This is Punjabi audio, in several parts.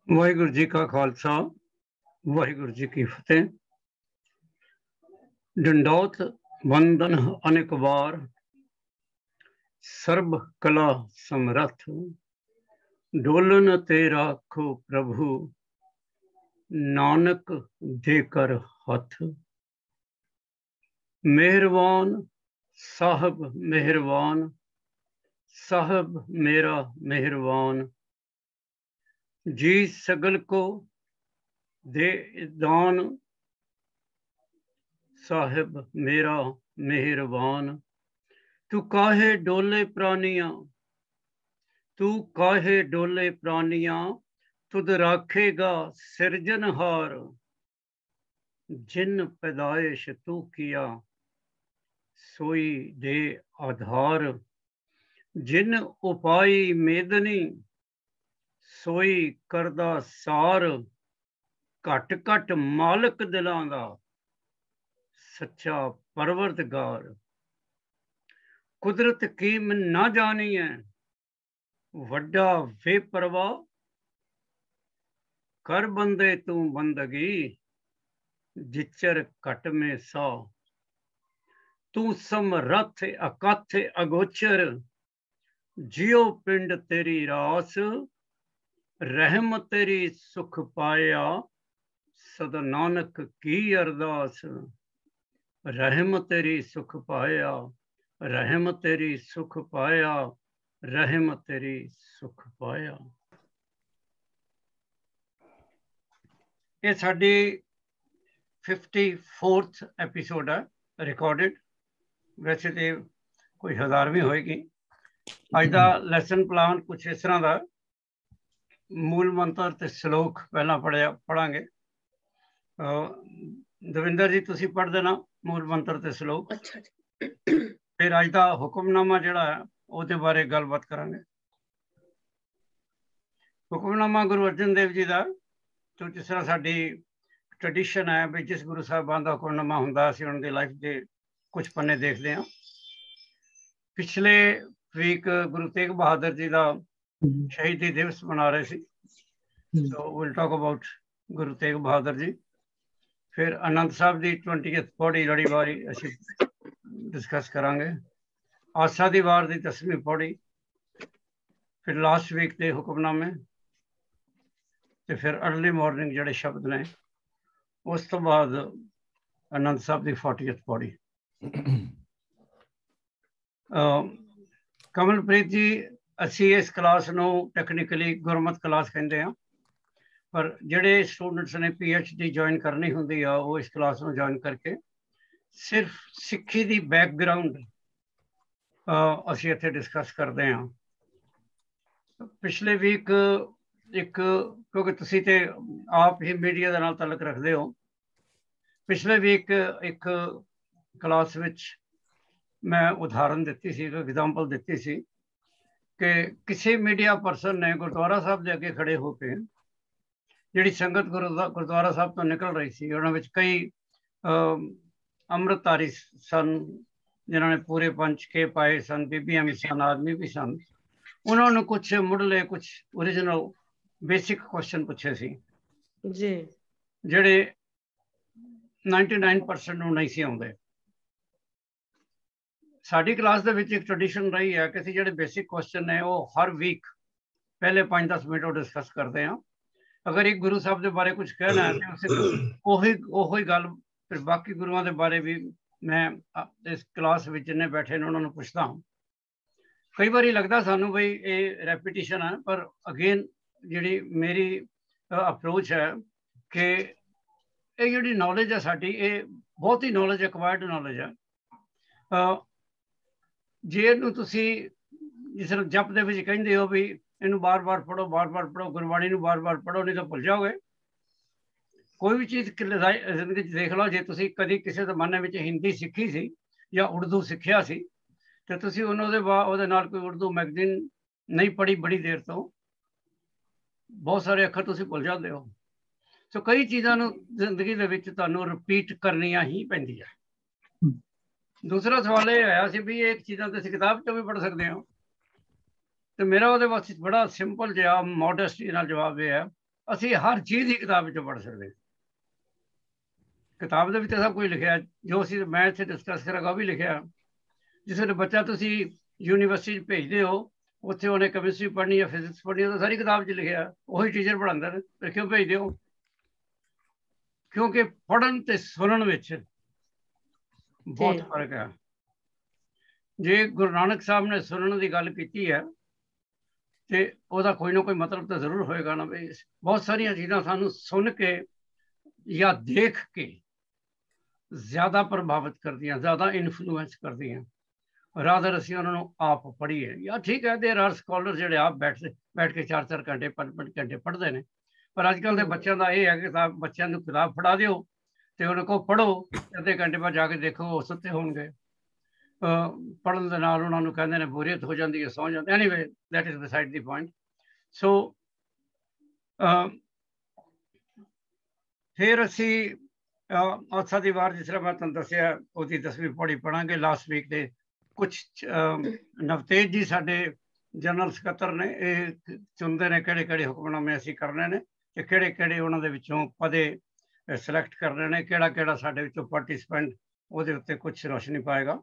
ਵਾਹਿਗੁਰੂ ਜੀ ਕਾ ਖਾਲਸਾ ਵਾਹਿਗੁਰੂ ਜੀ ਕੀ ਫਤਿਹ। ਡੰਡੌਤ ਵੰਦਨ ਅਨੇਕ ਵਾਰ, ਸਰਬ ਕਲਾ ਸਮਰੱਥ। ਡੋਲਨ ਤੇ ਰਾਖੋ ਪ੍ਰਭੂ, ਨਾਨਕ ਦੇ ਕਰ ਹੱਥ। ਮਿਹਰਬਾਨ ਸਾਹਿਬ ਮਿਹਰਬਾਨ, ਸਾਹਿਬ ਮੇਰਾ ਮਿਹਰਬਾਨ। जी सगल को दे दान, साहिब मेरा मेहरबान। तू काहे डोले प्राणियां, तू काहे डोले प्राणियां, तुद राखेगा सिरजनहार। जिन पैदाइश तू किया, सोई दे आधार। जिन उपाई मेदनी, सोई करदा सार। घट घट मालक दिलां दा, सच्चा परवरदगार। कुदरत कीम ना जानी है, वड्डा बेपरवाह। कर बंदे तू बंदगी, जिचर घट में सा। तू समरथ अकथ अगोचर, जियो पिंड तेरी रास। रहम तेरी सुख पाया, सदा नानक की अरदास। रहम तेरी सुख पाया, रहम तेरी सुख पाया, रहम तेरी सुख पाया। ये साडी 54th एपीसोड है रिकॉर्डेड। वैसे तो कोई 1000वीं होएगी। अज का लैसन प्लान कुछ इस तरह का। मूल मंत्र ते श्लोक पहला पढ़ांगे। दविंदर जी तुसी पढ़ देना मूल मंत्र ते श्लोक। अच्छा। फिर अज का हुक्मनामा जिहड़ा है उसदे बारे गलबात करांगे। हुक्मनामा गुरु अर्जन देव जी का, तो जिस तरह साडी ट्रैडिशन है भी जिस गुरु साहिबान का हुक्मनामा हुंदा असीं उन्हां दी लाइफ के कुछ पन्ने देखते हैं। पिछले वीक गुरु तेग बहादुर जी का शहीदी दिवस मना रहे सी, so we'll talk about गुरु तेग बहादुर जी। फिर आनंद साहब की 20th पौड़ी लड़ीवारी असीं डिस्कस करांगे। आसा दी वार की 10वीं पौड़ी, फिर लास्ट वीक के हुक्मनामे, तो फिर अर्ली मॉर्निंग जिहड़े शब्द ने, उस तो बाद आनंद साहब की 40th पौड़ी। कमलप्रीत जी, असी इस क्लास नूं टैक्नीकली गुरमत क्लास कहते हैं, पर जिहड़े स्टूडेंट्स ने PhD ज्वाइन करनी हुंदी आ वो इस क्लास नूं ज्वाइन करके सिर्फ सिक्खी दी बैकग्राउंड असी इत्थे डिस्कस करते हैं। पिछले वीक एक, क्योंकि तुसीं ते आप ही मीडिया दे नाल ताल्लुक रखते हो, पिछले वीक एक क्लास विच मैं उदाहरण दित्ती सी, एक एग्जाम्पल दित्ती सी कि किसी मीडिया परसन ने गुरुद्वारा साहब के अगे खड़े होकर जिहड़ी संगत गुरुद्वारा साहब तो निकल रही सी, उन्हां विच कई अमृतधारी सन जिन्होंने पूरे पंच के पाए सन, बीबियां भी सन, आदमी भी सन। उन्होंने कुछ मुढ़ले कुछ ओरिजिनल बेसिक क्वेश्चन पूछे सी जी, जिहड़े 99% नूं नहीं सी आउंदे। साडी क्लास दे विच एक ट्रैडिशन रही है कि जिहड़े बेसिक क्वेश्चन ने वो हर वीक पहले 5-10 मिनट डिस्कस करते हैं। अगर एक गुरु साहब के बारे कुछ कहना है तो उसे ओही गल फिर बाकी गुरुओं के बारे भी मैं इस क्लास में जिन्हें बैठे ने उन्होंने पूछता हूँ। कई बार लगता सानू बई ये रेपीटिशन है, पर अगेन जी मेरी अप्रोच है कि ये जी नॉलेज है साडी, ये बहुत ही नॉलेज एक्वायर्ड नॉलेज है। जे इनू तुसी जिस तरह जप दे विच कहंदे हो भी इनू बार बार पढ़ो, गुरबाणी नू बार बार पढ़ो, नहीं तो भुल जाओगे। कोई भी चीज़ जिंदगी देख लो, जे तुसी कदी किसी जमाने में हिंदी सीखी सी या उर्दू सीखिया सी, तो तुसी उहदे नाल कोई उर्दू मैगजीन नहीं पढ़ी बड़ी देर तो बहुत सारे अखर तुसी भुल जाते हो। सो कई चीज़ों जिंदगी दे विच तुहानू रिपीट करनियां ही पैंदियां। दूसरा सवाल ये आया सी भी एक चीज़ां तुसी किताब चों भी पढ़ सकते हो, तो मेरा वो वास्ते बड़ा सिंपल जहा मॉडेस्टी नाल जवाब यह है ਅਸੀਂ ਹਰ ਚੀਜ਼ ਹੀ ਕਿਤਾਬ ਵਿੱਚੋਂ ਪੜ੍ਹ ਸਕਦੇ। ਕਿਤਾਬ ਦੇ ਵਿੱਚ ਸਭ ਕੁਝ ਲਿਖਿਆ, ਜੋ ਅਸੀਂ ਮੈਂ ਇੱਥੇ ਡਿਸਕਸ ਕਰਾਂਗਾ ਉਹ ਵੀ ਲਿਖਿਆ। ਜਿਸ ਵੇਲੇ ਬੱਚਾ ਤੁਸੀਂ ਯੂਨੀਵਰਸਿਟੀ 'ਚ ਭੇਜਦੇ ਹੋ, ਉੱਥੇ ਉਹਨੇ ਕੈਮਿਸਟਰੀ ਪੜ੍ਹਨੀ ਹੈ, ਫਿਜ਼ਿਕਸ ਪੜ੍ਹਨੀ ਹੈ, ਤਾਂ ਸਾਰੀ ਕਿਤਾਬ 'ਚ ਲਿਖਿਆ, ਉਹੀ ਟੀਚਰ ਪੜ੍ਹਾਉਂਦਾ ਨੇ। ਫਿਰ ਕਿਉਂ ਭੇਜਦੇ ਹੋ? ਕਿਉਂਕਿ ਪੜ੍ਹਨ ਤੇ ਸੁਣਨ ਵਿੱਚ ਬਹੁਤ ਫਰਕ ਹੈ। ਜੇ ਗੁਰੂ ਨਾਨਕ ਸਾਹਿਬ ਨੇ ਸੁਣਨ ਦੀ ਗੱਲ ਕੀਤੀ ਹੈ ਤੇ ਉਹਦਾ ਕੋਈ ਨਾ ਕੋਈ ਮਤਲਬ ਤਾਂ ਜ਼ਰੂਰ ਹੋਏਗਾ ਨਾ। ਵੀ ਬਹੁਤ ਸਾਰੀਆਂ ਚੀਜ਼ਾਂ ਸਾਨੂੰ ਸੁਣ ਕੇ ਜਾਂ ਦੇਖ ਕੇ ਜ਼ਿਆਦਾ ਪ੍ਰਭਾਵਿਤ ਕਰਦੀਆਂ, ਜ਼ਿਆਦਾ ਇਨਫਲੂਐਂਸ ਕਰਦੀਆਂ, ਰਾਦਰ ਅਸੀਂ ਉਹਨਾਂ ਨੂੰ ਆਪ ਪੜ੍ਹੀਏ। ਜਾਂ ਠੀਕ ਹੈ, ਦੇਰ ਆਰ ਸਕਾਲਰ ਜਿਹੜੇ ਆਪ ਬੈਠ ਕੇ 4-4 ਘੰਟੇ 5-5 ਘੰਟੇ ਪੜ੍ਹਦੇ ਨੇ। ਪਰ ਅੱਜ ਕੱਲ੍ਹ ਦੇ ਬੱਚਿਆਂ ਦਾ ਇਹ ਹੈ ਕਿ ਬੱਚਿਆਂ ਨੂੰ ਕਿਤਾਬ ਫੜਾ ਦਿਓ ਤੇ ਉਹਨਾਂ ਕੋਲ ਪੜ੍ਹੋ, ਅੱਧੇ ਘੰਟੇ ਬਾਅਦ ਜਾ ਕੇ ਦੇਖੋ ਉਹ ਸੁੱਤੇ ਹੋਣਗੇ। ਪੜ੍ਹਨ ਦੇ ਨਾਲ ਉਹਨਾਂ ਨੂੰ ਕਹਿੰਦੇ ਨੇ ਬੋਰੀਅਤ ਹੋ ਜਾਂਦੀ ਹੈ, ਸੌਂ ਜਾਂਦੇ। Anyway that is beside the point. So ਫਿਰ ਅਸੀਂ ਆਸਾ ਦੀ ਵਾਰ, ਜਿਸ ਤਰ੍ਹਾਂ ਮੈਂ ਤੁਹਾਨੂੰ ਦੱਸਿਆ, ਉਹਦੀ 10ਵੀਂ ਪੌੜੀ ਪੜ੍ਹਾਂਗੇ। ਲਾਸਟ ਵੀਕ ਦੇ ਕੁਛ ਨਵਤੇਜ ਜੀ ਸਾਡੇ ਜਨਰਲ ਸਕੱਤਰ ਨੇ, ਇਹ ਚੁਣਦੇ ਨੇ ਕਿਹੜੇ ਕਿਹੜੇ ਹੁਕਮਨਾਮੇ ਅਸੀਂ ਕਰਨੇ ਨੇ ਤੇ ਕਿਹੜੇ ਕਿਹੜੇ ਉਹਨਾਂ ਦੇ ਵਿੱਚੋਂ ਪਦੇ ਸਿਲੈਕਟ ਕਰਨੇ ਨੇ, ਕਿਹੜਾ ਕਿਹੜਾ ਸਾਡੇ ਵਿੱਚੋਂ ਪਾਰਟਿਸਪੈਂਟ ਉਹਦੇ ਉੱਤੇ ਕੁਛ ਰੋਸ਼ਨੀ ਪਾਏਗਾ।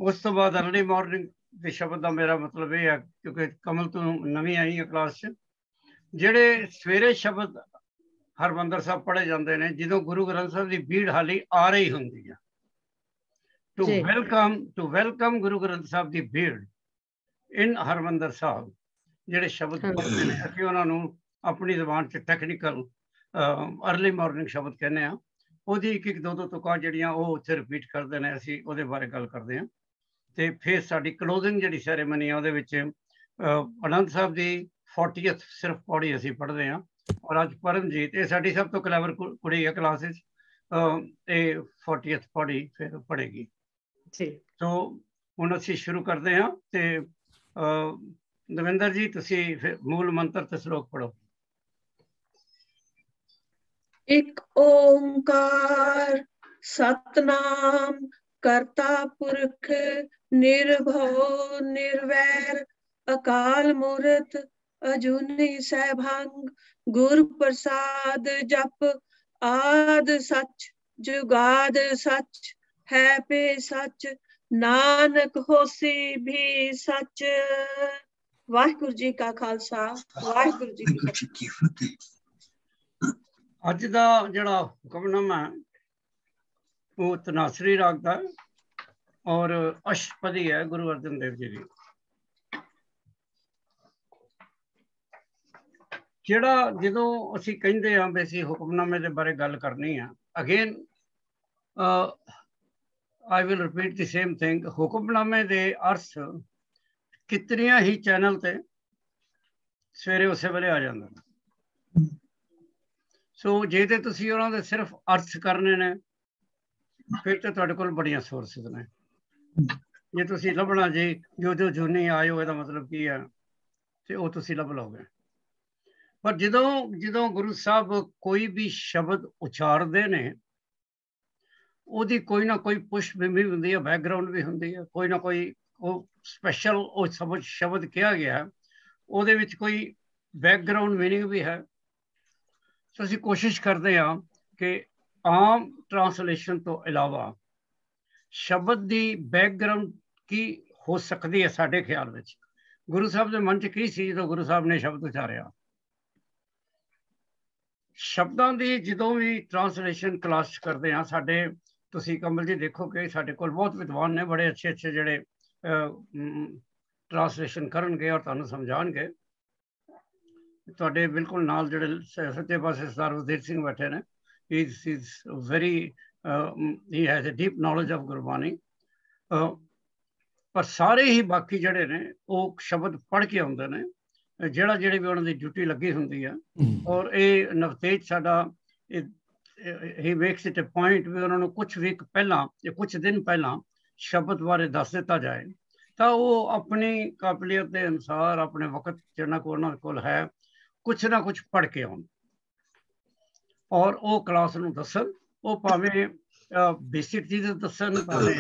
ਉਸ ਤੋਂ ਬਾਅਦ ਅਰਲੀ ਮਾਰਨਿੰਗ ਦੇ ਸ਼ਬਦ ਦਾ ਮੇਰਾ ਮਤਲਬ ਇਹ ਹੈ, ਕਿਉਂਕਿ ਕਮਲ ਤੋਂ ਨਵੀਂ ਆਈ ਹੈ ਕਲਾਸ 'ਚ, ਜਿਹੜੇ ਸਵੇਰੇ ਸ਼ਬਦ ਹਰਮੰਦਰ ਸਾਹਿਬ ਪੜ੍ਹੇ ਜਾਂਦੇ ਨੇ ਜਦੋਂ ਗੁਰੂ ਗ੍ਰੰਥ ਸਾਹਿਬ ਦੀ ਭੀੜ ਹਾਲੀ ਆ ਰਹੀ ਹੁੰਦੀ ਹੈ। ਟੂ ਵੈਲਕਮ ਗੁਰੂ ਗ੍ਰੰਥ ਸਾਹਿਬ ਦੀ ਭੀੜ ਇਨ ਹਰਮੰਦਰ ਸਾਹਿਬ, ਜਿਹੜੇ ਸ਼ਬਦ ਪੜ੍ਹਦੇ ਨੇ ਅਸੀਂ ਉਹਨਾਂ ਨੂੰ ਆਪਣੀ ਜ਼ਬਾਨ 'ਚ ਟੈਕਨੀਕਲ ਅਰਲੀ ਮਾਰਨਿੰਗ ਸ਼ਬਦ ਕਹਿੰਦੇ ਹਾਂ। ਉਹਦੀ ਇੱਕ ਦੋ ਤੁਕਾਂ ਜਿਹੜੀਆਂ ਉਹ ਉੱਥੇ ਰਿਪੀਟ ਕਰਦੇ ਨੇ, ਅਸੀਂ ਉਹਦੇ ਬਾਰੇ ਗੱਲ ਕਰਦੇ ਹਾਂ। ਤੇ ਫਿਰ ਸਾਡੀ ਕਲੋਜ਼ਿੰਗ ਜਿਹੜੀ ਸੈਰੇਮਨੀ ਆ ਉਹਦੇ ਵਿੱਚ ਆਨੰਦ ਸਾਹਿਬ ਦੀ 40th ਸਿਰਫ ਪੌੜੀ ਅਸੀਂ ਪੜ੍ਹਦੇ ਹਾਂ। ਔਰ ਅੱਜ ਪਰਮਜੀਤ, ਇਹ ਸਾਡੀ ਸਭ ਤੋਂ ਕਲੈਵਰ ਕੁੜੀ ਹੈ ਕਲਾਸ ਵਿੱਚ, ਇਹ 40th ਪੌੜੀ ਫਿਰ ਪੜ੍ਹੇਗੀ। ਸੋ ਹੁਣ ਅਸੀਂ ਸ਼ੁਰੂ ਕਰਦੇ ਹਾਂ ਤੇ ਦਵਿੰਦਰ ਜੀ ਤੁਸੀਂ ਫਿਰ ਮੂਲ ਮੰਤਰ ਤੇ ਸ਼ਲੋਕ ਪੜ੍ਹੋ। ਇੱਕ ਓੰਕਾਰ ਸਤਨਾਮ ਕਰਤਾ ਪੁਰਖ ਨਿਰਭਉ ਨਿਰਵੈਰ ਅਕਾਲ ਮੂਰਤ ਅਜੂਨੀ ਸੈਭੰ ਗੁਰ ਪ੍ਰਸਾਦ ਜਪ ਆਦ ਸੱਚ ਜੁਗਾਦ ਸੱਚ ਹੈ ਪੇ ਸੱਚ ਨਾਨਕ ਹੋਸੀ ਵੀ ਸੱਚ। ਵਾਹਿਗੁਰੂ ਜੀ ਕਾ ਖਾਲਸਾ, ਵਾਹਿਗੁਰੂ ਜੀ ਕੀ ਫਤਿਹ। ਅੱਜ ਦਾ ਜਿਹੜਾ ਹੁਕਮਨਾਮਾ ਹੈ ਉਹ ਤਨਾਸਰੀ ਰਾਗ ਦਾ ਔਰ ਅਸ਼ਟਪਦੀ ਹੈ ਗੁਰੂ ਅਰਜਨ ਦੇਵ ਜੀ ਦੀ। ਜਿਹੜਾ ਜਦੋਂ ਅਸੀਂ ਕਹਿੰਦੇ ਹਾਂ ਵੀ ਅਸੀਂ ਹੁਕਮਨਾਮੇ ਦੇ ਬਾਰੇ ਗੱਲ ਕਰਨੀ ਆ, again I will repeat the same thing. ਹੁਕਮਨਾਮੇ ਦੇ ਅਰਥ ਕਿਤਨੀਆਂ ਹੀ ਚੈਨਲ ਤੇ ਸਵੇਰੇ ਉਸੇ ਵੇਲੇ ਆ ਜਾਂਦੇ ਨੇ। ਸੋ ਜੇ ਤੇ ਤੁਸੀਂ ਉਹਨਾਂ ਦੇ ਸਿਰਫ ਅਰਥ ਕਰਨੇ ਨੇ ਫਿਰ ਤੇ ਤੁਹਾਡੇ ਕੋਲ ਬੜੀਆਂ ਸੋਰਸਿਸ ਨੇ। ਜੇ ਤੁਸੀਂ ਲੱਭਣਾ ਜੀ ਜੋ ਜੂਨੀ ਆਇਓ ਇਹਦਾ ਮਤਲਬ ਕੀ ਹੈ ਤੇ ਉਹ ਤੁਸੀਂ ਲੱਭ ਲਓਗੇ। ਪਰ ਜਦੋਂ ਗੁਰੂ ਸਾਹਿਬ ਕੋਈ ਵੀ ਸ਼ਬਦ ਉਚਾਰਦੇ ਨੇ ਉਹਦੀ ਕੋਈ ਨਾ ਕੋਈ ਪੁਸ਼ਪਭੂਮੀ ਹੁੰਦੀ ਹੈ, ਬੈਕਗਰਾਊਂਡ ਵੀ ਹੁੰਦੀ ਹੈ, ਕੋਈ ਨਾ ਕੋਈ ਉਹ ਸਪੈਸ਼ਲ ਉਹ ਸ਼ਬਦ ਕਿਹਾ ਗਿਆ ਉਹਦੇ ਵਿੱਚ ਕੋਈ ਬੈਕਗਰਾਊਂਡ ਮੀਨਿੰਗ ਵੀ ਹੈ। ਸੋ ਅਸੀਂ ਕੋਸ਼ਿਸ਼ ਕਰਦੇ ਹਾਂ ਕਿ ਆਮ ਟਰਾਂਸਲੇਸ਼ਨ ਤੋਂ ਇਲਾਵਾ ਸ਼ਬਦ ਦੀ ਬੈਕਗਰਾਊਂਡ ਕੀ ਹੋ ਸਕਦੀ ਹੈ। ਸਾਡੇ ਖਿਆਲ ਵਿੱਚ ਗੁਰੂ ਸਾਹਿਬ ਦੇ ਮਨ 'ਚ ਕੀ ਸੀ ਜਦੋਂ ਗੁਰੂ ਸਾਹਿਬ ਨੇ ਸ਼ਬਦ ਉਚਾਰਿਆ। ਸ਼ਬਦਾਂ ਦੀ ਜਦੋਂ ਵੀ ਟਰਾਂਸਲੇਸ਼ਨ ਕਲਾਸ ਕਰਦੇ ਹਾਂ ਸਾਡੇ, ਤੁਸੀਂ ਕਮਲ ਜੀ ਦੇਖੋ ਕਿ ਸਾਡੇ ਕੋਲ ਬਹੁਤ ਵਿਦਵਾਨ ਨੇ, ਬੜੇ ਅੱਛੇ ਜਿਹੜੇ ਟਰਾਂਸਲੇਸ਼ਨ ਕਰਨਗੇ ਔਰ ਤੁਹਾਨੂੰ ਸਮਝਾਉਣਗੇ। ਤੁਹਾਡੇ ਬਿਲਕੁਲ ਨਾਲ ਜਿਹੜੇ ਸੱਚੇ ਪਾਸੇ ਸਰਦਾਰ ਉਦੇਸ਼ ਸਿੰਘ ਬੈਠੇ ਨੇ, he has a deep knowledge of Gurbani. ਪਰ ਸਾਰੇ ਹੀ ਬਾਕੀ ਜਿਹੜੇ ਨੇ ਉਹ ਸ਼ਬਦ ਪੜ੍ਹ ਕੇ ਆਉਂਦੇ ਨੇ, ਜਿਹੜੀ ਵੀ ਉਹਨਾਂ ਦੀ ਡਿਊਟੀ ਲੱਗੀ ਹੁੰਦੀ ਹੈ। ਔਰ ਇਹ ਨਵਤੇਜ ਸਾਡਾ he makes it a point ਵੀ ਉਹਨਾਂ ਨੂੰ ਕੁਛ ਵੀਕ ਪਹਿਲਾਂ ਜਾਂ ਕੁਛ ਦਿਨ ਪਹਿਲਾਂ ਸ਼ਬਦ ਬਾਰੇ ਦੱਸ ਦਿੱਤਾ ਜਾਏ ਤਾਂ ਉਹ ਆਪਣੀ ਕਾਬਲੀਅਤ ਦੇ ਅਨੁਸਾਰ ਆਪਣੇ ਵਕਤ ਜਿਹੜਾ ਉਹਨਾਂ ਕੋਲ ਹੈ ਕੁਛ ਨਾ ਕੁਛ ਪੜ੍ਹ ਕੇ ਆਉਣ ਔਰ ਉਹ ਕਲਾਸ ਨੂੰ ਦੱਸਣ। ਉਹ ਭਾਵੇਂ ਬੇਸਿਕ ਚੀਜ਼ਾਂ ਦੱਸਣ, ਭਾਵੇਂ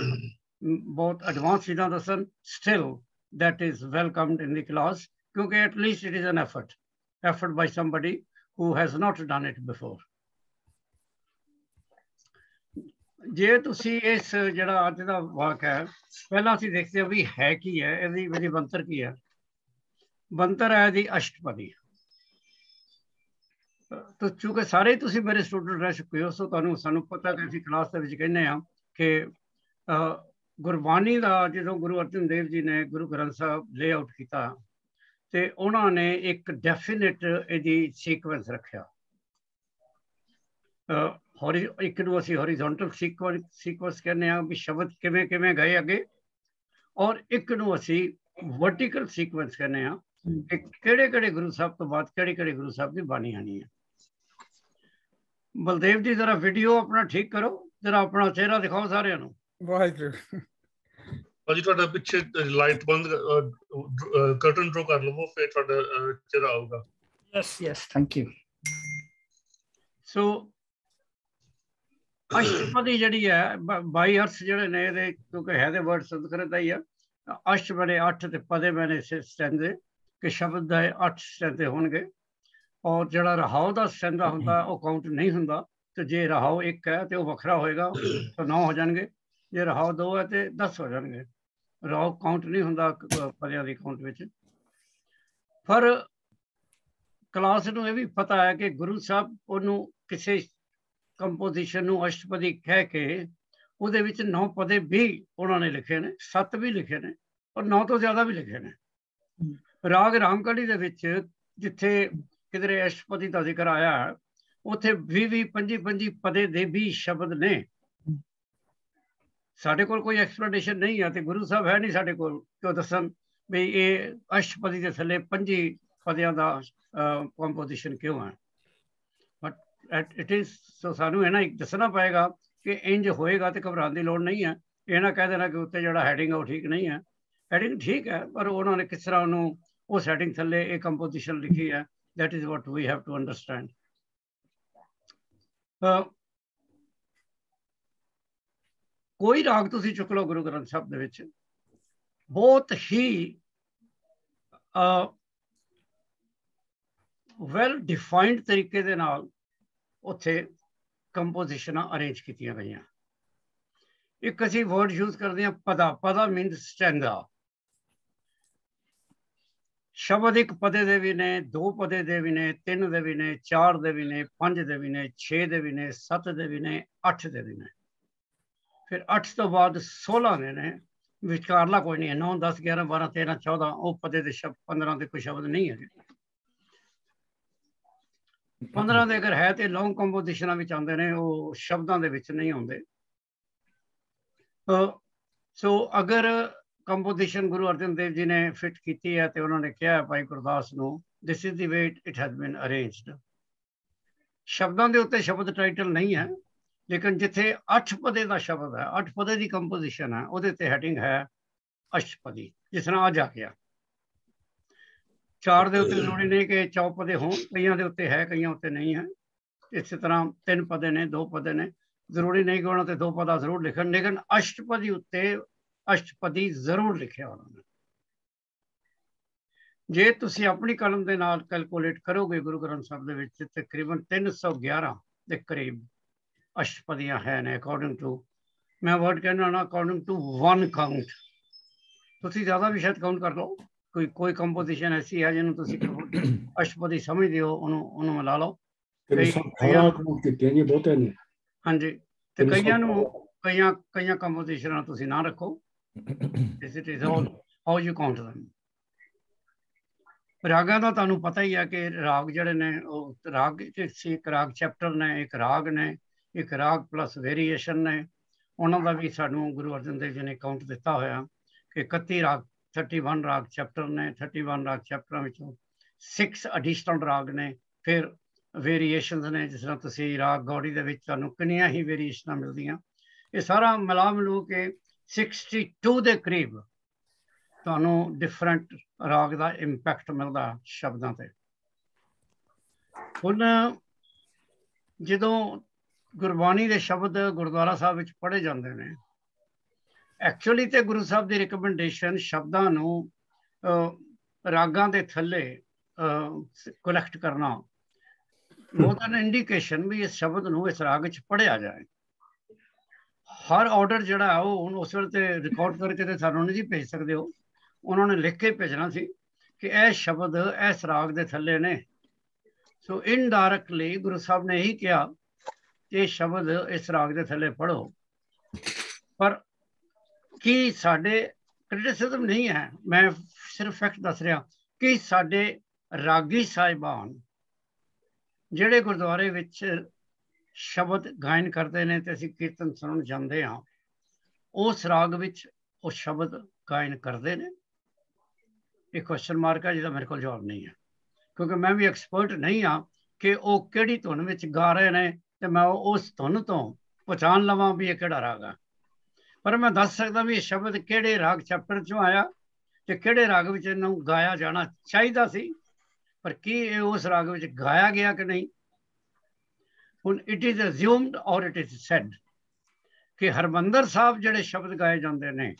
ਬਹੁਤ ਐਡਵਾਂਸ ਚੀਜ਼ਾਂ ਦੱਸਣ, still that is welcomed in the class, ਕਿਉਂਕਿ at least it is an effort by somebody who has not done it before. ਜੇ ਤੁਸੀਂ ਇਸ ਜਿਹੜਾ ਅੱਜ ਦਾ ਵਾਕ ਹੈ, ਪਹਿਲਾਂ ਅਸੀਂ ਦੇਖਦੇ ਹਾਂ ਵੀ ਹੈ ਕੀ ਹੈ, ਇਹਦੀ ਬੰਤਰ ਕੀ ਹੈ। ਬੰਤਰ ਹੈ ਜੀ ਅਸ਼ਟਪਦੀ। ਤਾਂ ਚੂੰਕਿ ਸਾਰੇ ਤੁਸੀਂ ਮੇਰੇ ਸਟੂਡੈਂਟ ਰਹਿ ਚੁੱਕੇ ਹੋ, ਸੋ ਤੁਹਾਨੂੰ ਸਾਨੂੰ ਪਤਾ ਕਿ ਅਸੀਂ ਕਲਾਸ ਦੇ ਵਿੱਚ ਕਹਿੰਦੇ ਹਾਂ ਕਿ ਗੁਰਬਾਣੀ ਦਾ ਜਦੋਂ ਗੁਰੂ ਅਰਜਨ ਦੇਵ ਜੀ ਨੇ ਗੁਰੂ ਗ੍ਰੰਥ ਸਾਹਿਬ ਲੇਆਊਟ ਕੀਤਾ ਤੇ ਉਹਨਾਂ ਨੇ ਇੱਕ ਡੈਫੀਨਿਟ ਇਹਦੀ ਸੀਕੁਐਂਸ ਰੱਖਿਆ। ਇੱਕ ਨੂੰ ਅਸੀਂ ਹੌਰੀਜ਼ੋਂਟਲ ਸੀਕੁਐਂਸ ਕਹਿੰਦੇ ਹਾਂ ਵੀ ਸ਼ਬਦ ਕਿਵੇਂ ਕਿਵੇਂ ਗਏ ਅੱਗੇ, ਔਰ ਇੱਕ ਨੂੰ ਅਸੀਂ ਵਰਟੀਕਲ ਸੀਕੁਐਂਸ ਕਹਿੰਦੇ ਹਾਂ ਕਿ ਕਿਹੜੇ ਕਿਹੜੇ ਗੁਰੂ ਸਾਹਿਬ ਤੋਂ ਬਾਅਦ ਕਿਹੜੇ ਕਿਹੜੇ ਗੁਰੂ ਸਾਹਿਬ ਦੀ ਬਾਣੀ ਆਣੀ ਹੈ। ਬਲਦੇਵ ਜੀ ਜ਼ਰਾ ਵੀਡੀਓ ਆਪਣਾ ਠੀਕ ਕਰੋ, ਜ਼ਰਾ ਆਪਣਾ ਚਿਹਰਾ ਦਿਖਾਓ ਸਾਰਿਆਂ ਨੂੰ। ਵਾਹਿਗੁਰੂ ਭਾਜੀ ਤੁਹਾਡਾ ਪਿੱਛੇ ਲਾਈਟ ਬੰਦ ਕਰਟਨ ਡਰੋ ਕਰ ਲਵੋ, ਫਿਰ ਤੁਹਾਡਾ ਚਿਹਰਾ ਆਊਗਾ। Yes thank you. ਸੋ ਅਸ਼ਟਪਦੀ ਜਿਹੜੀ ਹੈ 22 ਅਰਥ ਜਿਹੜੇ ਨੇ ਇਹਦੇ, ਕਿਉਂਕਿ ਹੈ ਦੇ ਵਰਡ ਸੰਸਕ੍ਰਿਤ ਦਾ ਹੀ ਆ। ਅਸ਼ਟ ਬਣੇ 8 ਤੇ ਪਦੇ ਬਣੇ ਸਟੈਂਦੇ, ਕਿ ਸ਼ਬਦ ਦੇ 8 ਸਟੈਂਦੇ ਹੋਣਗੇ, ਔਰ ਜਿਹੜਾ ਰਹਾਉ ਦਾ ਸਟੈਂਦਾ ਹੁੰਦਾ ਉਹ ਕਾਊਂਟ ਨਹੀਂ ਹੁੰਦਾ। ਤੇ ਜੇ ਰਹਾਉ 1 ਹੈ ਤੇ ਉਹ ਵੱਖਰਾ ਹੋਏਗਾ ਤਾਂ 9 ਹੋ ਜਾਣਗੇ, ਜੇ ਰਹਾਉ 2 ਹੈ ਤੇ 10 ਹੋ ਜਾਣਗੇ। ਰਹਾਉ ਕਾਊਂਟ ਨਹੀਂ ਹੁੰਦਾ ਪਦਿਆਂ ਦੀ ਕਾਊਂਟ ਵਿੱਚ। ਪਰ ਕਲਾਸ ਨੂੰ ਇਹ ਵੀ ਪਤਾ ਹੈ ਕਿ ਗੁਰੂ ਸਾਹਿਬ ਉਹਨੂੰ ਕਿਸੇ ਕੰਪੋਜੀਸ਼ਨ ਨੂੰ ਅਸ਼ਟਪਦੀ ਕਹਿ ਕੇ ਉਹਦੇ ਵਿੱਚ 9 ਪਦੇ ਵੀ ਉਹਨਾਂ ਨੇ ਲਿਖੇ ਨੇ, 7 ਵੀ ਲਿਖੇ ਨੇ, ਔਰ 9 ਤੋਂ ਜ਼ਿਆਦਾ ਵੀ ਲਿਖੇ ਨੇ। ਰਾਗ ਰਾਮਕਲੀ ਦੇ ਵਿੱਚ ਜਿੱਥੇ ਕਿਧਰੇ ਅਸ਼ਟਪਦੀ ਦਾ ਜ਼ਿਕਰ ਆਇਆ, ਉੱਥੇ 20-20, 25-25 ਪਦੇ ਦੇ ਵੀ ਸ਼ਬਦ ਨੇ। ਸਾਡੇ ਕੋਲ ਕੋਈ ਐਕਸਪਲੇਨੇਸ਼ਨ ਨਹੀਂ ਹੈ ਤੇ ਗੁਰੂ ਸਾਹਿਬ ਹੈ ਨਹੀਂ ਸਾਡੇ ਕੋਲ ਕਿ ਉਹ ਦੱਸਣ ਵੀ ਇਹ ਅਸ਼ਟਪਦੀ ਦੇ ਥੱਲੇ 25 ਪਦਿਆਂ ਦਾ ਕੰਪੋਜੀਸ਼ਨ ਕਿਉਂ ਹੈ। ਬਟ ਇਟ ਇਜ਼, ਸੋ ਸਾਨੂੰ ਇਹ ਨਾ ਦੱਸਣਾ ਪਏਗਾ ਕਿ ਇੰਜ ਹੋਏਗਾ ਤੇ ਘਬਰਾਉਣ ਦੀ ਲੋੜ ਨਹੀਂ ਹੈ। ਇਹ ਨਾ ਕਹਿ ਦੇਣਾ ਕਿ ਉੱਤੇ ਜਿਹੜਾ ਹੈਡਿੰਗ ਹੈ ਉਹ ਠੀਕ ਨਹੀਂ ਹੈ। ਹੈਡਿੰਗ ਠੀਕ ਹੈ, ਪਰ ਉਹਨਾਂ ਨੇ ਕਿਸ ਤਰ੍ਹਾਂ ਉਹਨੂੰ ਉਸ ਹੈਡਿੰਗ ਥੱਲੇ ਇਹ ਕੰਪੋਜੀਸ਼ਨ ਲਿਖੀ ਹੈ, that is what we have to understand. ਕੋਈ ਰਾਗ ਤੁਸੀਂ ਚੁੱਕ ਲਓ ਗੁਰੂ ਗ੍ਰੰਥ ਸਾਹਿਬ ਦੇ ਵਿੱਚ, ਬਹੁਤ ਹੀ ਵੈਲ ਡਿਫਾਈਨਡ ਤਰੀਕੇ ਦੇ ਨਾਲ ਉੱਥੇ ਕੰਪੋਜੀਸ਼ਨਾਂ ਅਰੇਂਜ ਕੀਤੀਆਂ ਗਈਆਂ। ਇੱਕ ਅਸੀਂ ਵਰਡ ਯੂਜ਼ ਕਰਦੇ ਹਾਂ ਪਦਾ। ਪਦਾ ਮੀਨਸ ਸਟੈਂਡਾ। ਸ਼ਬਦ 1 ਪਦੇ ਦੇ ਵੀ ਨੇ, 2 ਪਦੇ ਦੇ ਵੀ ਨੇ, 3 ਦੇ ਵੀ ਨੇ, 4 ਦੇ ਵੀ ਨੇ, 5 ਦੇ ਵੀ ਨੇ, 6 ਦੇ ਵੀ ਨੇ, 7 ਦੇ ਵੀ ਨੇ, 8 ਦੇ ਵੀ ਨੇ। ਫਿਰ 8 ਤੋਂ ਬਾਅਦ 16 ਦੇ ਨੇ, ਵਿਚਕਾਰਲਾ ਕੋਈ ਨਹੀਂ ਹੈ। 9, 10, 11, 12, 13, 14 ਉਹ ਪਦੇ ਦੇ ਸ਼ਬਦ, 15 ਦੇ ਕੋਈ ਸ਼ਬਦ ਨਹੀਂ ਹੈ। 15 ਦੇ ਅਗਰ ਹੈ ਤੇ ਲੌਂਗ ਕੰਪੋਜੀਸ਼ਨਾਂ ਵਿੱਚ ਆਉਂਦੇ ਨੇ, ਉਹ ਸ਼ਬਦਾਂ ਦੇ ਵਿੱਚ ਨਹੀਂ ਆਉਂਦੇ। ਸੋ ਅਗਰ ਕੰਪੋਜੀਸ਼ਨ ਗੁਰੂ ਅਰਜਨ ਦੇਵ ਜੀ ਨੇ ਫਿਟ ਕੀਤੀ ਹੈ ਤੇ ਉਹਨਾਂ ਨੇ ਕਿਹਾ ਭਾਈ ਗੁਰਦਾਸ ਨੂੰ, this is the way it has been arranged. ਸ਼ਬਦਾਂ ਦੇ ਉੱਤੇ ਸ਼ਬਦ ਟਾਈਟਲ ਨਹੀਂ ਹੈ, ਲੇਕਿਨ ਜਿੱਥੇ 8 ਪਦੇ ਦਾ ਸ਼ਬਦ ਹੈ, 8 ਪਦੇ ਦੀ ਕੰਪੋਜੀਸ਼ਨ ਹੈ, ਉਹਦੇ ਤੇ ਹੈਡਿੰਗ ਹੈ ਅਸ਼ਟਪਦੀ, ਜਿਸ ਤਰ੍ਹਾਂ ਅੱਜ ਆ ਗਿਆ। 4 ਦੇ ਉੱਤੇ ਜ਼ਰੂਰੀ ਨਹੀਂ ਕਿ 4 ਪਦੇ ਹੋਣ, ਕਈਆਂ ਦੇ ਉੱਤੇ ਹੈ, ਕਈਆਂ ਉੱਤੇ ਨਹੀਂ ਹੈ। ਇਸੇ ਤਰ੍ਹਾਂ 3 ਪਦੇ ਨੇ, 2 ਪਦੇ ਨੇ, ਜ਼ਰੂਰੀ ਨਹੀਂ ਕਿ ਉਹਨਾਂ ਤੇ 2 ਪਦਾ ਜ਼ਰੂਰ ਲਿਖਣ, ਲੇਕਿਨ ਅਸ਼ਟਪਦੀ ਉੱਤੇ ਅਸ਼ਟਪਦੀ ਜ਼ਰੂਰ ਲਿਖਿਆ ਉਹਨਾਂ ਨੇ। ਜੇ ਤੁਸੀਂ ਆਪਣੀ ਕਲਮ ਦੇ ਨਾਲ ਕੈਲਕੂਲੇਟ ਕਰੋਗੇ ਗੁਰੂ ਗ੍ਰੰਥ ਸਾਹਿਬ ਦੇ ਵਿੱਚ ਤਕਰੀਬਨ 311 ਦੇ ਕਰੀਬ ਅਸ਼ਟਪਦੀਆਂ ਹੈ ਨੇ, ਅਕੋਰਡਿੰਗ ਟੂ, ਮੈਂ ਵਰਡ ਕਹਿੰਦਾ ਨਾ, ਅਕੋਰਡਿੰਗ ਟੂ 1 ਕਾਊਂਟ। ਤੁਸੀਂ ਜ਼ਿਆਦਾ ਵੀ ਸ਼ਾਇਦ ਕਾਊਂਟ ਕਰ ਲਓ, ਕੋਈ ਕੰਪੋਜੀਸ਼ਨ ਐਸੀ ਹੈ ਜਿਹਨੂੰ ਤੁਸੀਂ ਅਸ਼ਟਪਦੀ ਸਮਝਦੇ ਹੋ, ਉਹਨੂੰ ਮਿਲਾ ਲਓ। ਹਾਂਜੀ, ਤੇ ਕਈਆਂ ਕੰਪੋਜੀਸ਼ਨਾਂ ਤੁਸੀਂ ਨਾ ਰੱਖੋ। It is all how you count them. ਰਾਗਾਂ ਦਾ ਤੁਹਾਨੂੰ ਪਤਾ ਹੀ ਹੈ ਕਿ ਰਾਗ ਜਿਹੜੇ ਨੇ ਉਹ ਰਾਗ ਇੱਕ ਰਾਗ ਚੈਪਟਰ ਨੇ, ਇੱਕ ਰਾਗ ਨੇ, ਇੱਕ ਰਾਗ ਪਲੱਸ ਵੇਰੀਏਸ਼ਨ ਨੇ। ਉਹਨਾਂ ਦਾ ਵੀ ਸਾਨੂੰ ਗੁਰੂ ਅਰਜਨ ਦੇਵ ਜੀ ਨੇ ਕਾਊਂਟ ਦਿੱਤਾ ਹੋਇਆ ਕਿ 31 ਰਾਗ, 31 ਰਾਗ ਚੈਪਟਰ ਨੇ। 31 ਰਾਗ ਚੈਪਟਰਾਂ ਵਿੱਚੋਂ 6 ਐਡੀਸ਼ਨਲ ਰਾਗ ਨੇ, ਫਿਰ ਵੇਰੀਏਸ਼ਨਸ ਨੇ। ਜਿਸ ਤਰ੍ਹਾਂ ਤੁਸੀਂ ਰਾਗ ਗੌੜੀ ਦੇ ਵਿੱਚ ਤੁਹਾਨੂੰ ਕਿੰਨੀਆਂ ਹੀ ਵੇਰੀਏਸ਼ਨਾਂ ਮਿਲਦੀਆਂ। ਇਹ ਸਾਰਾ ਮਿਲਾ ਮਿਲੂ ਕੇ 62 ਦੇ ਕਰੀਬ ਤੁਹਾਨੂੰ ਡਿਫਰੈਂਟ ਰਾਗ ਦਾ ਇੰਪੈਕਟ ਮਿਲਦਾ ਸ਼ਬਦਾਂ ਤੇ। ਹੁਣ ਜਦੋਂ ਗੁਰਬਾਣੀ ਦੇ ਸ਼ਬਦ ਗੁਰਦੁਆਰਾ ਸਾਹਿਬ ਵਿੱਚ ਪੜ੍ਹੇ ਜਾਂਦੇ ਨੇ, ਐਕਚੁਅਲੀ ਤੇ ਗੁਰੂ ਸਾਹਿਬ ਦੀ ਰਿਕਮੈਂਡੇਸ਼ਨ ਸ਼ਬਦਾਂ ਨੂੰ ਰਾਗਾਂ ਦੇ ਥੱਲੇ ਕਲੈਕਟ ਕਰਨਾ ਬਹੁਤ ਐਨ ਇੰਡੀਕੇਸ਼ਨ ਵੀ ਇਸ ਸ਼ਬਦ ਨੂੰ ਇਸ ਰਾਗ ਵਿੱਚ ਪੜ੍ਹਿਆ ਜਾਏ। ਹਰ ਆਰਡਰ ਜਿਹੜਾ ਉਹ ਹੁਣ ਉਸ ਵੇਲੇ ਤੇ ਰਿਕਾਰਡ ਕਰਕੇ ਤੇ ਸਾਨੂੰ ਨਹੀਂ ਜੀ ਭੇਜ ਸਕਦੇ ਹੋ, ਉਹਨਾਂ ਨੇ ਲਿਖ ਕੇ ਭੇਜਣਾ ਸੀ ਕਿ ਇਹ ਸ਼ਬਦ ਇਸ ਰਾਗ ਦੇ ਥੱਲੇ ਨੇ। ਸੋ ਇਨਡਾਇਰੈਕਟਲੀ ਗੁਰੂ ਸਾਹਿਬ ਨੇ ਇਹੀ ਕਿਹਾ ਕਿ ਇਹ ਸ਼ਬਦ ਇਸ ਰਾਗ ਦੇ ਥੱਲੇ ਪੜ੍ਹੋ। ਪਰ ਕੀ ਸਾਡੇ ਕ੍ਰਿਟਿਸਿਜ਼ਮ ਨਹੀਂ ਹੈ, ਮੈਂ ਸਿਰਫ ਫੈਕਟ ਦੱਸ ਰਿਹਾ ਕਿ ਸਾਡੇ ਰਾਗੀ ਸਾਹਿਬਾਨ ਜਿਹੜੇ ਗੁਰਦੁਆਰੇ ਵਿੱਚ ਸ਼ਬਦ ਗਾਇਨ ਕਰਦੇ ਨੇ ਤੇ ਅਸੀਂ ਕੀਰਤਨ ਸੁਣਨ ਜਾਂਦੇ ਹਾਂ, ਉਸ ਰਾਗ ਵਿੱਚ ਉਹ ਸ਼ਬਦ ਗਾਇਨ ਕਰਦੇ ਨੇ? ਇਹ ਕੁਐਸਚਨ ਮਾਰਕ ਹੈ ਜਿਹਦਾ ਮੇਰੇ ਕੋਲ ਜਵਾਬ ਨਹੀਂ ਹੈ, ਕਿਉਂਕਿ ਮੈਂ ਵੀ ਐਕਸਪਰਟ ਨਹੀਂ ਹਾਂ ਕਿ ਉਹ ਕਿਹੜੀ ਧੁਨ ਵਿੱਚ ਗਾ ਰਹੇ ਨੇ ਤੇ ਮੈਂ ਉਸ ਧੁਨ ਤੋਂ ਪਛਾਣ ਲਵਾਂ ਵੀ ਇਹ ਕਿਹੜਾ ਰਾਗ ਹੈ। ਪਰ ਮੈਂ ਦੱਸ ਸਕਦਾ ਵੀ ਇਹ ਸ਼ਬਦ ਕਿਹੜੇ ਰਾਗ ਚੈਪਟਰ ਚੋਂ ਆਇਆ ਤੇ ਕਿਹੜੇ ਰਾਗ ਵਿੱਚ ਇਹਨੂੰ ਗਾਇਆ ਜਾਣਾ ਚਾਹੀਦਾ ਸੀ, ਪਰ ਕੀ ਇਹ ਉਸ ਰਾਗ ਵਿੱਚ ਗਾਇਆ ਗਿਆ ਕਿ ਨਹੀਂ। ਹੁਣ ਇਟ ਇਜ਼ ਅਸਿਊਮਡ ਔਰ ਇਟ ਇਜ਼ ਸੈਡ ਕਿ ਹਰਮੰਦਰ ਸਾਹਿਬ ਜਿਹੜੇ ਸ਼ਬਦ ਗਾਏ ਜਾਂਦੇ ਨੇ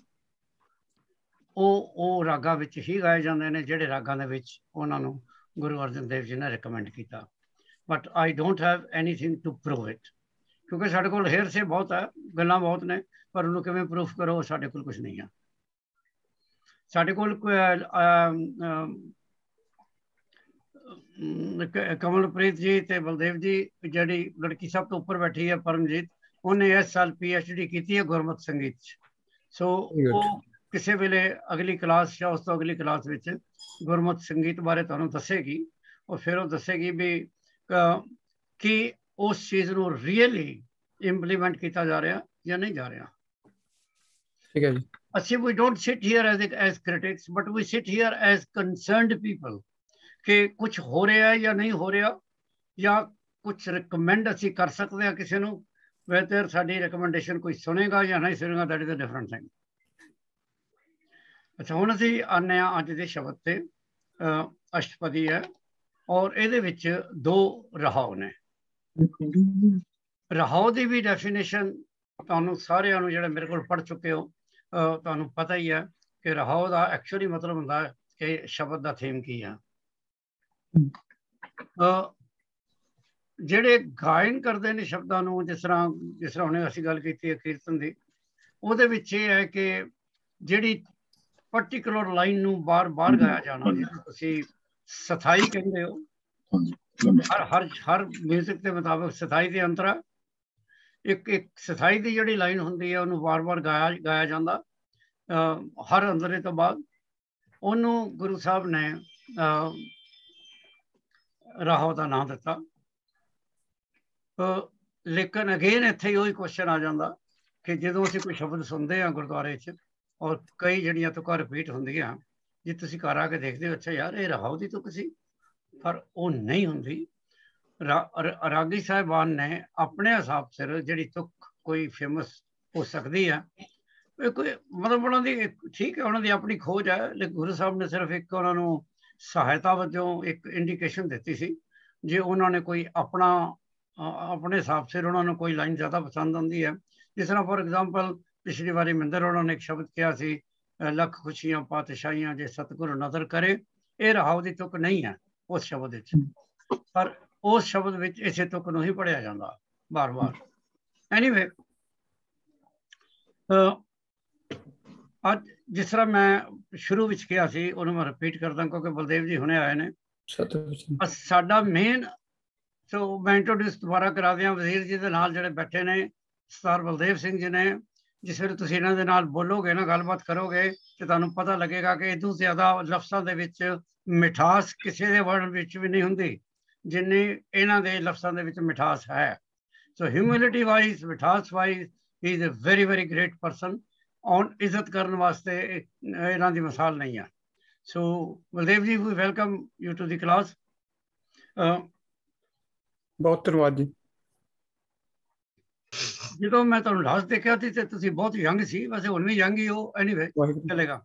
ਉਹ ਰਾਗਾਂ ਵਿੱਚ ਹੀ ਗਾਏ ਜਾਂਦੇ ਨੇ ਜਿਹੜੇ ਰਾਗਾਂ ਦੇ ਵਿੱਚ ਉਹਨਾਂ ਨੂੰ ਗੁਰੂ ਅਰਜਨ ਦੇਵ ਜੀ ਨੇ ਰਿਕਮੈਂਡ ਕੀਤਾ। But I don't have anything to prove it, ਕਿਉਂਕਿ ਸਾਡੇ ਕੋਲ ਹੇਅਰਸੇ ਬਹੁਤ ਹੈ, ਗੱਲਾਂ ਬਹੁਤ ਨੇ, ਪਰ ਉਹਨੂੰ ਕਿਵੇਂ ਪ੍ਰੂਫ ਕਰੋ ਸਾਡੇ ਕੋਲ ਕੁਝ ਨਹੀਂ ਹੈ। ਸਾਡੇ ਕੋਲ ਕਮਲਪ੍ਰੀਤ ਜੀ ਤੇ ਬਲਦੇਵ ਜੀ, ਜਿਹੜੀ ਲੜਕੀ ਸਭ ਤੋਂ ਉੱਪਰ ਬੈਠੀ ਹੈ ਪਰਮਜੀਤ, ਉਹਨੇ ਇਸ ਸਾਲ PhD ਕੀਤੀ ਹੈ ਗੁਰਮਤ ਸੰਗੀਤ 'ਚ। ਸੋ ਉਹ ਕਿਸੇ ਵੇਲੇ ਅਗਲੀ ਕਲਾਸ ਜਾਂ ਉਸ ਤੋਂ ਅਗਲੀ ਕਲਾਸ ਵਿੱਚ ਗੁਰਮਤ ਸੰਗੀਤ ਬਾਰੇ ਤੁਹਾਨੂੰ ਦੱਸੇਗੀ, ਔਰ ਫਿਰ ਉਹ ਦੱਸੇਗੀ ਵੀ ਕਿ ਉਸ ਚੀਜ਼ ਨੂੰ ਰੀਅਲੀ ਇੰਪਲੀਮੈਂਟ ਕੀਤਾ ਜਾ ਰਿਹਾ ਜਾਂ ਨਹੀਂ ਜਾ ਰਿਹਾ। ਠੀਕ ਹੈ ਜੀ। ਅਸੀਂ we don't sit here as critics, but we sit here as concerned people ਕਿ ਕੁਝ ਹੋ ਰਿਹਾ ਹੈ ਜਾਂ ਨਹੀਂ ਹੋ ਰਿਹਾ, ਜਾਂ ਕੁਝ ਰਿਕਮੈਂਡ ਅਸੀਂ ਕਰ ਸਕਦੇ ਹਾਂ ਕਿਸੇ ਨੂੰ, ਵੈਦਰ ਸਾਡੀ ਰਿਕਮੈਂਡੇਸ਼ਨ ਕੋਈ ਸੁਣੇਗਾ ਜਾਂ ਨਹੀਂ ਸੁਣੇਗਾ, that is a different thing. ਅੱਛਾ, ਹੁਣ ਅਸੀਂ ਆਉਂਦੇ ਹਾਂ ਅੱਜ ਦੇ ਸ਼ਬਦ ਤੇ। ਅਸ਼ਟਪਦੀ ਹੈ ਔਰ ਇਹਦੇ ਵਿੱਚ 2 ਰਹਾਉ ਨੇ। ਰਹਾਉ ਦੀ ਵੀ ਡੈਫੀਨੇਸ਼ਨ ਤੁਹਾਨੂੰ ਸਾਰਿਆਂ ਨੂੰ ਜਿਹੜੇ ਮੇਰੇ ਕੋਲ ਪੜ੍ਹ ਚੁੱਕੇ ਹੋ ਤੁਹਾਨੂੰ ਪਤਾ ਹੀ ਹੈ ਕਿ ਰਹਾਉ ਦਾ ਐਕਚੁਅਲੀ ਮਤਲਬ ਹੁੰਦਾ ਹੈ ਕਿ ਸ਼ਬਦ ਦਾ ਥੀਮ ਕੀ ਹੈ। ਜਿਹੜੇ ਗਾਇਨ ਕਰਦੇ ਨੇ ਸ਼ਬਦਾਂ ਨੂੰ, ਜਿਸ ਤਰ੍ਹਾਂ ਹੁਣੇ ਅਸੀਂ ਗੱਲ ਕੀਤੀ ਹੈ ਕੀਰਤਨ ਦੀ, ਉਹਦੇ ਵਿੱਚ ਇਹ ਹੈ ਕਿ ਜਿਹੜੀ ਪਰਟੀਕੂਲਰ ਲਾਈਨ ਨੂੰ ਬਾਰ-ਬਾਰ ਗਾਇਆ ਜਾਣਾ, ਜਿਹਨੂੰ ਤੁਸੀਂ ਸਥਾਈ ਕਹਿੰਦੇ ਹੋ। ਹਰ ਮਿਊਜ਼ਿਕ ਦੇ ਮੁਤਾਬਕ ਸਥਾਈ ਦੇ ਅੰਤਰਾ ਇੱਕ ਸਥਾਈ ਦੀ ਜਿਹੜੀ ਲਾਈਨ ਹੁੰਦੀ ਹੈ ਉਹਨੂੰ ਵਾਰ-ਵਾਰ ਗਾਇਆ ਜਾਂਦਾ ਹਰ ਅੰਤਰੇ ਤੋਂ ਬਾਅਦ। ਉਹਨੂੰ ਗੁਰੂ ਸਾਹਿਬ ਨੇ ਰਾਹੋ ਦਾ ਨਾਮ ਦਿੱਤਾ। ਲੇਕਿਨ ਅਗੇਨ ਇੱਥੇ ਹੀ ਉਹੀ ਕੁਐਸਚਨ ਆ ਜਾਂਦਾ ਕਿ ਜਦੋਂ ਅਸੀਂ ਕੋਈ ਸ਼ਬਦ ਸੁਣਦੇ ਹਾਂ ਗੁਰਦੁਆਰੇ 'ਚ, ਔਰ ਕਈ ਜਿਹੜੀਆਂ ਤੁਕਾਂ ਰਿਪੀਟ ਹੁੰਦੀਆਂ, ਜੇ ਤੁਸੀਂ ਘਰ ਆ ਕੇ ਦੇਖਦੇ ਹੋ ਅੱਛਾ ਯਾਰ ਇਹ ਰਾਹੋ ਦੀ ਤੁਕ ਸੀ, ਪਰ ਉਹ ਨਹੀਂ ਹੁੰਦੀ। ਰਾਗੀ ਸਾਹਿਬਾਨ ਨੇ ਆਪਣੇ ਹਿਸਾਬ ਸਿਰ ਜਿਹੜੀ ਤੁਕ ਕੋਈ ਫੇਮਸ ਹੋ ਸਕਦੀ ਹੈ, ਕੋਈ ਮਤਲਬ ਉਹਨਾਂ ਦੀ ਠੀਕ ਹੈ, ਉਹਨਾਂ ਦੀ ਆਪਣੀ ਖੋਜ ਹੈ, ਲੇਕਿਨ ਗੁਰੂ ਸਾਹਿਬ ਨੇ ਸਿਰਫ ਇੱਕ ਉਹਨਾਂ ਨੂੰ ਸਹਾਇਤਾ ਵਜੋਂ ਇੱਕ ਇੰਡੀਕੇਸ਼ਨ ਦਿੱਤੀ ਸੀ। ਜੇ ਉਹਨਾਂ ਨੇ ਕੋਈ ਆਪਣੇ ਹਿਸਾਬ ਸਿਰ ਉਹਨਾਂ ਨੂੰ ਕੋਈ ਲਾਈਨ ਜ਼ਿਆਦਾ ਪਸੰਦ ਆਉਂਦੀ ਹੈ, ਜਿਸ ਤਰ੍ਹਾਂ ਫੋਰ ਐਗਜ਼ਾਮਪਲ ਪਿਛਲੀ ਵਾਰੀ ਮਹਿੰਦਰ ਉਹਨਾਂ ਨੇ ਇੱਕ ਸ਼ਬਦ ਕਿਹਾ ਸੀ, ਲੱਖ ਖੁਸ਼ੀਆਂ ਪਾਤਸ਼ਾਹੀਆਂ ਜੇ ਸਤਿਗੁਰ ਨਜ਼ਰ ਕਰੇ। ਇਹ ਰਾਹੋ ਦੀ ਤੁਕ ਨਹੀਂ ਹੈ ਉਸ ਸ਼ਬਦ ਵਿੱਚ, ਪਰ ਉਸ ਸ਼ਬਦ ਵਿੱਚ ਇਸੇ ਤੁਕ ਨੂੰ ਹੀ ਪੜ੍ਹਿਆ ਜਾਂਦਾ ਬਾਰ-ਬਾਰ। ਐਨੀਵੇ, ਅੱਜ ਜਿਸ ਤਰ੍ਹਾਂ ਮੈਂ ਸ਼ੁਰੂ ਵਿੱਚ ਕਿਹਾ ਸੀ ਉਹਨੂੰ ਮੈਂ ਰਿਪੀਟ ਕਰਦਾ ਕਿਉਂਕਿ ਬਲਦੇਵ ਜੀ ਹੁਣੇ ਆਏ ਨੇ। ਸਾਡਾ ਮੇਨ, ਸੋ ਮੈਂ ਇੰਟਰੋਡਿਊਸ ਦੁਬਾਰਾ ਕਰਾ ਦਿਆਂ ਵਜ਼ੀਰ ਜੀ ਦੇ ਨਾਲ ਜਿਹੜੇ ਬੈਠੇ ਨੇ, ਸਰਦਾਰ ਬਲਦੇਵ ਸਿੰਘ ਜੀ ਨੇ। ਜਿਸ ਵੇਲੇ ਤੁਸੀਂ ਇਹਨਾਂ ਦੇ ਨਾਲ ਬੋਲੋਗੇ ਨਾ, ਗੱਲਬਾਤ ਕਰੋਗੇ, ਤੇ ਤੁਹਾਨੂੰ ਪਤਾ ਲੱਗੇਗਾ ਕਿ ਇਦੋਂ ਜ਼ਿਆਦਾ ਲਫ਼ਜ਼ਾਂ ਦੇ ਵਿੱਚ ਮਿਠਾਸ ਕਿਸੇ ਦੇ ਵਰਡ ਵਿੱਚ ਵੀ ਨਹੀਂ ਹੁੰਦੀ ਜਿੰਨੀ ਇਹਨਾਂ ਦੇ ਲਫ਼ਜ਼ਾਂ ਦੇ ਵਿੱਚ ਮਿਠਾਸ ਹੈ। ਸੋ ਹਿਊਮਿਲਿਟੀ ਵਾਈਜ਼, ਮਿਠਾਸ wise he is a very very great person. ਔਰ ਇੱਜ਼ਤ ਕਰਨ ਵਾਸਤੇ ਇਹਨਾਂ ਦੀ ਮਿਸਾਲ ਨਹੀਂ ਹੈ। ਸੋ ਬਲਦੇਵ ਜੀ, ਵੀ welcome you to the class. ਬਹੁਤ ਧੰਨਵਾਦ ਜੀ। ਜਦੋਂ ਮੈਂ ਤੁਹਾਨੂੰ ਲਾਸਟ ਦੇਖਿਆ ਸੀ ਤੇ ਤੁਸੀਂ ਬਹੁਤ ਯੰਗ ਸੀ, ਵੈਸੇ ਹੁਣ ਵੀ ਯੰਗ ਹੀ ਹੋ। ਐਨੀਵੇ, ਚਲੇਗਾ।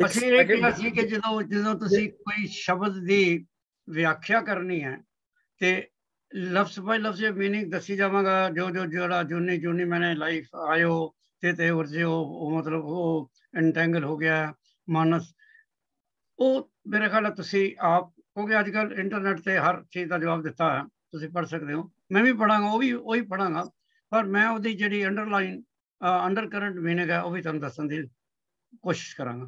ਅਸੀਂ ਇਹ ਕਿਹਾ ਸੀ ਕਿ ਜਦੋਂ ਤੁਸੀਂ ਕੋਈ ਸ਼ਬਦ ਦੀ ਵਿਆਖਿਆ ਕਰਨੀ ਹੈ ਤੇ ਲਫ਼ਜ਼ ਬਾਈ ਲਫ਼ਜ਼ ਮੀਨਿੰਗ ਦੱਸੀ ਜਾਵਾਂਗਾ। ਜਿਹੜਾ ਜੂਨੀ ਮੈਨੇ ਲਾਈਫ ਆਇਓ ਤੇ ਉਰਜੇ ਉਹ ਮਤਲਬ ਉਹ ਇੰਟੈਂਗਲ ਹੋ ਗਿਆ ਮਾਨਸ, ਉਹ ਮੇਰੇ ਖਿਆਲ ਨਾਲ ਤੁਸੀਂ ਆਪ क्योंकि अजकल इंटरनेट से हर चीज़ का जवाब दिता है, तुम पढ़ सकते हो। मैं भी पढ़ांगा, वो भी पढ़ांगा, पर मैं उसकी G underline under current meaning है वो भी तुहानूं दस्सण की कोशिश करांगा।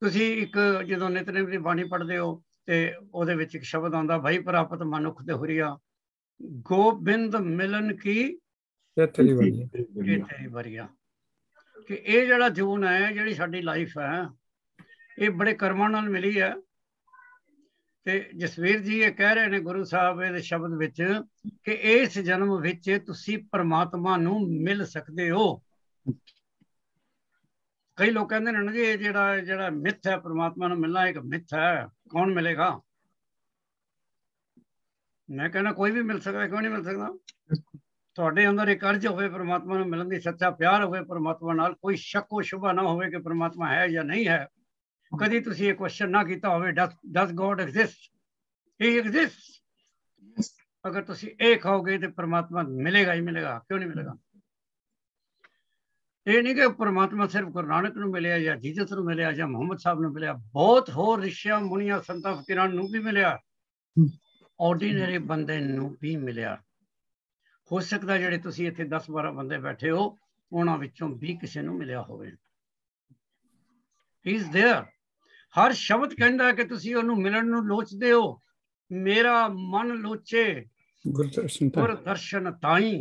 तुसीं एक जदों नितनेम की बाणी पढ़ते हो तो ਉਹਦੇ ਵਿੱਚ एक शब्द आंदा, भाई प्राप्त मनुख ते हुरिया गोबिंद मिलन की ਇਹ ਤੇਰੀ ਵਾਰੀ ਹੈ। ये तेरी वरिया। कि ये जड़ा जून है, जी साडी लाइफ है, ये बड़े कर्मां नाल मिली है। ते जसवीर जी ये कह रहे ने गुरु साहब ये शब्द विच कि इस जन्म विच तुसीं परमात्मा नूं मिल सकते हो। कई लोग कहते हैं ना जी ये जड़ा मिथ है परमात्मा नूं मिलना एक मिथ है, कौन मिलेगा? मैं कहना कोई भी मिल सकता, क्यों नहीं मिल सकता? ਤੁਹਾਡੇ अंदर एक अर्ज होवे परमात्मा नूं मिलण दी, सच्चा प्यार होवे परमात्मा नाल, कोई शक व शुबा ना होवे कि परमात्मा है या नहीं है। कदी तुसीं ये क्वेश्चन ना कीता होवे does God exist? He exist. अगर तुसीं ये कहोगे तो परमात्मा मिलेगा ही मिलेगा, क्यों नहीं मिलेगा? ये नहीं कि परमात्मा सिर्फ गुरु नानक नूं मिलिया या जीसस नूं मिलिया या मुहम्मद साहब नूं मिलिया, बहुत होर ऋषियां मुनियां संतां फकीरां नूं भी मिलिया, ऑर्डिनरी बंदे नूं भी मिलिया। हो सकता ਜਿਹੜੇ ਤੁਸੀਂ ਇੱਥੇ 10-12 ਬੰਦੇ ਬੈਠੇ ਹੋ ਉਹਨਾਂ ਵਿੱਚੋਂ ਵੀ ਕਿਸੇ ਨੂੰ ਮਿਲਿਆ ਹੋਵੇ। ਹੀ ਇਜ਼ देयर। ਹਰ ਸ਼ਬਦ ਕਹਿੰਦਾ ਕਿ ਤੁਸੀਂ ਉਹਨੂੰ ਮਿਲਣ ਨੂੰ ਲੋਚਦੇ ਹੋ। ਮੇਰਾ ਮਨ ਲੋਚੇ ਗੁਰਦਰਸ਼ਨ ਤਾਈਂ।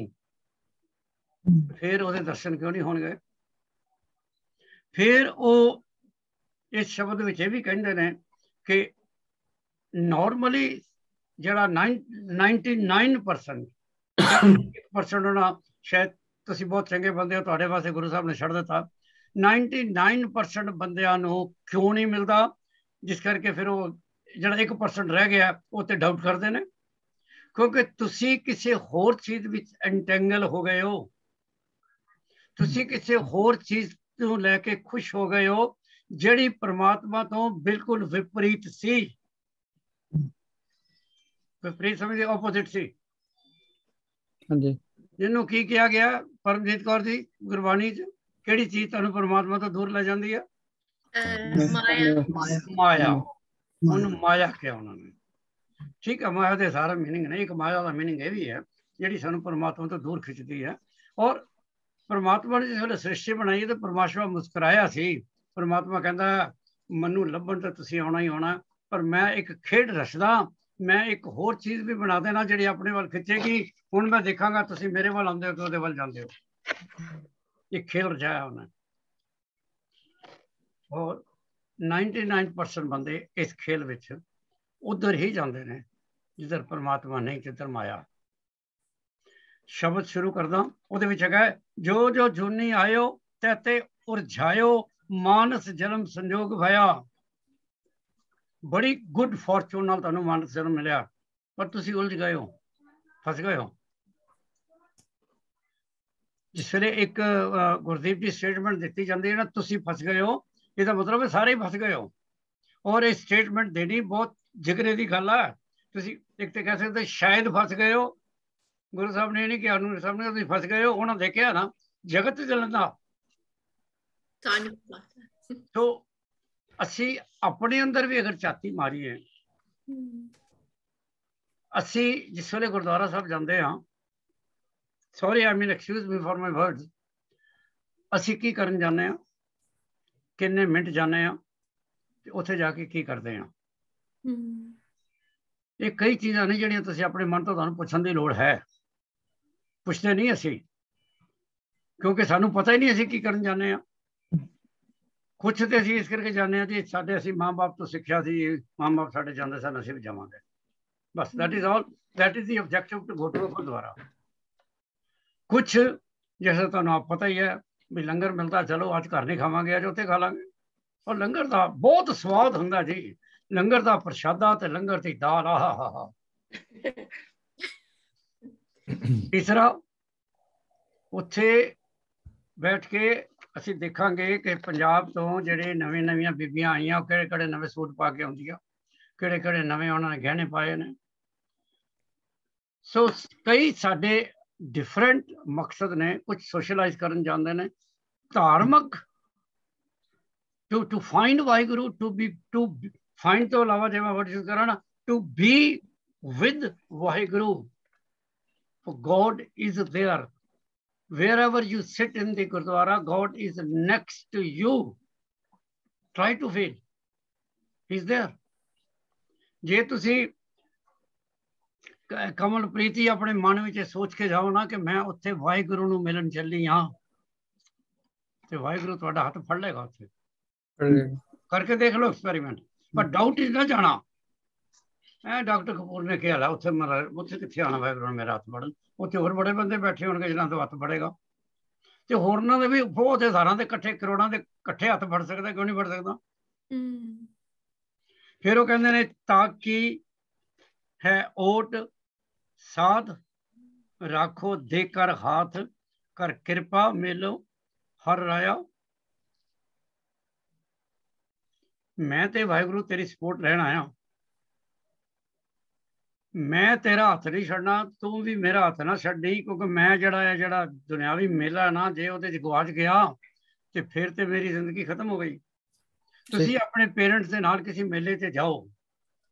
ਫਿਰ ਉਹਦੇ ਦਰਸ਼ਨ ਕਿਉਂ ਨਹੀਂ ਹੋਣਗੇ? ਫਿਰ ਉਹ ਇਸ ਸ਼ਬਦ ਵਿੱਚ ਇਹ ਵੀ ਕਹਿੰਦੇ ਨੇ ਕਿ ਨਾਰਮਲੀ ਜਿਹੜਾ 99% 1% होना, शायद तुसीं बहुत चंगे बंदे हो, तुहाडे वास्ते गुरु साहब ने छड़ दिता। 99% बंदियां नूं क्यों नहीं मिलता? जिस करके फिर वो जिहड़ा 1% रह गया वो ते डाउट करते हैं, क्योंकि तुसीं किसी होर चीज़ विच एंटेंगल हो गए हो, तुसीं किसी होर चीज़ नूं लैके खुश हो गए हो जिहड़ी परमात्मा तो बिल्कुल विपरीत सी। विपरीत समझे, ऑपोजिट सी। जिन्हों की किया गया परमजीत कौर जी गुरबाणी च, किहड़ी चीज तुहानूं परमात्मा तो दूर ले जाती है? माया। उन्होंने माया किया उन्होंने, ठीक है। माया के सारा मीनिंग नहीं, एक माया का मीनिंग यह भी है जिहड़ी सानूं परमात्मा तो दूर खिंचती है। और परमात्मा ने जिस वेले सृष्टि बनाई तो परमात्मा मुस्कुराया सी। परमात्मा कहता मैनूं लभण तो तुसीं आउणा ही आउणा, पर मैं एक खेड रचदा, मैं एक होर चीज़ भी बना देना जिहड़ी अपने वाल खिंचेगी। हुण मैं देखांगा तुसीं मेरे वाल आउंदे हो कि उहदे वाल जांदे हो। ये खेल रचाया उन्हें। और 99% बंदे इस खेल विच उधर ही जाते हैं जिधर परमात्मा नहीं, जिधर माया। शब्द शुरू करदा, उहदे विच है जो जो जूनी आयो तैते उरझायो मानस जन्म संजोग भया। बड़ी गुड फॉर्चून नाल तुहानूं मानस जन्म मिलिया, पर तुसीं उलझ गए हो, फस गए हो। जिस वेले एक गुरदीप जी स्टेटमेंट दी जाती है ना, तुसीं फस गए हो, इसका मतलब है सारे ही फस गए हो। और ये स्टेटमेंट देनी बहुत जिगरे की गल है। तुसीं एक तो कह सकते शायद फस गए हो, गुरु साहब ने नहीं किया, हजूर साहब ने तुसीं फस गए हो। उन्होंने देखा ना जगत चलता, तो असी अपने अंदर भी अगर झाती मारीए, असी जिस वेले गुरुद्वारा साहब जाते हाँ, sorry I mean excuse me for my words, असी की करन जाने हाँ, किन्ने मिनट जाने हाँ, उत्थे जाके की करते हैं। ये कई चीज़ां नहीं जिहड़ियां तुसीं अपने मन तो तुहानूं पुछण दी लोड़ है। पुछते नहीं असी, क्योंकि सानूं पता ही नहीं असी की करन जाने हाँ। कुछ तो असीं इस करके जाने जी साडे असीं माँ बाप तो सिक्ख्या सी, माँ बाप साडे जांदे सन, असीं भी जावांगे, बस। That is all, that is the objective to go to gurdwara. कुछ जैसे तुहानूं आप पता ही है भी लंगर मिलता, चलो अज घर नहीं खावांगे, अज उत्थे खा लांगे। और लंगर का बहुत स्वाद हुंदा जी, लंगर का प्रशादा ते लंगर की दाल, आहा हा हा। तीसरा उत्थे बैठ के असी देखांगे कि पंजाब तो जिहड़े नवीं नवीं बीबियां आईयां किहड़े किहड़े नवे सूट पा के आउंदियां, किहड़े किहड़े नवे उन्होंने गहने पाए ने। सो कई साडे डिफरेंट मकसद ने, कुछ सोशलाइज करन जांदे ने, धार्मिक to find Waheguru, to find तो अलावा जो मैं वर्ड यूज करा ना, to be with Waheguru, God is there wherever you sit in the Gurdwara, God is next to you. Try to feel he's there. ਜੇ ਤੁਸੀਂ ਕਮਲਪ੍ਰੀਤ ਹੀ ਆਪਣੇ ਮਨ ਵਿੱਚ ਸੋਚ ਕੇ ਜਾਓ ਨਾ ਕਿ ਮੈਂ ਉੱਥੇ ਵਾਹਿਗੁਰੂ ਨੂੰ ਮਿਲਣ ਚੱਲੀ ਹਾਂ, ਤੇ ਵਾਹਿਗੁਰੂ ਤੁਹਾਡਾ ਹੱਥ ਫੜ ਲਏਗਾ ਉੱਥੇ। ਕਰਕੇ ਦੇਖ ਲਓ ਐਕਸਪੈਰੀਮੈਂਟ। ਪਰ ਡਾਊਟ ਹੀ ਨਾ ਜਾਣਾ, ਡਾਕਟਰ ਕਪੂਰ ਨੇ ਕਿਹਾ ਲਾ ਉੱਥੇ ਉੱਥੇ ਕਿੱਥੇ ਆਉਣਾ ਵਾਹਿਗੁਰੂ ਨੇ ਮੇਰਾ ਹੱਥ ਫੜਨ, ਉੱਥੇ ਹੋਰ ਬੜੇ ਬੰਦੇ ਬੈਠੇ ਹੋਣਗੇ ਜਿਹਨਾਂ ਤੋਂ ਹੱਥ ਫੜੇਗਾ, ਤੇ ਹੋਰਨਾਂ ਦੇ ਵੀ ਬਹੁਤ ਹਜ਼ਾਰਾਂ ਦੇ ਇਕੱਠੇ ਕਰੋੜਾਂ ਦੇ ਇਕੱਠੇ ਹੱਥ ਫੜ ਸਕਦਾ, ਕਿਉਂ ਨਹੀਂ ਫੜ ਸਕਦਾ? ਫਿਰ ਉਹ ਕਹਿੰਦੇ ਨੇ ਤਾਂ ਕੀ ਹੈ ਓਟ ਸਾਧ ਰਾਖੋ ਦੇ ਕਰ ਹਾਥ, ਕਰ ਕਿਰਪਾ ਮੇਲੋ ਹਰ ਰਾਇਆ। ਮੈਂ ਤੇ ਵਾਹਿਗੁਰੂ ਤੇਰੀ ਸਪੋਰਟ ਲੈਣ ਆਇਆ, ਮੈਂ ਤੇਰਾ ਹੱਥ ਨਹੀਂ ਛੱਡਣਾ, ਤੂੰ ਵੀ ਮੇਰਾ ਹੱਥ ਨਾ ਛੱਡੀ, ਕਿਉਂਕਿ ਮੈਂ ਜਿਹੜਾ ਦੁਨਿਆਵੀ ਮੇਲਾ ਨਾ, ਜੇ ਉਹਦੇ 'ਚ ਗਵਾਚ ਗਿਆ ਤੇ ਫਿਰ ਤੇ ਮੇਰੀ ਜ਼ਿੰਦਗੀ ਖਤਮ ਹੋ ਗਈ। ਤੁਸੀਂ ਆਪਣੇ ਪੇਰੈਂਟਸ ਦੇ ਨਾਲ ਕਿਸੇ ਮੇਲੇ 'ਤੇ ਜਾਓ,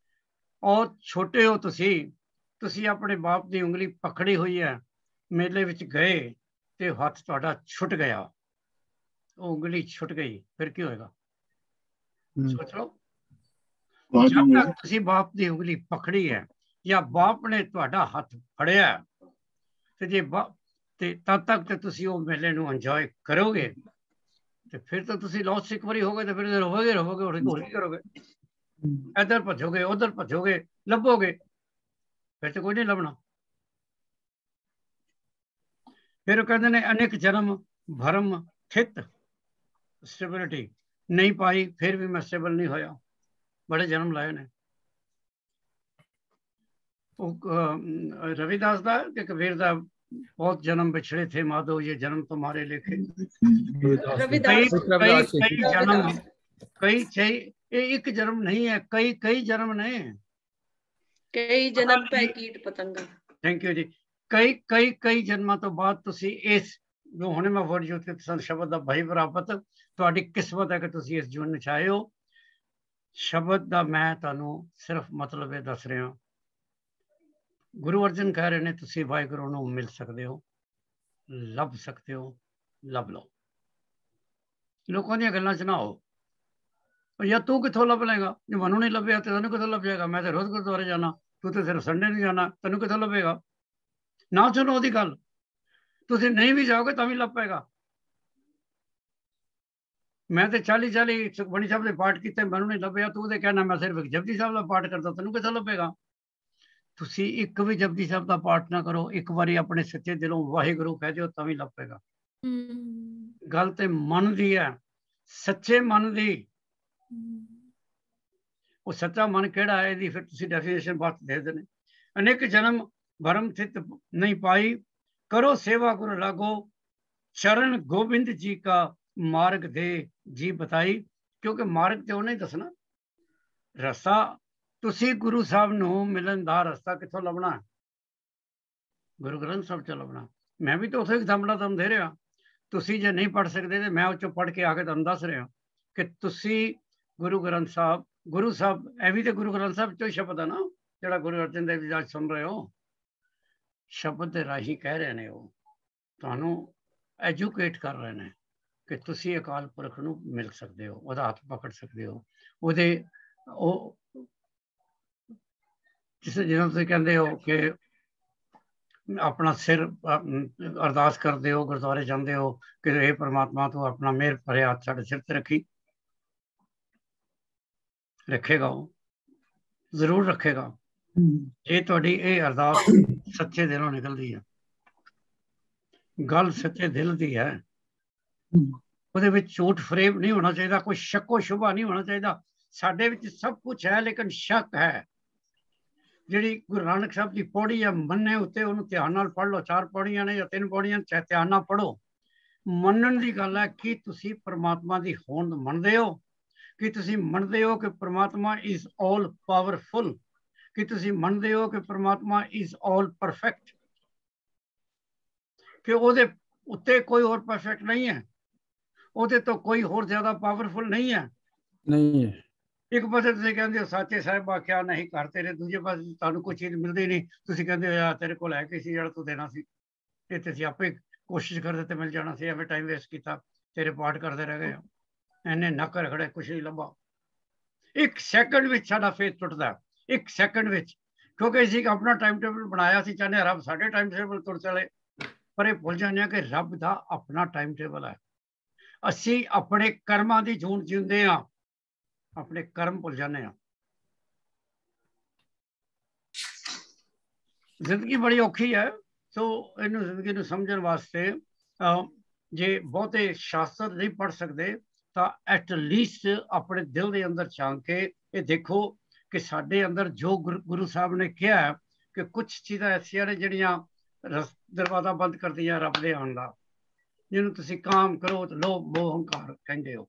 ਔਰ ਛੋਟੇ ਹੋ ਤੁਸੀਂ ਆਪਣੇ ਬਾਪ ਦੀ ਉਂਗਲੀ ਪਕੜੀ ਹੋਈ ਹੈ, ਮੇਲੇ ਵਿੱਚ ਗਏ ਤੇ ਹੱਥ ਤੁਹਾਡਾ ਛੁੱਟ ਗਿਆ, ਉਹ ਉਂਗਲੀ ਛੁੱਟ ਗਈ, ਫਿਰ ਕੀ ਹੋਏਗਾ? ਸੋਚ ਲਓ। ਜਦ ਤੱਕ ਤੁਸੀਂ ਬਾਪ ਦੀ ਉਂਗਲੀ ਪਕੜੀ ਹੈ ਜਾਂ ਬਾਪ ਨੇ ਤੁਹਾਡਾ ਹੱਥ ਫੜਿਆ, ਤੇ ਜੇ ਤੇ ਤਦ ਤੱਕ ਤੇ ਤੁਸੀਂ ਉਹ ਮੇਲੇ ਨੂੰ ਇੰਜੋਏ ਕਰੋਗੇ, ਤੇ ਫਿਰ ਤਾਂ ਤੁਸੀਂ ਲਾਸਟ ਇੱਕ ਵਾਰੀ ਹੋ ਗਏ, ਤੇ ਫਿਰ ਰੋਵੋਗੇ ਹੋਰ ਕੀ ਕਰੋਗੇ? ਇੱਧਰ ਭੱਜੋਗੇ, ਉੱਧਰ ਭੱਜੋਗੇ, ਲੱਭੋਗੇ, ਫਿਰ ਤੇ ਕੋਈ ਨਹੀਂ ਲੱਭਣਾ। ਫਿਰ ਉਹ ਕਹਿੰਦੇ ਨੇ ਅਨੇਕ ਜਨਮ ਭਰਮ ਥਿਤ, ਸਟੇਬਿਲਿਟੀ ਨਹੀਂ ਪਾਈ, ਫਿਰ ਵੀ ਮੈਂ ਸਟੇਬਲ ਨਹੀਂ ਹੋਇਆ, ਬੜੇ ਜਨਮ ਲਾਏ ਨੇ। ਉਹ रविदास ਦਾ ਕਿ कबीर ਦਾ बहुत जन्म बिछड़े थे माधो, ये जन्म तुम्हारे लेखे। कई जन्म, एक जन्म नहीं है, कई जन्म ने, कई जन्म पे कीट पतंगा। थैंक यू जी। कई जन्मां तो बाद तुसी इस जो हुणे मैं वर्ड यूज किया शब्द ਦਾ ਭਾਈ ਪ੍ਰਾਪਤ, ਤੁਹਾਡੀ ਕਿਸਮਤ ਹੈ ਕਿ ਤੁਸੀਂ ਇਸ ਜੀਵਨ ਵਿੱਚ ਆਏ ਹੋ। ਸ਼ਬਦ ਦਾ ਮੈਂ ਤੁਹਾਨੂੰ ਸਿਰਫ ਮਤਲਬ ਇਹ ਦੱਸ ਰਿਹਾ। ਗੁਰੂ ਅਰਜਨ ਕਹਿ ਰਹੇ ਨੇ ਤੁਸੀਂ ਵਾਹਿਗੁਰੂ ਨੂੰ ਮਿਲ ਸਕਦੇ ਹੋ, ਲੱਭ ਸਕਦੇ ਹੋ, ਲੱਭ ਲਓ। ਲੋਕਾਂ ਦੀਆਂ ਗੱਲਾਂ 'ਚ ਨਾ ਆਓ, ਯਾ ਤੂੰ ਕਿੱਥੋਂ ਲੱਭ ਲਏਗਾ? ਜੇ ਮੈਨੂੰ ਨਹੀਂ ਲੱਭਿਆ ਤੇ ਤੈਨੂੰ ਕਿੱਥੋਂ ਲੱਭੇਗਾ? ਮੈਂ ਤਾਂ ਰੋਜ਼ ਗੁਰਦੁਆਰੇ ਜਾਣਾ, ਤੂੰ ਤਾਂ ਸਿਰਫ ਸੰਡੇ ਨਹੀਂ ਜਾਣਾ, ਤੈਨੂੰ ਕਿੱਥੋਂ ਲੱਭੇਗਾ? ਨਾ ਸੁਣੋ ਉਹਦੀ ਗੱਲ, ਤੁਸੀਂ ਨਹੀਂ ਵੀ ਜਾਓਗੇ ਤਾਂ ਵੀ ਲੱਭ ਪਏਗਾ। ਮੈਂ ਤੇ 40 ਸੁਖਮਨੀ ਸਾਹਿਬ ਦੇ ਪਾਠ ਕੀਤੇ, ਮੈਨੂੰ ਨਹੀਂ ਲੱਭਿਆ, ਤੂੰ ਤੇ ਕਹਿਣਾ ਮੈਂ ਸਿਰਫ ਜਪਜੀ ਸਾਹਿਬ ਦਾ ਪਾਠ ਕਰਦਾ, ਤੈਨੂੰ ਕਿੱਥੋਂ ਲੱਭੇਗਾ? ਤੁਸੀਂ ਇੱਕ ਵੀ ਜਪਜੀ ਸਾਹਿਬ ਦਾ ਪਾਠ ਨਾ ਕਰੋ, ਇੱਕ ਵਾਰੀ ਆਪਣੇ ਸੱਚੇ ਦਿਲੋਂ ਵਾਹਿਗੁਰੂ ਕਹਿ ਦਿਓ ਤਾਂ ਵੀ ਲੱਭ ਪਏਗਾ। ਗੱਲ ਤੇ ਮਨ ਦੀ ਹੈ, ਸੱਚੇ ਮਨ ਦੀ। ਉਹ ਸੱਚਾ ਮਨ ਕਿਹੜਾ ਹੈ, ਇਹਦੀ ਫਿਰ ਤੁਸੀਂ ਡੈਫੀਨੇਸ਼ਨ ਬਾਅਦ ਦੇ ਦੇਣੇ। ਅਨੇਕ ਜਨਮ ਭਰਮ ਥਿਤ ਨਹੀਂ ਪਾਈ, ਕਰੋ ਸੇਵਾ ਗੁਰ ਲਾਗੋ, ਚਰਨ ਗੋਬਿੰਦ ਜੀ ਕਾ ਮਾਰਗ ਦੇ ਜੀ ਬਤਾਈ। ਕਿਉਂਕਿ ਮਾਰਗ ਤੇ ਉਹਨੇ ਹੀ ਦੱਸਣਾ ਰਸਤਾ। ਤੁਸੀਂ ਗੁਰੂ ਸਾਹਿਬ ਨੂੰ ਮਿਲਣ ਦਾ ਰਸਤਾ ਕਿੱਥੋਂ ਲੱਭਣਾ? ਗੁਰੂ ਗ੍ਰੰਥ ਸਾਹਿਬ 'ਚ ਲੱਭਣਾ। ਮੈਂ ਵੀ ਤਾਂ ਉੱਥੇ ਐਗਜ਼ਾਮਪਲਾਂ ਤੁਹਾਨੂੰ ਦੇ ਰਿਹਾ। ਤੁਸੀਂ ਜੇ ਨਹੀਂ ਪੜ੍ਹ ਸਕਦੇ ਤੇ ਮੈਂ ਉਹ 'ਚੋਂ ਪੜ੍ਹ ਕੇ ਆ ਕੇ ਤੁਹਾਨੂੰ ਦੱਸ ਰਿਹਾ ਕਿ ਤੁਸੀਂ ਗੁਰੂ ਗ੍ਰੰਥ ਸਾਹਿਬ, ਗੁਰੂ ਸਾਹਿਬ ਇਹ ਵੀ ਤੇ ਗੁਰੂ ਗ੍ਰੰਥ ਸਾਹਿਬ 'ਚੋਂ ਹੀ ਸ਼ਬਦ ਹੈ ਨਾ, ਜਿਹੜਾ ਗੁਰੂ ਅਰਜਨ ਦੇਵ ਜੀ ਅੱਜ ਸੁਣ ਰਹੇ ਹੋ। ਸ਼ਬਦ ਦੇ ਰਾਹੀਂ ਕਹਿ ਰਹੇ ਨੇ, ਉਹ ਤੁਹਾਨੂੰ ਐਜੂਕੇਟ ਕਰ ਰਹੇ ਨੇ ਕਿ ਤੁਸੀਂ ਅਕਾਲ ਪੁਰਖ ਨੂੰ ਮਿਲ ਸਕਦੇ ਹੋ, ਉਹਦਾ ਹੱਥ ਪਕੜ ਸਕਦੇ ਹੋ, ਉਹਦੇ ਉਹ ਜਿਵੇਂ ਤੁਸੀਂ ਕਹਿੰਦੇ ਹੋ ਕਿ ਆਪਣਾ ਸਿਰ ਅਰਦਾਸ ਕਰਦੇ ਹੋ, ਗੁਰਦੁਆਰੇ ਜਾਂਦੇ ਹੋ ਕਿ ਇਹ ਪਰਮਾਤਮਾ ਤੂੰ ਆਪਣਾ ਮਿਹਰ ਭਰੇ ਹੱਥ ਸਾਡੇ ਸਿਰ ਤੇ ਰੱਖੀ। ਰੱਖੇਗਾ, ਉਹ ਜ਼ਰੂਰ ਰੱਖੇਗਾ ਜੇ ਤੁਹਾਡੀ ਇਹ ਅਰਦਾਸ ਸੱਚੇ ਦਿਲੋਂ ਨਿਕਲਦੀ ਹੈ। ਗੱਲ ਸੱਚੇ ਦਿਲ ਦੀ ਹੈ, ਉਹਦੇ ਵਿੱਚ ਝੂਠ ਫਰੇਬ ਨਹੀਂ ਹੋਣਾ ਚਾਹੀਦਾ, ਕੋਈ ਸ਼ੱਕੋ ਸ਼ੁਬਾ ਨਹੀਂ ਹੋਣਾ ਚਾਹੀਦਾ। ਸਾਡੇ ਵਿੱਚ ਸਭ ਕੁਝ ਹੈ ਲੇਕਿਨ ਸ਼ੱਕ ਹੈ। ਜਿਹੜੀ ਗੁਰੂ ਨਾਨਕ ਸਾਹਿਬ ਦੀ ਪੌੜੀ ਹੈ ਮੰਨੇ ਉੱਤੇ, ਉਹਨੂੰ ਧਿਆਨ ਨਾਲ ਪੜ੍ਹ ਲਓ। 4 ਪੌੜੀਆਂ ਨੇ ਜਾਂ 3 ਪੌੜੀਆਂ, ਚਾਹੇ ਧਿਆਨ ਨਾਲ ਪੜ੍ਹੋ। ਮੰਨਣ ਦੀ ਗੱਲ ਹੈ ਕਿ ਤੁਸੀਂ ਪਰਮਾਤਮਾ ਦੀ ਹੋਂਦ ਮੰਨਦੇ ਹੋ, ਕਿ ਤੁਸੀਂ ਮੰਨਦੇ ਹੋ ਕਿ ਪਰਮਾਤਮਾ ਇਜ਼ ਆਲ ਪਾਵਰਫੁਲ, ਕਿ ਤੁਸੀਂ ਮੰਨਦੇ ਹੋ ਕਿ ਪਰਮਾਤਮਾ ਇਜ਼ ਆਲ ਪਰਫੈਕਟ, ਕਿ ਉਹਦੇ ਉੱਤੇ ਕੋਈ ਹੋਰ ਪਰਫੈਕਟ ਨਹੀਂ ਹੈ, ਉਹਦੇ ਤੋਂ ਕੋਈ ਹੋਰ ਜ਼ਿਆਦਾ ਪਾਵਰਫੁਲ ਨਹੀਂ ਹੈ। ਨਹੀਂ ਹੈ। ਇੱਕ ਪਾਸੇ ਤੁਸੀਂ ਕਹਿੰਦੇ ਹੋ ਸਾਚੇ ਸਾਹਿਬ ਆਖਿਆ ਨਹੀਂ ਕਰ ਤੇਰੇ, ਦੂਜੇ ਪਾਸੇ ਤੁਹਾਨੂੰ ਕੋਈ ਚੀਜ਼ ਮਿਲਦੀ ਨਹੀਂ, ਤੁਸੀਂ ਕਹਿੰਦੇ ਹੋ ਯਾਰ ਤੇਰੇ ਕੋਲ ਹੈ ਕੀ ਸੀ ਜਿਹੜਾ ਤੂੰ ਦੇਣਾ ਸੀ, ਇਹ ਤੇ ਅਸੀਂ ਆਪੇ ਕੋਸ਼ਿਸ਼ ਕਰਦੇ ਤੇ ਮਿਲ ਜਾਣਾ ਸੀ, ਐਵੇਂ ਟਾਈਮ ਵੇਸਟ ਕੀਤਾ, ਤੇਰੇ ਪਾਠ ਕਰਦੇ ਰਹਿ ਗਏ, ਐਨੇ ਨੱਕ ਰਗੜੇ ਕੁਛ ਨਹੀਂ ਲੱਭਾ। ਇੱਕ ਸੈਕਿੰਡ ਵਿੱਚ ਸਾਡਾ ਫੇਥ ਟੁੱਟਦਾ, ਇੱਕ ਸੈਕਿੰਡ ਵਿੱਚ, ਕਿਉਂਕਿ ਅਸੀਂ ਆਪਣਾ ਟਾਈਮ ਟੇਬਲ ਬਣਾਇਆ ਸੀ, ਚਾਹੁੰਦੇ ਰੱਬ ਸਾਡੇ ਟਾਈਮ ਟੇਬਲ ਤੁਰ ਚਲੇ, ਪਰ ਇਹ ਭੁੱਲ ਜਾਂਦੇ ਹਾਂ ਕਿ ਰੱਬ ਦਾ ਆਪਣਾ ਟਾਈਮ ਟੇਬਲ ਹੈ। ਅਸੀਂ ਆਪਣੇ ਕਰਮਾਂ ਦੀ ਜੂਨ ਜਿਉਂਦੇ ਹਾਂ, ਆਪਣੇ ਕਰਮ ਭੁੱਲ ਜਾਂਦੇ ਹਾਂ। ਜ਼ਿੰਦਗੀ ਬੜੀ ਔਖੀ ਹੈ, ਸੋ ਇਹਨੂੰ ਜ਼ਿੰਦਗੀ ਨੂੰ ਸਮਝਣ ਵਾਸਤੇ ਜੇ ਬਹੁਤੇ ਸ਼ਾਸਤਰ ਨਹੀਂ ਪੜ੍ਹ ਸਕਦੇ ਤਾਂ ਐਟ ਲੀਸਟ ਆਪਣੇ ਦਿਲ ਦੇ ਅੰਦਰ ਝਾਂਕ ਕੇ ਇਹ ਦੇਖੋ ਕਿ ਸਾਡੇ ਅੰਦਰ ਜੋ ਗੁਰੂ ਸਾਹਿਬ ਨੇ ਕਿਹਾ ਕਿ ਕੁਝ ਚੀਜ਼ਾਂ ਐਸੀਆਂ ਨੇ ਜਿਹੜੀਆਂ ਦਰਵਾਜ਼ਾ ਬੰਦ ਕਰਦੀਆਂ ਰੱਬ ਦੇ ਆਉਣ ਦਾ, ਜਿਹਨੂੰ ਤੁਸੀਂ ਕਾਮ ਕਰੋ ਤੇ ਲੋਭ ਮੋਹ ਹੰਕਾਰ ਕਹਿੰਦੇ ਹੋ।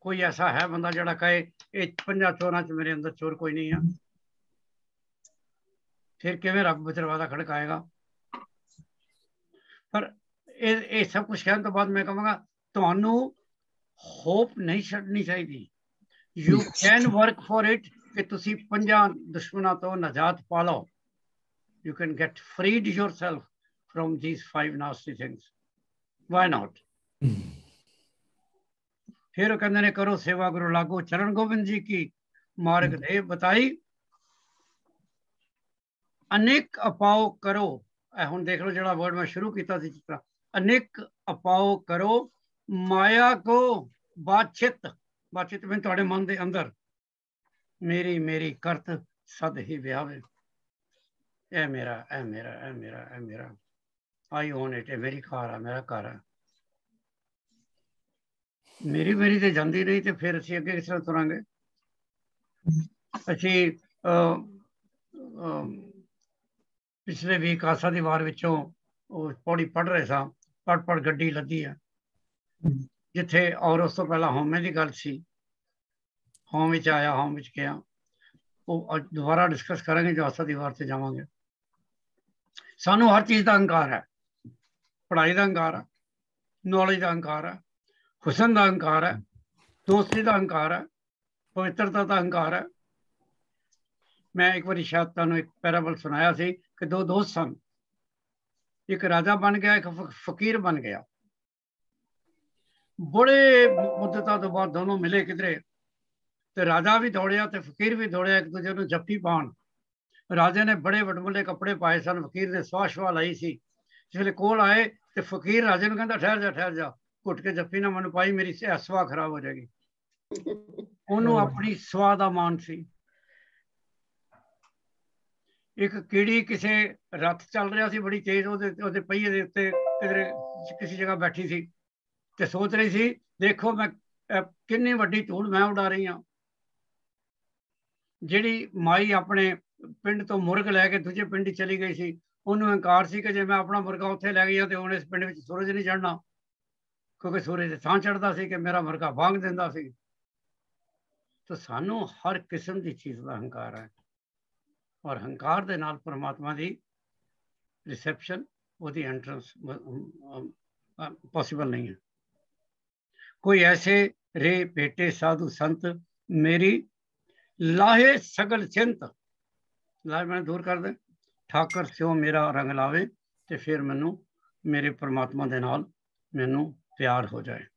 ਕੋਈ ਐਸਾ ਹੈ ਬੰਦਾ ਜਿਹੜਾ ਕਹੇ ਇਹ 5 ਚੋਰਾਂ ਚ ਮੇਰੇ ਅੰਦਰ ਚੋਰ ਕੋਈ ਨਹੀਂ ਆ? ਫਿਰ ਕਿਵੇਂ ਰੱਬ ਦਰਵਾਜ਼ਾ ਖੜਕਾਏਗਾ? ਪਰ ਇਹ ਸਭ ਕੁਝ ਕਹਿਣ ਤੋਂ ਬਾਅਦ ਮੈਂ ਕਹਾਂਗਾ ਤੁਹਾਨੂੰ ਹੋਪ ਨਹੀਂ ਛੱਡਣੀ ਚਾਹੀਦੀ। You can work for it ਕਿ ਤੁਸੀਂ 5 ਦੁਸ਼ਮਣਾਂ ਤੋਂ ਨਜਾਤ ਪਾ ਲਓ। You can get freed yourself from these 5 nasty things. Why not? फिर वो कहते ने करो सेवा गुरु लागो चरण गोविंद जी की मार्ग दे बताई अनेक अपाओ करो। हुण देख लो जो वर्ड मैं शुरू किया सी, अनेक अपाओ करो माया को बाचित, बाचित में तुहाडे मन दे अंदर मेरी मेरी करत सद ही व्यावे, ए मेरा ए मेरा ए मेरा ए मेरा, आई ओन इट, मेरी कार है मेरा घर है, मेरी मेरी तो जाती नहीं, तो फिर असीं अगे किस तरह तुरांगे? असीं पिछले वीक आसा दी वार विचों पौड़ी पढ़ रहे सा, पढ़ गड्डी लदी है जिथे, और उस तो पहला होमे की गल सी, होम विच आया, होम विच गया, वो दोबारा डिस्कस करेंगे जो आसा दी वार से जावांगे। सानू हर चीज़ का अहंकार है, पढ़ाई का अहंकार है, नॉलेज का अहंकार है, हुसन का अहंकार है, दोस्ती का अहंकार है, पवित्रता का अहंकार है। मैं एक बार शायद तुहानू एक पैराबल सुनाया सी कि 2 दोस्त सन, एक राजा बन गया, एक फकीर बन गया। बड़े मुद्दतां तो बाद दोनों मिले किधरे, तो राजा भी दौड़िया तो फकीर भी दौड़िया एक दूजे को जफ्फी पाउण। राजे ने बड़े वडमुले कपड़े पाए सन, फकीर ने स्वाह शवाह लाई सी। जिसले कोल आए तो फकीर राजे ने कहता ठहर जा, घुट के जफ्फी ना मैनू पाई, मेरी स्वाह खराब हो जाएगी। उन्होंने अपनी स्वाह का मान सी। एक कीड़ी किसी रथ चल रहा सी बड़ी तेज, ਉਹਦੇ पहिए ਦੇ ਉੱਤੇ किसी जगह बैठी सी ते सोच रही सी देखो मैं कितनी वड्डी धूड़ मैं उड़ा रही हाँ। ਜਿਹੜੀ ਮਾਈ ਆਪਣੇ ਪਿੰਡ ਤੋਂ ਮੁਰਗ ਲੈ ਕੇ ਦੂਜੇ ਪਿੰਡ ਚਲੀ ਗਈ ਸੀ, ਉਹਨੂੰ ਹੰਕਾਰ ਸੀ ਕਿ ਜੇ ਮੈਂ ਆਪਣਾ ਮੁਰਗਾ ਉੱਥੇ ਲੈ ਗਈ ਤੇ ਹੁਣ ਇਸ ਪਿੰਡ ਵਿੱਚ ਸੂਰਜ ਨਹੀਂ ਚੜ੍ਹਨਾ, ਕਿਉਂਕਿ ਸੂਰਜ ਤਾਂ ਚੜ੍ਹਦਾ ਸੀ ਕਿ ਮੇਰਾ ਮੁਰਗਾ ਵਾਂਗ ਦਿੰਦਾ ਸੀ। ਤਾਂ ਸਾਨੂੰ ਹਰ ਕਿਸਮ ਦੀ ਚੀਜ਼ ਦਾ ਹੰਕਾਰ ਹੈ, ਔਰ ਹੰਕਾਰ ਦੇ ਨਾਲ ਪਰਮਾਤਮਾ ਦੀ ਰਿਸੈਪਸ਼ਨ, ਉਹਦੀ ਐਂਟਰੈਂਸ ਪੋਸੀਬਲ ਨਹੀਂ ਹੈ। कोई ऐसे रे बेटे साधु संत मेरी लाहे सगल चिंत, लाहे मैंने दूर कर दे, ठाकर स्यों मेरा रंग लावे, तो फिर मैनू मेरे परमात्मा दे नाल मैनू प्यार हो जाए।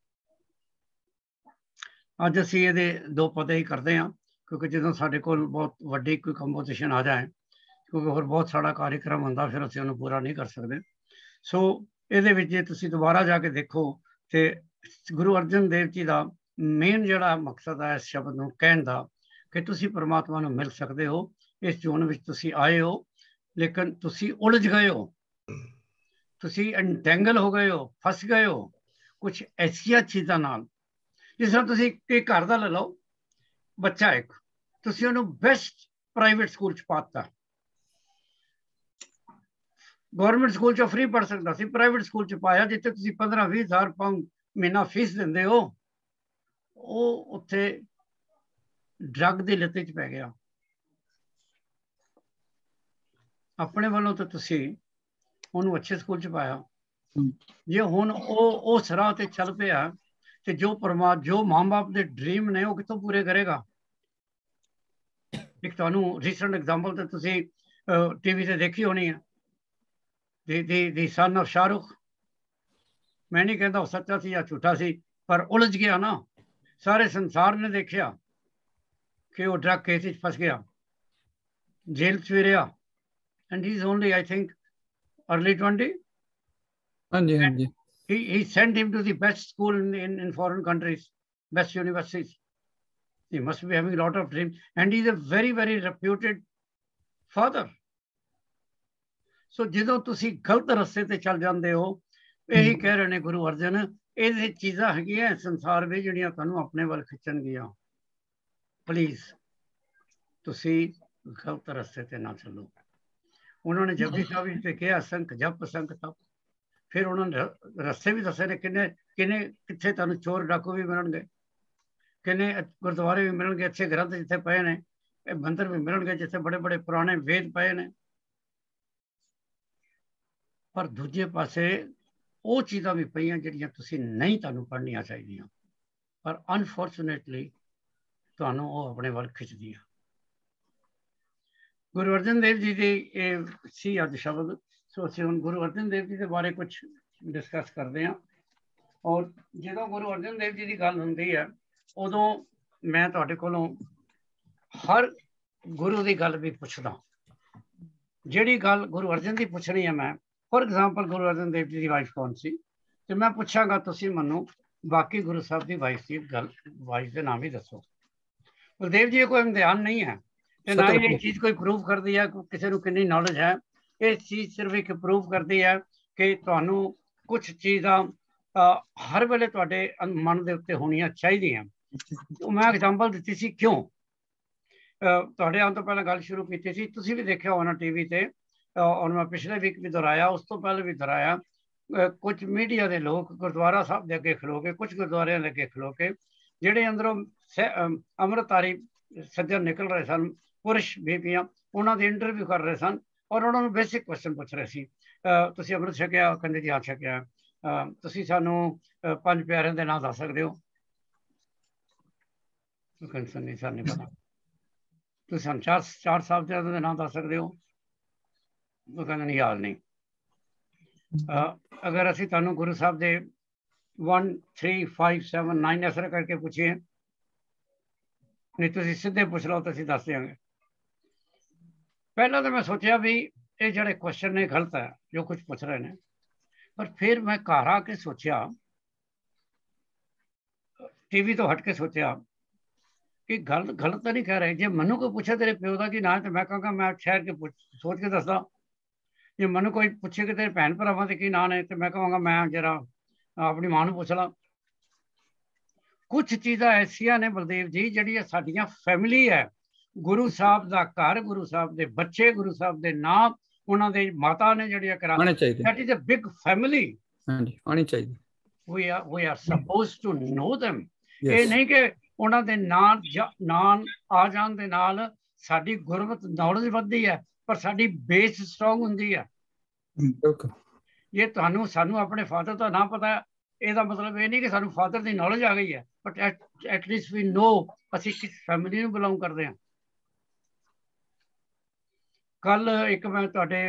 अज असीं इहदे 2 पते ही करते हैं, क्योंकि जो साडे कोल बहुत वड्डी कोई कंपोजिशन आ जाए, क्योंकि होर बहुत सारा कार्यक्रम हुंदा, फिर असीं उहनूं पूरा नहीं कर सकते। सो इहदे विच जे तुसीं दोबारा जाके देखो तो गुरु अर्जन देव जी का मेन जिहड़ा मकसद है इस शब्द नूं कहण दा कि तुसीं परमात्मा नूं मिल सकते हो। इस जोन विच तुसीं आए हो, लेकिन तुसीं उलझ गए हो, तुसीं एंटेंगल हो गए हो, फस गए हो कुछ ऐसिया चीज़ां नाल। जिस तरह तुसीं एक घर दा ले लो बच्चा, एक तुसीं उहनूं बेस्ट प्राइवेट स्कूल च पाता, गौरमेंट स्कूल चो फ्री पढ़ सकता सी, प्राइवेट स्कूल च पाया जिथे तुसीं 15-20 हज़ार पाउंड महीना फीस देंदे हो, वो उत्थे ड्रग की लत च पै गया। अपने वालों तो तुसीं उहनूं अच्छे स्कूल च पाया, जे हुण उस राह ते चल पिया तो जो माँ बाप के ड्रीम ने वो कितों पूरे करेगा? ਇੱਕ ਤੁਹਾਨੂੰ ਰੀਸੈਂਟ ਐਗਜ਼ਾਮਪਲ ਤੇ ਤੁਸੀਂ ਟੀਵੀ ਤੇ ਦੇਖੀ ਹੋਣੀ ਹੈ, ਦੀ ਸਨ ਆਫ ਸ਼ਾਹਰੁਖ। ਮੈਂ ਨਹੀਂ ਕਹਿੰਦਾ ਉਹ ਸੱਚਾ ਸੀ ਜਾਂ ਝੂਠਾ ਸੀ, ਪਰ ਉਲਝ ਗਿਆ ਨਾ, ਸਾਰੇ ਸੰਸਾਰ ਨੇ ਦੇਖਿਆ ਕਿ ਉਹ ਡਰਗ ਕੇਸ ਵਿੱਚ ਫਸ ਗਿਆ, ਜੇਲ੍ਹ 'ਚ ਵੀ ਰਿਹਾ, and he is only I think early 20. ਹਾਂਜੀ ਹਾਂਜੀ। He sent him to the best school in foreign countries, best universities. He must be having a lot of dreams, and he's a very very reputed father. So ਜਦੋਂ ਤੁਸੀਂ ਗਲਤ ਰਸਤੇ ਤੇ ਚੱਲ ਜਾਂਦੇ ਹੋ, ਇਹੀ ਕਹਿ ਰਹੇ ਨੇ ਗੁਰੂ ਅਰਜਨ, ਇਹ ਚੀਜ਼ਾਂ ਹੈਗੀਆਂ ਸੰਸਾਰ ਵਿੱਚ ਜਿਹੜੀਆਂ ਤੁਹਾਨੂੰ ਆਪਣੇ ਵੱਲ ਖਿੱਚਣਗੀਆਂ। ਪਲੀਜ਼ ਤੁਸੀਂ ਗਲਤ ਰਸਤੇ ਤੇ ਨਾ ਚੱਲੋ। ਉਹਨਾਂ ਨੇ ਜਪਜੀ ਸਾਹਿਬ ਵਿੱਚ ਤੇ ਕਿਹਾ ਸੰਖ ਜਪ ਸੰਖ ਤਪ, ਫਿਰ ਉਹਨਾਂ ਨੇ ਰਸਤੇ ਵੀ ਦੱਸੇ ਨੇ ਕਿੰਨੇ ਕਿੱਥੇ ਤੁਹਾਨੂੰ ਚੋਰ ਡਾਕੂ ਵੀ ਮਿਲਣਗੇ, ਕਿੰਨੇ ਗੁਰਦੁਆਰੇ ਵੀ ਮਿਲਣਗੇ, ਅੱਛੇ ਗ੍ਰੰਥ ਜਿੱਥੇ ਪਏ ਨੇ, ਇਹ ਮੰਦਰ ਵੀ ਮਿਲਣਗੇ ਜਿੱਥੇ ਬੜੇ ਬੜੇ ਪੁਰਾਣੇ ਵੇਦ ਪਏ ਨੇ। ਪਰ ਦੂਜੇ ਪਾਸੇ ਉਹ ਚੀਜ਼ਾਂ ਵੀ ਪਈਆਂ ਜਿਹੜੀਆਂ ਤੁਸੀਂ ਨਹੀਂ ਤੁਹਾਨੂੰ ਪੜ੍ਹਨੀਆਂ ਚਾਹੀਦੀਆਂ, ਪਰ ਅਨਫੋਰਚੂਨੇਟਲੀ ਤੁਹਾਨੂੰ ਉਹ ਆਪਣੇ ਵੱਲ ਖਿੱਚਦੀਆਂ। ਗੁਰੂ ਅਰਜਨ ਦੇਵ ਜੀ ਦੀ ਇਹ ਸੀ ਅੱਜ ਸ਼ਬਦ। ਸੋ ਅਸੀਂ ਹੁਣ ਗੁਰੂ ਅਰਜਨ ਦੇਵ ਜੀ ਦੇ ਬਾਰੇ ਕੁਝ ਡਿਸਕਸ ਕਰਦੇ ਹਾਂ। ਔਰ ਜਦੋਂ ਗੁਰੂ ਅਰਜਨ ਦੇਵ ਜੀ ਦੀ ਗੱਲ ਹੁੰਦੀ ਹੈ, ਉਦੋਂ ਮੈਂ ਤੁਹਾਡੇ ਕੋਲੋਂ ਹਰ ਗੁਰੂ ਦੀ ਗੱਲ ਵੀ ਪੁੱਛਦਾ। ਜਿਹੜੀ ਗੱਲ ਗੁਰੂ ਅਰਜਨ ਦੀ ਪੁੱਛਣੀ ਹੈ ਮੈਂ, for example Guru Arjan Dev ji the wife ਕੌਣ ਸੀ, ਤੇ ਮੈਂ ਪੁੱਛਾਂਗਾ ਤੁਸੀਂ ਮੈਨੂੰ ਬਾਕੀ ਗੁਰੂ ਸਾਹਿਬ ਦੀ ਵਾਈਫ ਦੀ ਗੱਲ, ਵਾਈਫ ਦੇ ਨਾਮ ਵੀ ਦੱਸੋ। ਬਲਦੇਵ ਜੀ ਕੋਈ ਇਮਤਿਹਾਨ ਨਹੀਂ ਹੈ, ਤੇ ਨਾ ਹੀ ਇਹ ਚੀਜ਼ ਕੋਈ ਪ੍ਰੂਵ ਕਰਦੀ ਹੈ ਕਿਸੇ ਨੂੰ ਕਿੰਨੀ ਨੌਲੇਜ ਹੈ। ਇਹ ਚੀਜ਼ ਸਿਰਫ ਇੱਕ ਪ੍ਰੂਵ ਕਰਦੀ ਹੈ ਕਿ ਤੁਹਾਨੂੰ ਕੁਝ ਚੀਜ਼ਾਂ ਹਰ ਵੇਲੇ ਤੁਹਾਡੇ ਮਨ ਦੇ ਉੱਤੇ ਹੋਣੀਆਂ ਚਾਹੀਦੀਆਂ। ਮੈਂ ਐਗਜ਼ਾਮਪਲ ਦਿੱਤੀ ਸੀ ਕਿਉਂ। ਤੁਹਾਡੇ ਆਉਣ ਤੋਂ ਪਹਿਲਾਂ ਗੱਲ ਸ਼ੁਰੂ ਕੀਤੀ ਸੀ, ਤੁਸੀਂ ਵੀ ਦੇਖਿਆ ਹੋਣਾ ਟੀਵੀ ਤੇ, ਔਰ ਮੈਂ ਪਿਛਲੇ ਵੀਕ ਵੀ ਦੁਹਰਾਇਆ, ਉਸ ਤੋਂ ਪਹਿਲੇ ਵੀ ਦੁਹਰਾਇਆ। ਕੁਝ ਮੀਡੀਆ ਦੇ ਲੋਕ ਗੁਰਦੁਆਰਾ ਸਾਹਿਬ ਦੇ ਅੱਗੇ ਖਲੋ ਕੇ, ਕੁਝ ਗੁਰਦੁਆਰਿਆਂ ਦੇ ਅੱਗੇ ਖਲੋ ਕੇ, ਜਿਹੜੇ ਅੰਦਰੋਂ ਅੰਮ੍ਰਿਤਧਾਰੀ ਸੱਜਣ ਨਿਕਲ ਰਹੇ ਸਨ, ਪੁਰਸ਼ ਬੀਬੀਆਂ, ਉਹਨਾਂ ਦੇ ਇੰਟਰਵਿਊ ਕਰ ਰਹੇ ਸਨ, ਔਰ ਉਹਨਾਂ ਨੂੰ ਬੇਸਿਕ ਕੁਐਸਚਨ ਪੁੱਛ ਰਹੇ ਸੀ। ਤੁਸੀਂ ਅੰਮ੍ਰਿਤ ਛਕਿਆ? ਕਹਿੰਦੇ ਜੀ ਹਾਂ ਛਕਿਆ। ਤੁਸੀਂ ਸਾਨੂੰ 5 ਪਿਆਰਿਆਂ ਦੇ ਨਾਂ ਦੱਸ ਸਕਦੇ ਹੋ? ਕਹਿੰਦੇ ਨਹੀਂ ਸਰ, ਨਹੀਂ ਪਤਾ। ਤੁਸੀਂ ਸਾਨੂੰ 4 ਸਾਹਿਬਜ਼ਾਦਿਆਂ ਦੇ ਨਾਂ ਦੱਸ ਸਕਦੇ ਹੋ? ਉਹ ਕਹਿੰਦੇ ਨਹੀਂ, ਯਾਦ ਨਹੀਂ। ਅਗਰ ਅਸੀਂ ਤੁਹਾਨੂੰ ਗੁਰੂ ਸਾਹਿਬ ਦੇ 1 3 5 7 9 ਇਸ ਤਰ੍ਹਾਂ ਕਰਕੇ ਪੁੱਛੀਏ, ਨਹੀਂ ਤੁਸੀਂ ਸਿੱਧੇ ਪੁੱਛ ਲਓ ਤਾਂ ਅਸੀਂ ਦੱਸ ਦਿਆਂਗੇ। ਪਹਿਲਾਂ ਤਾਂ ਮੈਂ ਸੋਚਿਆ ਵੀ ਇਹ ਜਿਹੜੇ ਕੁਐਸਚਨ ਨੇ ਗਲਤ ਹੈ ਜੋ ਕੁਝ ਪੁੱਛ ਰਹੇ ਨੇ, ਪਰ ਫਿਰ ਮੈਂ ਘਰ ਆ ਕੇ ਸੋਚਿਆ, ਟੀਵੀ ਤੋਂ ਹਟ ਕੇ ਸੋਚਿਆ ਕਿ ਗਲਤ ਤਾਂ ਨਹੀਂ ਕਹਿ ਰਹੇ। ਜੇ ਮੈਨੂੰ ਕੋਈ ਪੁੱਛੇ ਤੇਰੇ ਪਿਓ ਦਾ ਕੀ ਨਾਂ ਹੈ, ਤੇ ਮੈਂ ਕਹਾਂਗਾ ਮੈਂ ਠਹਿਰ ਕੇ ਸੋਚ ਕੇ ਦੱਸਦਾ। ਜੇ ਮੈਨੂੰ ਕੋਈ ਪੁੱਛੇ ਕਿ ਤੇਰੇ ਭੈਣ ਭਰਾਵਾਂ ਦੇ ਕੀ ਨਾਂ ਨੇ, ਤੇ ਮੈਂ ਕਹਾਂਗਾ ਮੈਂ ਜਰਾ ਆਪਣੀ ਮਾਂ ਨੂੰ ਪੁੱਛ ਲਾਂ। ਕੁਝ ਚੀਜ਼ਾਂ ਐਸੀਆਂ ਨੇ ਬਲਦੇਵ ਜੀ ਜਿਹੜੀਆਂ ਸਾਡੀਆਂ ਫੈਮਿਲੀ ਹੈ, ਗੁਰੂ ਸਾਹਿਬ ਦਾ ਘਰ, ਗੁਰੂ ਸਾਹਿਬ ਦੇ ਬੱਚੇ, ਗੁਰੂ ਸਾਹਿਬ ਦੇ ਨਾਮ, ਉਹਨਾਂ ਦੇ ਮਾਤਾ ਨੇ ਜਿਹੜੀਆਂ ਕਰਾਉਣੇ ਚਾਹੀਦੇ। That is a big family. ਹਾਂਜੀ, ਆਣੀ ਚਾਹੀਦੀ। We are supposed to know them. ਇਹ ਨਹੀਂ ਕਿ ਉਹਨਾਂ ਦੇ ਨਾਂ ਆ ਜਾਣ ਦੇ ਨਾਲ ਸਾਡੀ ਗੁਰਮਤ ਨੌਲੇਜ ਵੱਧਦੀ ਹੈ, ਪਰ ਸਾਡੀ ਬੇਸ ਸਟਰੋਂਗ ਹੁੰਦੀ ਹੈ। ਜੇ ਸਾਨੂੰ ਆਪਣੇ ਫਾਦਰ ਦਾ ਨਾਂ ਪਤਾ, ਇਹਦਾ ਮਤਲਬ ਇਹ ਨਹੀਂ ਕਿ ਸਾਨੂੰ ਫਾਦਰ ਦੀ ਨੌਲੇਜ ਆ ਗਈ ਹੈ, ਬਟ ਐਟਲੀਸਟ ਵੀ ਨੋ ਅਸੀਂ ਕਿਸ ਫੈਮਿਲੀ ਨੂੰ ਬਿਲੋਂਗ ਕਰਦੇ ਹਾਂ। ਕੱਲ ਇੱਕ ਮੈਂ ਤੁਹਾਡੇ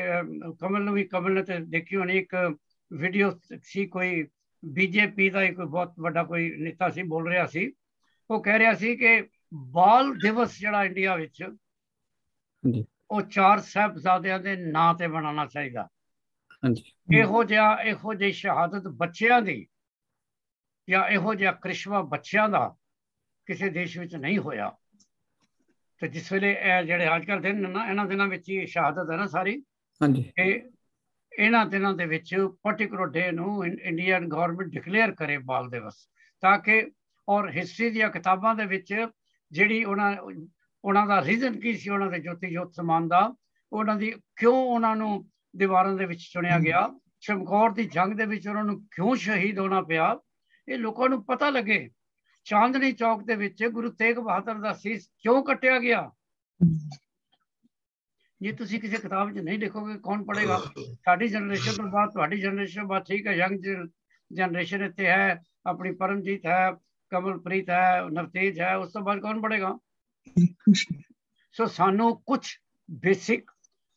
ਕਮਲ ਨੇ ਤੇ ਦੇਖੀ ਹੋਣੀ, ਇੱਕ ਵੀਡੀਓ ਸੀ, ਕੋਈ ਬੀਜੇਪੀ ਦਾ ਇੱਕ ਬਹੁਤ ਵੱਡਾ ਕੋਈ ਨੇਤਾ ਸੀ, ਬੋਲ ਰਿਹਾ ਸੀ। ਉਹ ਕਹਿ ਰਿਹਾ ਸੀ ਕਿ ਬਾਲ ਦਿਵਸ ਜਿਹੜਾ ਇੰਡੀਆ ਵਿੱਚ, ਉਹ 4 ਸਾਹਿਬਜ਼ਾਦਿਆਂ ਦੇ ਨਾਂ ਤੇ ਬਣਾਉਣਾ ਚਾਹੀਦਾ। ਇਹੋ ਜਿਹੀ ਸ਼ਹਾਦਤ ਬੱਚਿਆਂ ਦੀ ਜਾਂ ਇਹੋ ਜਿਹਾ ਕ੍ਰਿਸ਼ਮਾ ਬੱਚਿਆਂ ਦਾ ਕਿਸੇ ਦੇਸ਼ ਵਿੱਚ ਨਹੀਂ ਹੋਇਆ। ਤੇ ਜਿਸ ਵੇਲੇ ਇਹ ਜਿਹੜੇ ਅੱਜ ਕੱਲ੍ਹ ਦਿਨ ਨਾ, ਇਹਨਾਂ ਦਿਨਾਂ ਵਿੱਚ ਹੀ ਸ਼ਹਾਦਤ ਹੈ ਨਾ ਸਾਰੀ, ਇਹਨਾਂ ਦਿਨਾਂ ਦੇ ਵਿੱਚ ਪਾਰਟੀਕੂਲਰ ਡੇ ਨੂੰ ਇੰਡੀਅਨ ਗਵਰਨਮੈਂਟ ਡਿਕਲੇਅਰ ਕਰੇ ਬਾਲ ਦਿਵਸ, ਤਾਂ ਕਿ ਔਰ ਹਿਸਟਰੀ ਦੀਆਂ ਕਿਤਾਬਾਂ ਦੇ ਵਿੱਚ ਜਿਹੜੀ ਉਹਨਾਂ ਦਾ ਰੀਜ਼ਨ ਕੀ ਸੀ, ਉਹਨਾਂ ਦੇ ਜੋਤ ਸਮਾਨ ਦਾ, ਉਹਨਾਂ ਦੀ ਕਿਉਂ ਉਹਨਾਂ ਨੂੰ ਦੀਵਾਰਾਂ ਦੇ ਵਿੱਚ ਚੁਣਿਆ ਗਿਆ, ਚਮਕੌਰ ਦੀ ਜੰਗ ਦੇ ਵਿੱਚ ਉਹਨਾਂ ਨੂੰ ਕਿਉਂ ਸ਼ਹੀਦ ਹੋਣਾ ਪਿਆ, ਇਹ ਲੋਕਾਂ ਨੂੰ ਪਤਾ ਲੱਗੇ। ਚਾਂਦਨੀ ਚੌਕ ਦੇ ਵਿੱਚ ਗੁਰੂ ਤੇਗ ਬਹਾਦਰ ਦਾ ਸੀਸ ਕਿਉਂ ਕੱਟਿਆ ਗਿਆ। ਜੇ ਤੁਸੀਂ ਕਿਸੇ ਕਿਤਾਬ 'ਚ ਨਹੀਂ ਲਿਖੋਗੇ, ਕੌਣ ਪੜ੍ਹੇਗਾ? ਸਾਡੀ ਜਨਰੇਸ਼ਨ ਤੋਂ ਬਾਅਦ, ਤੁਹਾਡੀ ਜਨਰੇਸ਼ਨ ਬਾਅਦ ਠੀਕ ਹੈ, ਯੰਗ ਜਨਰੇਸ਼ਨ ਇੱਥੇ ਹੈ, ਆਪਣੀ ਪਰਮਜੀਤ ਹੈ, ਕਮਲਪ੍ਰੀਤ ਹੈ, ਨਵਤੇਜ ਹੈ, ਉਸ ਤੋਂ ਬਾਅਦ ਕੌਣ ਪੜ੍ਹੇਗਾ? ਸੋ ਸਾਨੂੰ ਕੁਝ ਬੇਸਿਕ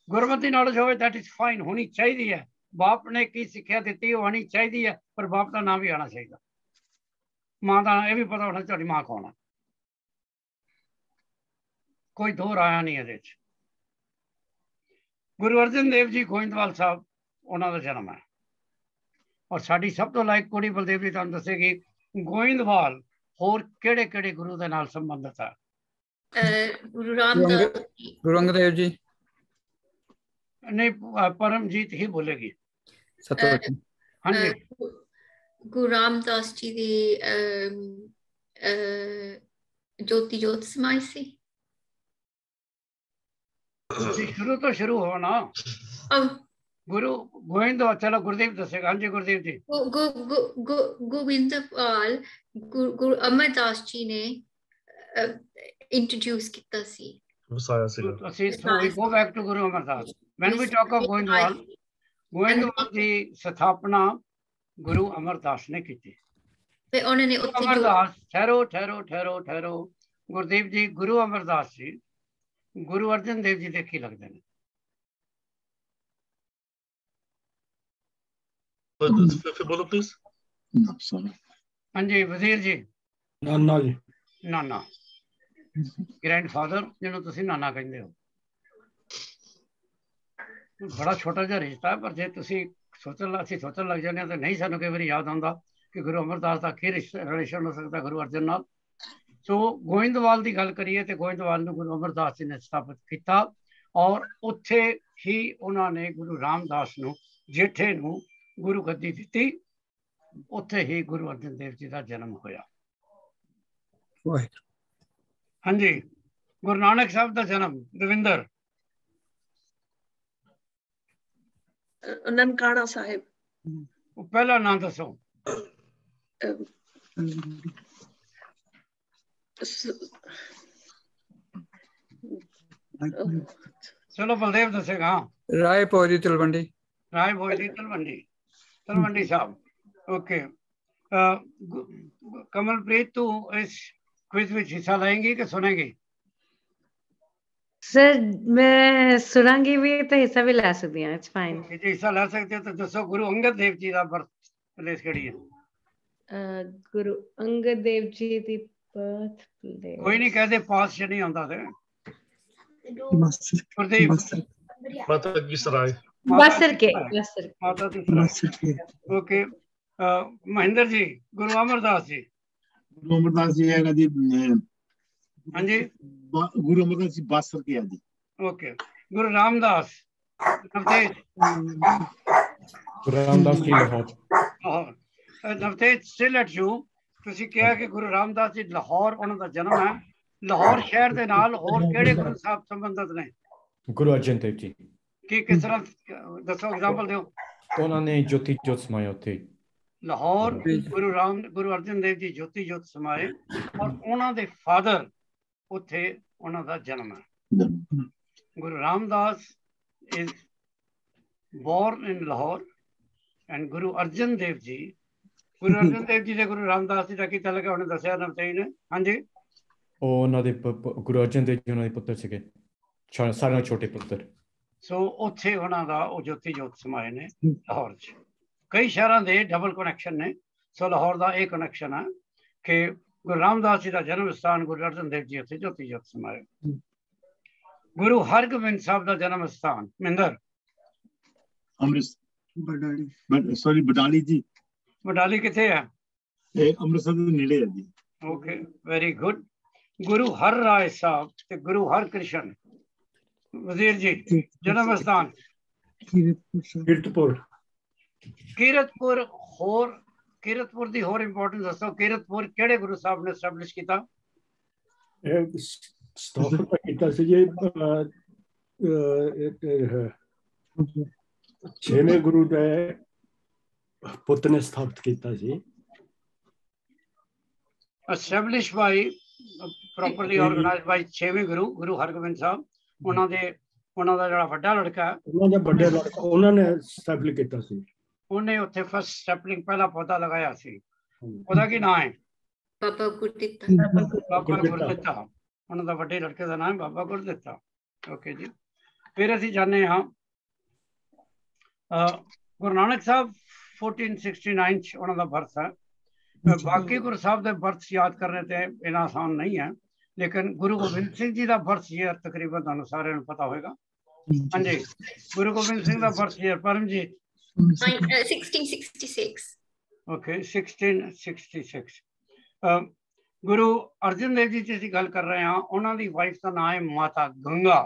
ਗੁਰਮਤਿ ਨੌਲੇਜ ਹੋਵੇ, ਦੈਟ ਇਜ਼ ਫਾਈਨ, ਹੋਣੀ ਚਾਹੀਦੀ ਹੈ। ਬਾਪ ਨੇ ਕੀ ਸਿੱਖਿਆ ਦਿੱਤੀ ਉਹ ਆਉਣੀ ਚਾਹੀਦੀ ਹੈ, ਪਰ ਬਾਪ ਦਾ ਨਾਮ ਵੀ ਆਉਣਾ ਚਾਹੀਦਾ। ਮਾਂ ਦਾ ਇਹ ਵੀ ਪਤਾ ਹੋਣਾ ਤੁਹਾਡੀ ਮਾਂ ਕੌਣ ਹੈ, ਕੋਈ ਦੋ ਰਾਇਆ ਨਹੀਂ ਇਹਦੇ 'ਚ। ਗੁਰੂ ਅਰਜਨ ਦੇਵ ਜੀ ਗੋਇੰਦਵਾਲ ਸਾਹਿਬ, ਉਹਨਾਂ ਦਾ ਜਨਮ ਹੈ। ਔਰ ਸਾਡੀ ਸਭ ਤੋਂ ਲਾਇਕ ਕੁੜੀ ਬਲਦੇਵ ਜੀ ਤੁਹਾਨੂੰ ਦੱਸੇਗੀ ਗੋਇੰਦਵਾਲ ਹੋਰ ਕਿਹੜੇ ਕਿਹੜੇ ਗੁਰੂ ਦੇ ਨਾਲ ਸੰਬੰਧਿਤ ਹੈ। ਗੁਰੂ ਰਾਮਦਾਸ, ਗੁਰੂ ਅੰਗਦ ਦੇਵ ਜੀ, ਨਹੀਂ ਪਰਮਜੀਤ ਹੀ ਬੋਲੇਗੀ। ਸਤਵਚਨ, ਹਾਂਜੀ ਗੁਰੂ ਰਾਮਦਾਸ ਜੀ ਦੀ ਜੋਤੀ ਜੋਤ ਸਮਾਈ ਸੀ। ਸ਼ੁਰੂ ਤੋਂ ਸ਼ੁਰੂ ਹੋ ਨਾ, ਗੁਰੂ ਗੋਇੰਦਵਾਲ, ਚਲੋ ਗੁਰਦੇਵ ਦੱਸੇਗਾ। ਹਾਂਜੀ ਗੁਰਦੇਵ ਜੀ। ਗੋਬਿੰਦਪਾਲ ਗੁਰੂ ਅਮਰਦਾਸ ਜੀ ਨੇ ਇੰਟਰੋਡਿਊਸ ਕੀਤਾ ਸੀ, ਵਸਾਇਆ ਸੀਗਾ। So we go back to Guru Amardas. When we talk of Goindwal, Goindwal ਦੀ ਸਥਾਪਨਾ ਗੁਰੂ ਅਮਰਦਾਸ ਨੇ ਕੀਤੀ। ਤੇ ਉਹਨਾਂ ਨੇ ਉੱਥੇ ਅਮਰਦਾਸ, ਠਹਿਰੋ ਗੁਰਦੇਵ ਜੀ, ਗੁਰੂ ਅਮਰਦਾਸ ਜੀ ਗੁਰੂ ਅਰਜਨ ਦੇਵ ਜੀ ਦੇ ਕੀ ਲੱਗਦੇ ਨੇ? ਫਿਰ ਬੋਲੋ ਪਲੀਜ਼। ਹਾਂਜੀ ਵਜ਼ੀਰ ਜੀ। ਨਾਨਾ ਜੀ, ਨਾਨਾ, ਗ੍ਰੈਂਡਫਾਦਰ, ਜਿਹਨੂੰ ਤੁਸੀਂ ਨਾਨਾ ਕਹਿੰਦੇ ਹੋ। ਬੜਾ ਛੋਟਾ ਜਿਹਾ ਰਿਸ਼ਤਾ ਹੈ, ਪਰ ਜੇ ਤੁਸੀਂ ਸੋਚਣ ਲੱਗ ਜਾਂਦੇ ਹੋ ਤਾਂ ਨਹੀਂ ਸਾਨੂੰ ਕਈ ਵਾਰੀ ਯਾਦ ਆਉਂਦਾ ਕਿ ਗੁਰੂ ਅਮਰਦਾਸ ਦਾ ਕੀ ਰਿਲੇਸ਼ਨ ਹੋ ਸਕਦਾ ਗੁਰੂ ਅਰਜਨ ਨਾਲ। ਸੋ ਗੋਇੰਦਵਾਲ ਦੀ ਗੱਲ ਕਰੀਏ ਤੇ ਗੋਇੰਦਵਾਲ ਨੂੰ ਗੁਰੂ ਅਮਰਦਾਸ ਜੀ ਨੇ ਸਥਾਪਿਤ ਕੀਤਾ, ਔਰ ਉੱਥੇ ਹੀ ਉਹਨਾਂ ਨੇ ਗੁਰੂ ਰਾਮਦਾਸ ਨੂੰ, ਜੇਠੇ ਨੂੰ ਗੁਰੂ ਗੱਦੀ ਦਿੱਤੀ। ਉੱਥੇ ਹੀ ਗੁਰੂ ਅਰਜਨ ਦੇਵ ਜੀ ਦਾ ਜਨਮ ਹੋਇਆ। ਹਾਂਜੀ, ਗੁਰੂ ਨਾਨਕ ਸਾਹਿਬ ਦਾ ਜਨਮ, ਦਵਿੰਦਰ। ਨਨਕਾਣਾ ਸਾਹਿਬ। ਉਹ ਪਹਿਲਾ ਨਾਂ ਦੱਸੋ। ਚਲੋ ਬਲਦੇਵ ਦੱਸੇਗਾ। ਰਾਏ ਭੋਜ ਦੀ ਤਲਵੰਡੀ। ਰਾਏ ਭੋਜ ਦੀ ਤਲਵੰਡੀ ਸਾਹਿਬ। ਓਕੇ, ਕਮਲਪ੍ਰੀਤ ਤੂੰ ਇਸ क्विज में हिस्सा लेंगी कि सुनेंगी? सर मैं सुनांगी भी तो हिस्सा भी ला सकती हूँ, इट्स फाइन। जी हिस्सा ला सकते हो तो दसो गुरु अंगद देव जी का बर्थ प्लेस केड़ी है? गुरु अंगद देव जी दी बर्थ प्लेस कोई नहीं कहते, पास च नहीं आंदा ते गुरदीप माता की सराय, बसर के माता दी सराय। ओके, महेंद्र जी, गुरु अमरदास जी। गुरु अमरदास जी है जी। हाँ जी, गुरु अमरदास जी बासर के है जी। Okay, Guru Ramdas, Navtej. Guru Ramdas ji Lahore. Navtej, still at you. ਤੁਸੀਂ ਕਿਹਾ ਕਿ ਗੁਰੂ ਰਾਮਦਾਸ ਜੀ ਲਾਹੌਰ ਉਹਨਾਂ ਦਾ ਜਨਮ ਹੈ। ਲਾਹੌਰ ਸ਼ਹਿਰ ਦੇ ਨਾਲ ਹੋਰ ਕਿਹੜੇ ਗੁਰੂ ਸਾਹਿਬ ਸੰਬੰਧਿਤ ਨੇ? ਗੁਰੂ ਅਰਜਨ ਦੇਵ ਜੀ। ਕੀ ਕਿਸ ਤਰ੍ਹਾਂ ਦੱਸੋ, ਐਗਜ਼ਾਮਪਲ ਦਿਓ। ਉਹਨਾਂ ਨੇ ਜੋਤੀ ਜੋਤ ਸਮਾਇਆ ਉੱਥੇ ਲਾਹੌਰ। ਗੁਰੂ ਅਰਜਨ ਦੇਵ ਜੀ ਜੋਤੀ ਜੋਤ ਸਮਾਏ, ਔਰ ਉਹਨਾਂ ਦੇ ਫਾਦਰ ਉੱਥੇ ਉਹਨਾਂ ਦਾ ਜਨਮ ਹੈ। Guru Ramdas is born in Lahore and Guru Arjan Dev ji, Guru Arjan Dev ji ਦੇ ਗੁਰੂ ਰਾਮਦਾਸ ਜੀ ਦਾ ਕੀ ਤਾਲੁਕ ਹੈ ਉਹਨੇ ਦੱਸਿਆ ਨਵਤੇਜ ਨੇ। ਹਾਂਜੀ, ਉਹ ਉਹਨਾਂ ਦੇ ਗੁਰੂ ਅਰਜਨ ਦੇਵ ਜੀ ਉਹਨਾਂ ਦੇ ਪੁੱਤਰ ਸੀਗੇ, ਸਾਰਿਆਂ ਨਾਲੋਂ ਛੋਟੇ ਪੁੱਤਰ। ਸੋ ਉੱਥੇ ਉਹਨਾਂ ਦਾ ਉਹ ਜੋਤੀ ਜੋਤ ਸਮਾਏ ਨੇ ਲਾਹੌਰ 'ਚ। ਕਈ ਸ਼ਹਿਰਾਂ ਦੇ ਡਬਲ ਕਨੈਕਸ਼ਨ ਨੇ। ਸੋ ਲਾਹੌਰ ਦਾ ਇਹ ਕਨੈਕਸ਼ਨ ਹੈ ਕਿ ਗੁਰੂ ਰਾਮਦਾਸ ਜੀ ਦਾ ਜਨਮ ਸਥਾਨ ਗੁਰੂ ਅਰਜਨ ਦੇਵ ਜੀ ਉੱਥੇ ਜੋਤੀ ਜੋਤ ਸਮਾਏ। ਗੁਰੂ ਹਰਗੋਬਿੰਦ ਸਾਹਿਬ ਦਾ ਜਨਮ ਸਥਾਨ, ਮਹਿੰਦਰ? ਬਟਾਲੀ ਜੀ। ਬਟਾਲੀ ਕਿੱਥੇ ਹੈ? ਇਹ ਅੰਮ੍ਰਿਤਸਰ ਦੇ ਨੇੜੇ ਹੈ ਜੀ। Okay, very good. Guru Har Rai Sahib ਤੇ ਗੁਰੂ ਹਰਕ੍ਰਿਸ਼ਨ, ਵਜ਼ੀਰ ਜੀ, ਜਨਮ ਸਥਾਨ? ਕੀਰਤਪੁਰ। ਕੀਰਤਪੁਰ ਦੀ ਹੋਰ ਇੰਪੋਰਟੈਂਸ ਦੱਸੋ। ਕੀਰਤਪੁਰ ਕਿਹੜੇ ਗੁਰੂ ਸਾਹਿਬ ਨੇ ਐਸਟੈਬਲਿਸ਼ ਕੀਤਾ? ਸਥਾਪਨਾ ਕੀਤਾ ਸੀ ਜੀ ਛੇਵੇਂ ਗੁਰੂ ਦੇ ਪੁੱਤ ਨੇ ਸਥਾਪਿਤ ਕੀਤਾ ਸੀ। ਐਸਟੈਬਲਿਸ਼ ਬਾਈ, ਪ੍ਰੋਪਰਲੀ ਆਰਗੇਨਾਈਜ਼ਡ ਬਾਈ ਛੇਵੇਂ ਗੁਰੂ ਹਰਗੋਬਿੰਦ ਸਾਹਿਬ। ਉਹਨਾਂ ਦਾ ਜਿਹੜਾ ਵੱਡਾ ਲੜਕਾ, ਉਹਨਾਂ ਨੇ ਸਥਾਪਿਤ ਕੀਤਾ ਸੀ। ਉਹਨੇ ਉੱਥੇ ਫਸਟ ਸਟੈਪਲਿੰਗ ਪਹਿਲਾ ਪੌਦਾ ਲਗਾਇਆ ਸੀ। ਉਹਦਾ ਕੀ ਨਾਮ ਹੈ? ਬਾਬਾ ਗੁਰਦਿੱਤਾ। ਬਾਬਾ ਗੁਰਦਿੱਤਾ। ਉਹਨਾਂ ਦਾ ਵੱਡੇ ਲੜਕੇ ਦਾ ਨਾਮ ਬਾਬਾ ਗੁਰਦਿੱਤਾ। ਓਕੇ ਜੀ। ਫਿਰ ਅਸੀਂ ਜਾਣੇ ਹਾਂ ਗੁਰੂ ਨਾਨਕ ਸਾਹਿਬ 1469 ਚ ਉਹਨਾਂ ਦਾ ਬਰਥ ਹੈ। ਬਾਕੀ ਗੁਰੂ ਸਾਹਿਬ ਦੇ ਬਰਥ ਯਾਦ ਕਰਨੇ ਤੇ ਇੰਨਾ ਆਸਾਨ ਨਹੀਂ ਹੈ, ਲੇਕਿਨ ਗੁਰੂ ਗੋਬਿੰਦ ਸਿੰਘ ਜੀ ਦਾ ਬਰਥ ਈਅਰ ਤਕਰੀਬਨ ਤੁਹਾਨੂੰ ਸਾਰਿਆਂ ਨੂੰ ਪਤਾ ਹੋਏਗਾ। ਹਾਂਜੀ, ਗੁਰੂ ਗੋਬਿੰਦ ਸਿੰਘ ਦਾ birth year Paramjit 1666। Okay 1666। Guru Arjan Dev ji ਦੀ ਅਸੀਂ ਗੱਲ ਕਰ ਰਹੇ ਹਾਂ, ਉਹਨਾਂ ਦੀ ਵਾਈਫ ਦਾ ਨਾਮ ਹੈ ਮਾਤਾ ਗੰਗਾ।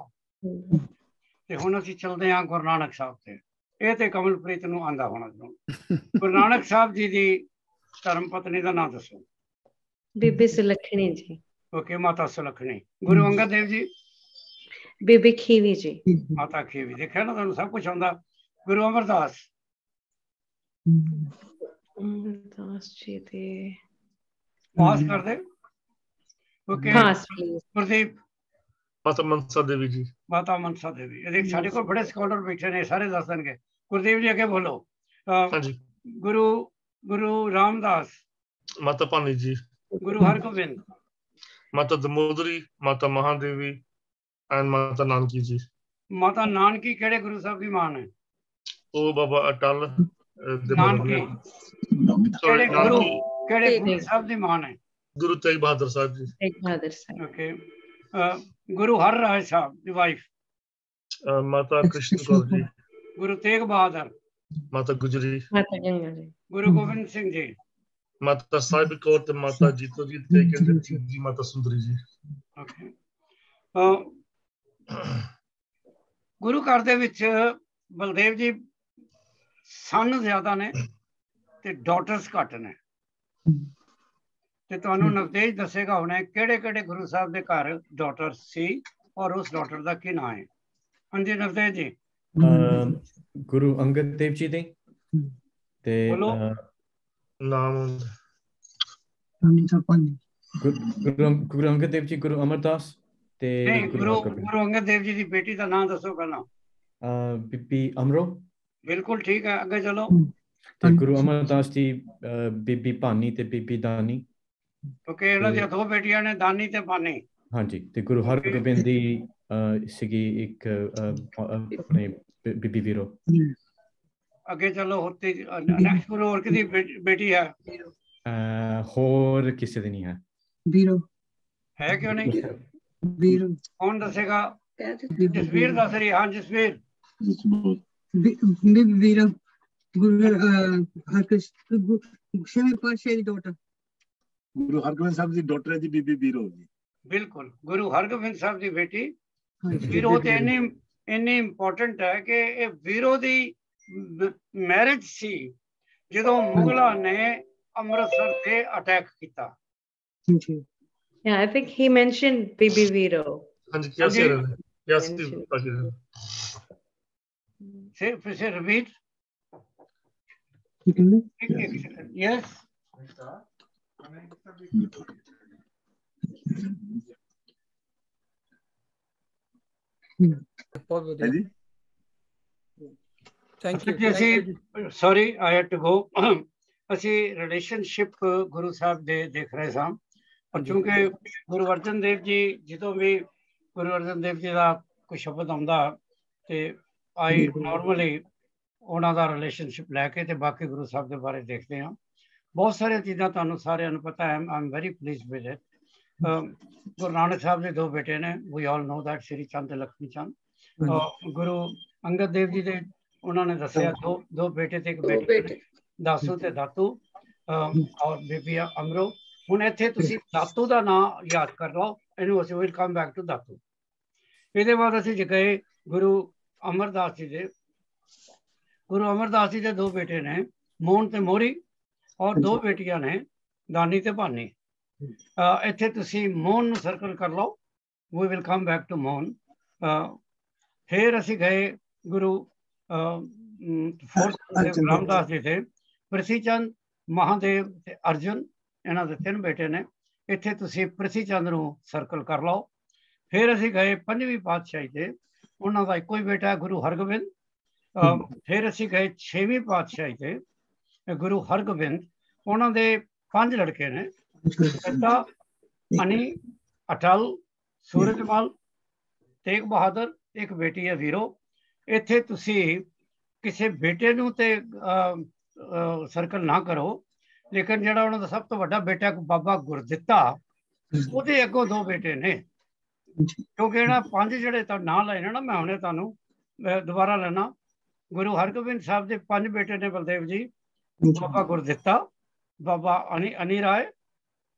ਤੇ ਹੁਣ ਅਸੀਂ ਚੱਲਦੇ ਹਾਂ ਗੁਰੂ ਨਾਨਕ ਸਾਹਿਬ ਤੇ। ਇਹ ਤੇ ਕਮਲਪ੍ਰੀਤ ਨੂੰ ਆਂਦਾ ਹੋਣਾ ਜ਼ਰੂਰ। ਗੁਰੂ ਨਾਨਕ ਸਾਹਿਬ ਜੀ ਦੀ ਧਰਮ ਪਤਨੀ ਦਾ ਨਾਮ ਦੱਸੋ। ਬੀਬੀ ਸੁਲੱਖਣੀ ਜੀ। ਓਕੇ, ਮਾਤਾ ਸੁਲੱਖਣੀ। ਗੁਰੂ ਅੰਗਦ ਦੇਵ ਜੀ। ਬੀਬੀ ਖੀਵੀ ਜੀ। ਮਾਤਾ ਖੀਵੀ। ਦੇਖਿਆ ਨਾ, ਤੁਹਾਨੂੰ ਸਭ ਕੁਝ ਆਉਂਦਾ। ਗੁਰੂ ਅਮਰਦਾਸ। ਅਮਰਦਾਸ ਜੀ ਦੇ ਪਾਸ ਕਰ ਦੇ। ਓਕੇ, ਗੁਰਦੀਪ। ਮਾਤਾ ਮਨਸਾ ਦੇਵੀ ਜੀ। ਮਾਤਾ ਮਨਸਾ ਦੇਵੀ। ਇਹਦੇ ਸਾਡੇ ਕੋਲ ਬੜੇ ਸਕਾਲਰ ਬੈਠੇ ਨੇ, ਸਾਰੇ ਦੱਸ ਦੇਣਗੇ। ਗੁਰਦੀਪ ਜੀ ਅੱਗੇ ਬੋਲੋ। ਹਾਂਜੀ। ਗੁਰੂ ਰਾਮਦਾਸ। ਮਾਤਾ ਭਾਨੀ ਜੀ। ਗੁਰੂ ਹਰਗੋਬਿੰਦ। ਮਾਤਾ ਦਮੋਦਰੀ, ਮਾਤਾ ਮਹਾਦੇਵੀ ਐਂਡ ਮਾਤਾ ਨਾਨਕੀ ਜੀ। ਮਾਤਾ ਨਾਨਕੀ ਕਿਹੜੇ ਗੁਰੂ ਸਾਹਿਬ ਦੀ ਮਾਂ ਨੇ? ਉਹ ਬਾਬਾ ਅਟਲ ਨਾਨਕੀ। ਕਿਹੜੇ ਗੁਰੂ ਸਾਹਿਬ ਦੀ ਮਾਂ ਨੇ? ਗੁਰੂ ਤੇਗ ਬਹਾਦਰ ਸਾਹਿਬ ਜੀ। ਤੇਗ ਬਹਾਦਰ ਸਾਹਿਬ। ਓਕੇ। ਗੁਰੂ ਹਰ ਰਾਏ ਸਾਹਿਬ ਦੀ ਵਾਈਫ? ਮਾਤਾ ਕ੍ਰਿਸ਼ਨ ਕੌਰ ਜੀ। ਗੁਰੂ ਤੇਗ ਬਹਾਦਰ? ਮਾਤਾ ਗੁਜਰੀ। ਮਾਤਾ ਗੰਗਾ ਜੀ। ਗੁਰੂ ਗੋਬਿੰਦ ਸਿੰਘ ਜੀ? ਮਾਤਾ ਸਾਹਿਬ ਕੌਰ ਤੇ ਮਾਤਾ ਜੀਤੋ ਜੀ ਤੇ ਕਹਿੰਦੇ ਸਿੰਘ ਜੀ, ਮਾਤਾ ਸੁੰਦਰੀ ਜੀ। ਓਕੇ। ਗੁਰੂ ਘਰ ਦੇ ਵਿੱਚ ਬਲਦੇਵ ਜੀ ਸਨ ਜ਼ਿਆਦਾ ਨੇ ਤੇ ਡਾਟਰਸ ਘੱਟ ਨੇ। ਤੇ ਤੁਹਾਨੂੰ ਨਵਤੇਜ ਦੱਸੇਗਾ ਹੁਣੇ ਕਿਹੜੇ ਕਿਹੜੇ ਗੁਰੂ ਸਾਹਿਬ ਦੇ ਘਰ ਡਾਟਰ ਸੀ ਔਰ ਉਸ ਡਾਟਰ ਦਾ ਕੀ ਨਾਮ ਹੈ। ਹਾਂਜੀ ਨਵਤੇਜ ਜੀ। ਗੁਰੂ ਅੰਗਦ ਦੇਵ ਜੀ ਦੇ ਤੇ ਨਾਮ ਗੁਰੂ ਅੰਗਦ ਦੇਵ ਜੀ, ਗੁਰੂ ਅਮਰਦਾਸ ਤੇ ਗੁਰੂ ਅੰਗਦ ਦੇਵ ਜੀ ਦੀ ਬੇਟੀ ਦਾ ਨਾਮ ਦੱਸੋ ਪਹਿਲਾਂ। ਬੀਬੀ ਅਮਰੋ। ਬਿਲਕੁਲ ਠੀਕ ਹੈ, ਅੱਗੇ ਚਲੋ। ਤੇ ਗੁਰੂ ਅਮਰਦਾਸ ਦੀ ਬੀਬੀ ਭਾਨੀ ਤੇ ਬੀਬੀ ਦਾਨੀ। ਓਕੇ, ਇਹਨਾਂ ਦੀਆਂ ਦੋ ਬੇਟੀਆਂ ਨੇ, ਦਾਨੀ ਤੇ ਭਾਨੀ। ਹਾਂਜੀ। ਤੇ ਗੁਰੂ ਹਰਗੋਬਿੰਦ ਦੀ ਸੀਗੀ ਇੱਕ ਆਪਣੇ ਬੀਬੀ ਵੀਰੋ। ਅੱਗੇ ਚਲੋ। ਨੈਕਸਟ ਗੁਰੂ ਹੋਰ ਕਿਹਦੀ ਬੇਟੀ ਹੈ? ਹੋਰ ਕਿਸੇ ਦੀ ਨਹੀਂ ਹੈ। ਵੀਰੋ ਹੈ ਕਿਉਂ ਨਹੀਂ? ਵੀਰੋ ਕੌਣ ਦੱਸੇਗਾ? ਜਸਵੀਰ ਦੱਸ ਰਹੀ। ਹਾਂ ਜਸਵੀਰ। ਵੀਰੋ ਗੁਰੂ ਹਰਕ੍ਰਿਸ਼ਨ ਛੇਵੇਂ ਪਾਤਸ਼ਾਹ ਦੀ ਡਾਟਰ। ਗੁਰੂ ਹਰਗੋਬਿੰਦ ਸਾਹਿਬ ਦੀ ਡਾਟਰ ਹੈ ਜੀ ਬੀਬੀ ਵੀਰੋ ਜੀ। ਬਿਲਕੁਲ, ਗੁਰੂ ਹਰਗੋਬਿੰਦ ਸਾਹਿਬ ਦੀ ਬੇਟੀ ਵੀਰੋ। ਤੇ ਇੰਨੀ ਇੰਪੋਰਟੈਂਟ ਹੈ ਕਿ ਇਹ ਵੀਰੋ ਦੀ ਮੈਰਿਜ ਸੀ ਜਦੋਂ ਮੁਗਲਾਂ ਨੇ ਅੰਮ੍ਰਿਤਸਰ ਤੇ ਅਟੈਕ ਕੀਤਾ। Yeah, I think he mentioned Bibi Viro. ਹਾਂਜੀ, ਕਿਆ ਸੀ ਰਹੇ ਨੇ? ਕਿਆ ਸੀ ਪਾਜੀ ਰਹੇ? Say repeat. Yes. Thank you. Sorry, I had to go. ਅਸੀਂ ਰਿਲੇਸ਼ਨਸ਼ਿਪ ਗੁਰੂ ਸਾਹਿਬ ਦੇ ਦੇਖ ਰਹੇ ਸਾਂ, ਪਰ ਕਿਉਂਕਿ ਗੁਰੂ ਅਰਜਨ ਦੇਵ ਜੀ ਜਦੋਂ ਵੀ ਗੁਰੂ ਅਰਜਨ ਦੇਵ ਜੀ ਦਾ ਕੋਈ ਸ਼ਬਦ ਆਉਂਦਾ ਤੇ ਆਈ ਨਾਰਮਲੀ ਉਹਨਾਂ ਦਾ ਰਿਲੇਸ਼ਨਸ਼ਿਪ ਲੈ ਕੇ ਤੇ ਬਾਕੀ ਗੁਰੂ ਸਾਹਿਬ ਦੇ ਬਾਰੇ ਦੇਖਦੇ ਹਾਂ। ਬਹੁਤ ਸਾਰੀਆਂ ਚੀਜ਼ਾਂ ਤੁਹਾਨੂੰ ਸਾਰਿਆਂ ਨੂੰ ਪਤਾ ਹੈ। I am very pleased with it. Guru Nanak Sahib ਦੇ ਦੋ ਬੇਟੇ ਨੇ, ਵੀ ਆਲ ਨੋ ਦੈਟ, ਸ਼੍ਰੀ ਚੰਦ ਤੇ ਲక్ష్ਮੀ ਚੰਦ। ਗੁਰੂ ਅੰਗਦ ਦੇਵ ਜੀ ਦੇ ਉਹਨਾਂ ਨੇ ਦੱਸਿਆ ਦੋ ਬੇਟੇ ਤੇ ਇੱਕ ਬੇਟੀ, ਦਾਸੂ ਤੇ ਦਾਤੂ ਔਰ ਬੀਬੀ ਅਮਰੋ। ਹੁਣ ਇੱਥੇ ਤੁਸੀਂ ਦਾਤੂ ਦਾ ਨਾਮ ਯਾਦ ਕਰ ਲਓ, ਇਹਨੂੰ ਅਸੀਂ will come back to Datu. ਇਹਦੇ ਬਾਅਦ ਅਸੀਂ ਗਏ ਗੁਰੂ ਅਮਰਦਾਸ ਜੀ ਦੇ। ਗੁਰੂ ਅਮਰਦਾਸ ਜੀ ਦੇ ਦੋ ਬੇਟੇ ਨੇ, ਮੋਹਨ ਤੇ ਮੋਹਰੀ, ਔਰ ਦੋ ਬੇਟੀਆਂ ਨੇ, ਦਾਨੀ ਤੇ ਭਾਨੀ। ਇੱਥੇ ਤੁਸੀਂ ਮੋਹਨ ਨੂੰ ਸਰਕਲ ਕਰ ਲਓ, we will come back to Mohan. ਫਿਰ ਅਸੀਂ ਗਏ ਗੁਰੂ ਰਾਮਦਾਸ ਜੀ ਦੇ। ਪ੍ਰਿਥੀ ਚੰਦ, ਮਹਾਦੇਵ ਤੇ ਅਰਜੁਨ, ਇਹਨਾਂ ਦੇ ਤਿੰਨ ਬੇਟੇ ਨੇ। ਇੱਥੇ ਤੁਸੀਂ ਪ੍ਰਿਥੀ ਚੰਦ ਨੂੰ ਸਰਕਲ ਕਰ ਲਓ। ਫਿਰ ਅਸੀਂ ਗਏ ਪੰਜਵੀਂ ਪਾਤਸ਼ਾਹੀ ਤੇ, ਉਹਨਾਂ ਦਾ ਇੱਕੋ ਹੀ ਬੇਟਾ ਹੈ ਗੁਰੂ ਹਰਗੋਬਿੰਦ। ਫਿਰ ਅਸੀਂ ਗਏ ਛੇਵੀਂ ਪਾਤਸ਼ਾਹੀ ਤੇ, ਗੁਰੂ ਹਰਗੋਬਿੰਦ। ਉਹਨਾਂ ਦੇ 5 ਲੜਕੇ ਨੇ, ਅਨੀ, ਅਟਲ, सूरजमल, तेग बहादुर, एक बेटी है वीरो। इत्थे तुसी किसी बेटे नूं ते सर्कल ना करो, लेकिन जिहड़ा उन्हां दा सब तो वड्डा बेटा बाबा गुरदित्ता, ਉਹਦੇ ਅੱਗੋਂ 2 बेटे ने, क्योंकि ਇਹਨਾਂ 5 ਜਿਹੜੇ ਤਾਂ ਨਾਂ ਲਏ ਨੇ ਨਾ, मैं ਹੁਣੇ ਤੁਹਾਨੂੰ ਦੁਬਾਰਾ ਲੈਣਾ। गुरु हरगोबिंद साहब ਦੇ 5 बेटे ने, बलदेव जी, बाबा गुरदित्ता, बाबा अनी राय,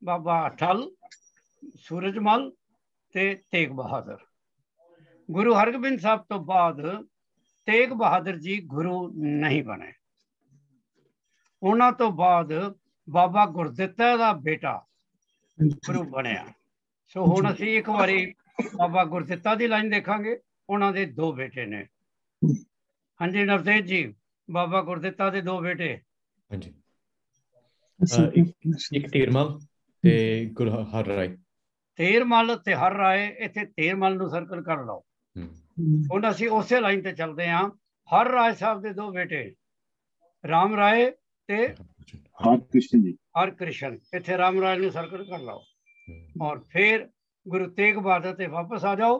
बाबा अठल, सूरजमल ते तेग बहादुर। गुरु हरगोबिंद साहब तो बाद तेग बहादुर जी गुरु नहीं बने। उन्हां तो बाद बाबा गुरदित्ता दा बेटा गुरु बनया। सो हुण असीं एक बारी बाबा गुरदित्ता दी लाइन देखांगे। उन्हां दे 2 बेटे ने। हाँ जी नवतेज जी, बाबा गुरदित्ता दे 2 बेटे। हाँ जी, एक तेरमल ते गुरु हर राय। तेरमल ते हर राय, इत्थे तेरमल नूं सर्कल कर लो। हुण असीं उਸੇ लाइन ते चलदे हां। हर राय साहब दे 2 बेटे, राम राय ते हरकृष्ण जी। हरकृष्ण, इत्थे राम राय नूं सर्कल कर लो। और फिर गुरु तेग बहादुर ते वापस आ जाओ,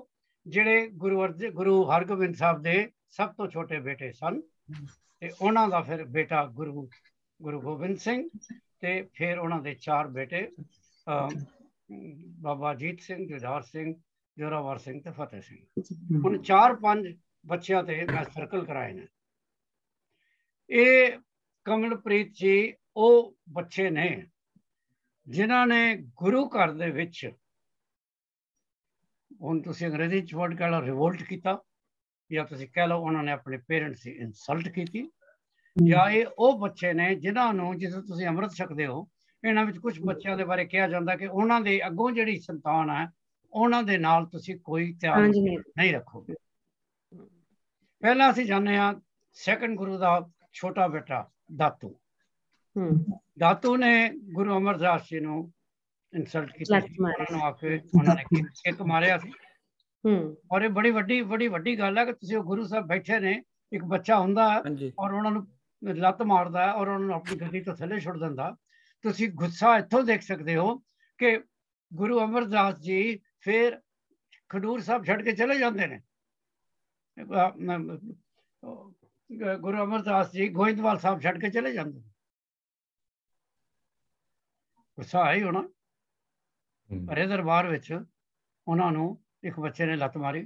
जिहड़े गुरु हरगोबिंद साहब दे सब तो छोटे बेटे सन। ते उन्हां दा फिर बेटा गुरु गोबिंद सिंह, ते फिर उन्हां दे 4 बेटे, बाबा अजीत सिंह, जुझार सिंह, जोरावर सिंह ते फतेह सिंह। हुण 4-5 बच्चियां ते मैं सर्कल कराए ने। ये कमलप्रीत जी वो बच्चे ने जिन्हां ने गुरु घर दे विच, हुण तुसीं अंग्रेजी च वर्ड कह लो रिवोल्ट किया, या तुसीं कह लो उन्होंने अपने पेरेंट्स की इंसल्ट की, या ये वो बच्चे ने जिन्हां नूं जिस तुसीं अमृत छकदे हो, इन्हां विच कुछ बच्चों के बारे कहा जाता कि उन्हां दे अगों जिहड़ी संतान है उन्हां दे नाल तुसीं कोई ध्यान नहीं रखोगे। पहला असीं जाने हां सैकंड गुरु दा छोटा बेटा दातू। दातू ने गुरु अमरदास जी नूं इंसल्ट की, उन्होंने आके उन्होंने किक मारिया सी। और ये बड़ी वड्डी गल है कि तुसीं गुरु साहब बैठे ने, एक बच्चा हुंदा है और उन्होंने लत्त मारदा है और उन्होंने अपनी गद्दी तो थले छुड़ दिंदा। तुसीं गुस्सा इत्थों देख सकते हो कि गुरु अमरदास जी फिर खडूर साहब छड़ के चले जाते हैं। गुरु अमरदास जी गोइंदवाल साहब छड़ के चले जाते हैं। गुस्सा है ही होना। हरे दरबार विच उन्होंने एक बच्चे ने लत्त मारी।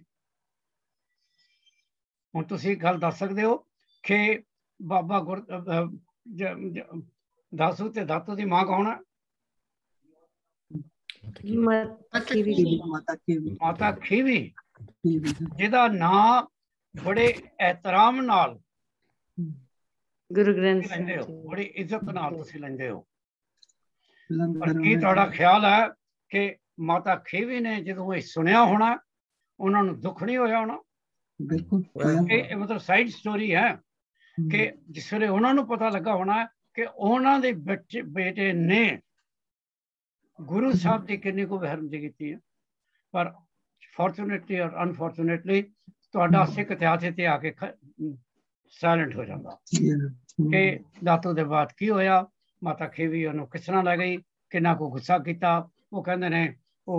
हुण तुसीं गल दस सकते हो कि बाबा दासू ते दातू की मां कौन है? माता खीवी, जिहदा नाम बड़े एहतराम नाल गुरु ग्रंथ लैंदे हो, बड़ी इज्जत नाल तुसीं लैंदे हो। पर की तुहाडा ख्याल है कि माता खीवी ने जदों ये सुनिया होना उन्होंने दुख नहीं होया होना? बिल्कुल, मतलब साइड स्टोरी है कि जिस वे उन्होंने पता लगा होना कि उन्होंने बेटे ने गुरु साहब की किन्नी को बेहरमती की है। पर फॉर्चुनेटली और अनफॉर्चुनेटली तुहाडा सिख इतिहास इत्थे आके साइलेंट हो जाता कि दातू दे बाद की होया, माता खीवी उन्होंने किस तरह लै गई, किन्ना को गुस्सा किया। वो कहते ने वो